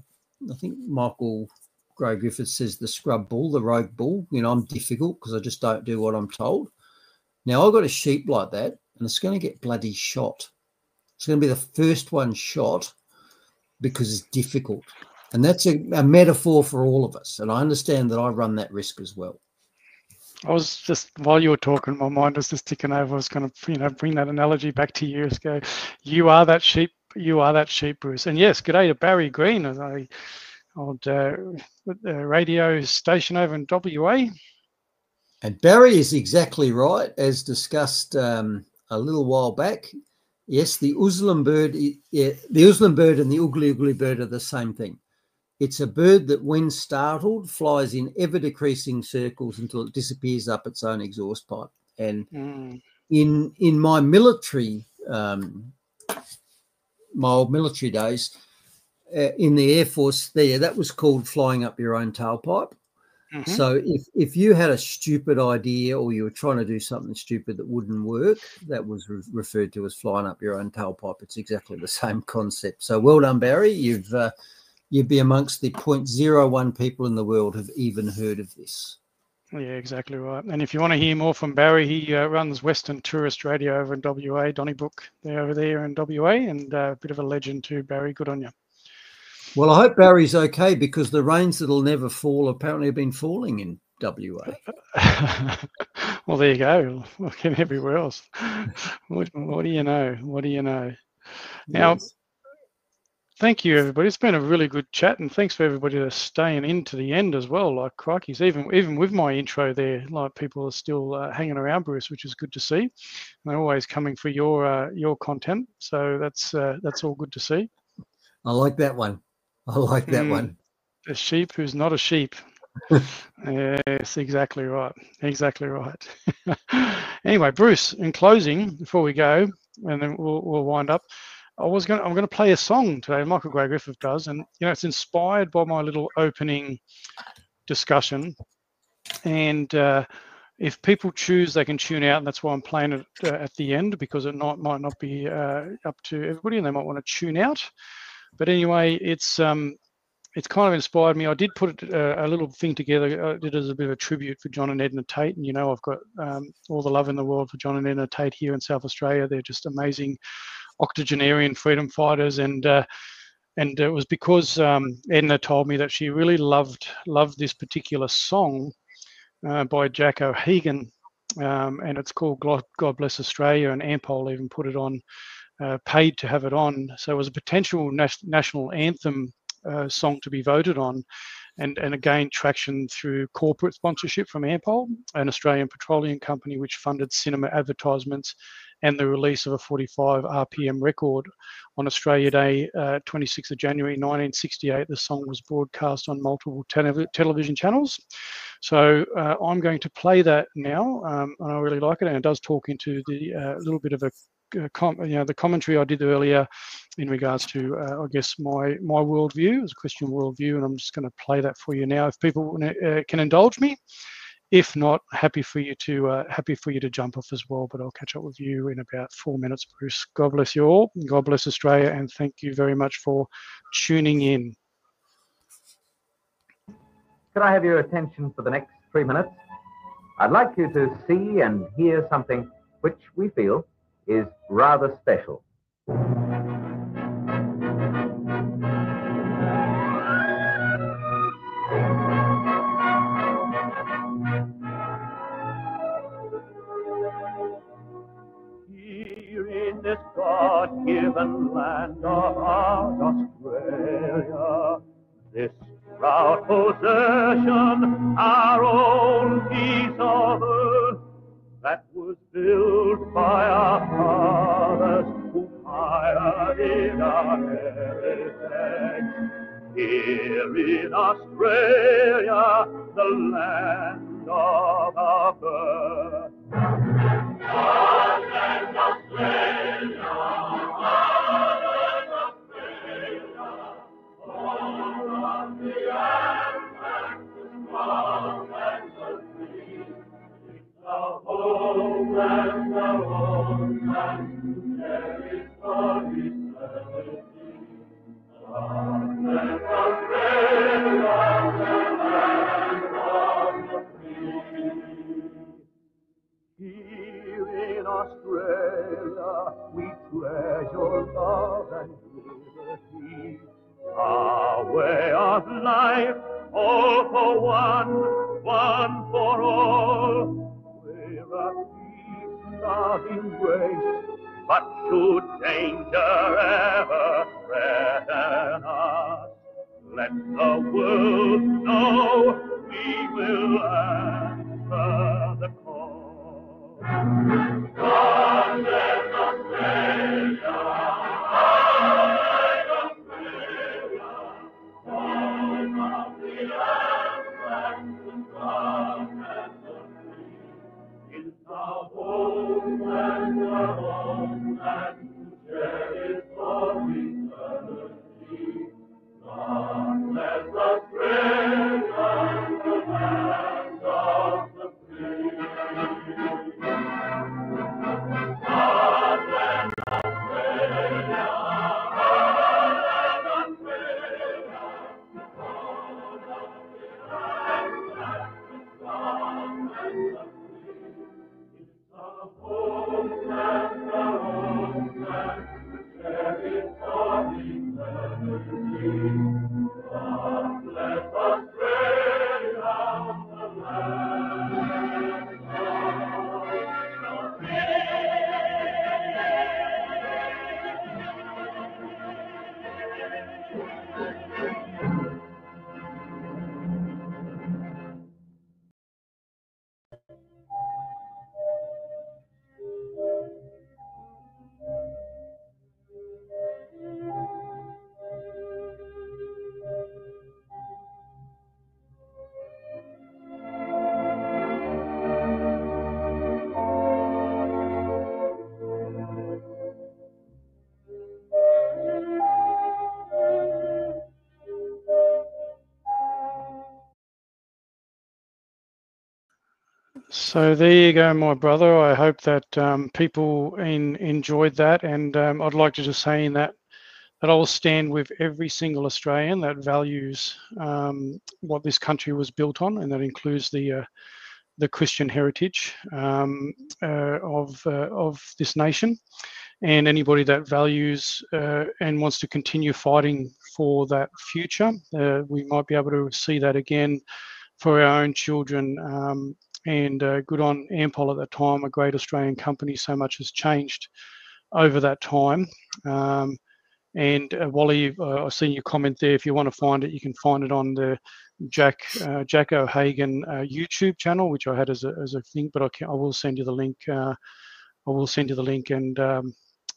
think Michael Gray Griffiths says the scrub bull, the rogue bull. You know, I'm difficult because I just don't do what I'm told. Now, I've got a sheep like that, and it's going to get bloody shot. It's going to be the first one shot because it's difficult. And that's a metaphor for all of us. And I understand that I run that risk as well. I was just, while you were talking, my mind was just ticking over. I was going to, you know, bring that analogy back to years ago. You are that sheep. You are that sheep, Bruce. And yes, g'day to Barry Green, as an old radio station over in WA. And Barry is exactly right, as discussed a little while back. Yes, the Uslan bird, and the ugly bird are the same thing. It's a bird that, when startled, flies in ever-decreasing circles until it disappears up its own exhaust pipe. And in my military, my old military days, in the Air Force there, that was called flying up your own tailpipe. Mm-hmm. So if you had a stupid idea or you were trying to do something stupid that wouldn't work, that was referred to as flying up your own tailpipe. It's exactly the same concept. So well done, Barry. You'd be amongst the 0.01 people in the world who've even heard of this. Yeah, exactly right. And if you want to hear more from Barry, he runs Western Tourist Radio over in WA, Donnybrook. They're over there in WA, and a bit of a legend too, Barry. Good on you. Well, I hope Barry's okay, because the rains that'll never fall apparently have been falling in WA. Well, there you go. Look at everywhere else. What do you know? What do you know? Now, Yes. thank you, everybody. It's been a really good chat, and thanks for everybody that's staying in to the end as well. Like crikeys, even with my intro there, like people are still hanging around, Bruce, which is good to see. And they're always coming for your content, so that's all good to see. I like that one. I like that one. A sheep who's not a sheep. Yes, exactly right. Exactly right. Anyway, Bruce, in closing, before we go, and then we'll wind up. I'm going to play a song today. Michael Gray Griffith does, and it's inspired by my little opening discussion. And if people choose, they can tune out, and that's why I'm playing it at the end, because it might not be up to everybody, and they might want to tune out. But anyway, it's kind of inspired me. I did put a little thing together. I did as a bit of a tribute for John and Edna Tate, and I've got all the love in the world for John and Edna Tate here in South Australia. They're just amazing octogenarian freedom fighters, and it was because Edna told me that she really loved this particular song by Jack O'Hagan, and it's called God Bless Australia, and Ampol even put it on, paid to have it on. So it was a potential national anthem song to be voted on, and gained traction through corporate sponsorship from Ampol, an Australian petroleum company which funded cinema advertisements and the release of a 45 RPM record. On Australia Day, 26th of January 1968, the song was broadcast on multiple television channels. So I'm going to play that now, and I really like it, and it does talk into the little bit of a the commentary I did earlier in regards to, I guess, my worldview as a Christian worldview, and I'm just going to play that for you now. If people can indulge me, if not, happy for you to jump off as well. But I'll catch up with you in about 4 minutes, Bruce. God bless you all. God bless Australia, and thank you very much for tuning in. Could I have your attention for the next 3 minutes? I'd like you to see and hear something which we feel is rather special. Here in this God-given land of ours, Australia, this proud possession, our own piece of earth, that was built by our fathers who pioneered our heritage. Here in Australia, the land of our birth. God bless Australia, God bless Australia, all of the earth, the strong and the free. The homeland, to cherish for eternity. God bless Australia, the land of the free. Here in Australia, we treasure love and liberty. Our way of life, all for one, one for all. A peace of embrace, but should danger ever threaten us, let the world know we will answer the call. God bless Australia, God bless Australia, home of the earth and the strong and the free. It's our homeland, to cherish for eternity. God bless Australia, the land of So there you go, my brother. I hope that people enjoyed that, and I'd like to just say in that I will stand with every single Australian that values what this country was built on, and that includes the Christian heritage of this nation, and anybody that values and wants to continue fighting for that future. We might be able to see that again for our own children. And good on Ampol at that time, a great Australian company. So much has changed over that time. And Wally, I've seen your comment there. If you want to find it, you can find it on the Jack O'Hagan YouTube channel, which I had as a thing. But I will send you the link. I will send you the link, and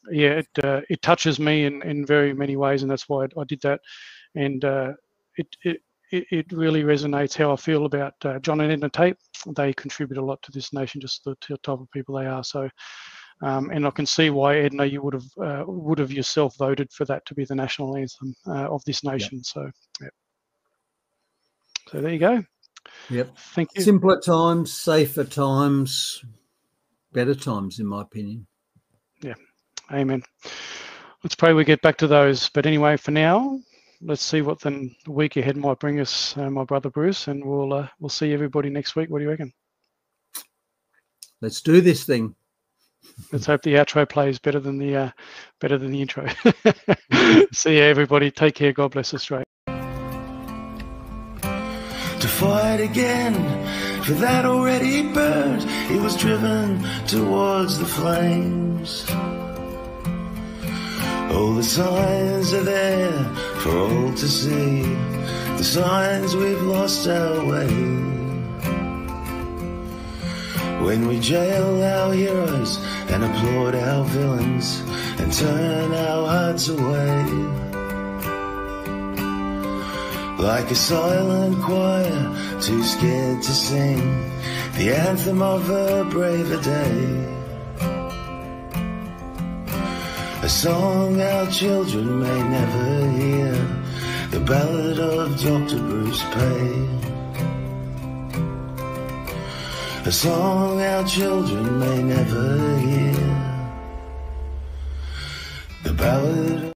yeah, it touches me in very many ways, and that's why I did that. And it really resonates how I feel about John and Edna Tate. They contribute a lot to this nation, just the type of people they are. So. And I can see why, Edna, you would have yourself voted for that to be the national anthem of this nation. Yep. So, yeah. So there you go. Yep. Thank you. Simpler times, safer times, better times, in my opinion. Yeah. Amen. Let's pray we get back to those. But anyway, for now, let's see what the week ahead might bring us, my brother Bruce, and we'll see everybody next week. What do you reckon? Let's do this thing. Let's hope the outro plays better than the intro. See you, everybody. Take care. God bless Australia. To fight again for that already burned, he was driven towards the flames. All the signs are there for all to see, the signs we've lost our way. When we jail our heroes and applaud our villains and turn our hearts away, like a silent choir, too scared to sing the anthem of a braver day, a song our children may never hear, the ballad of Dr Bruce Paix. A song our children may never hear, the ballad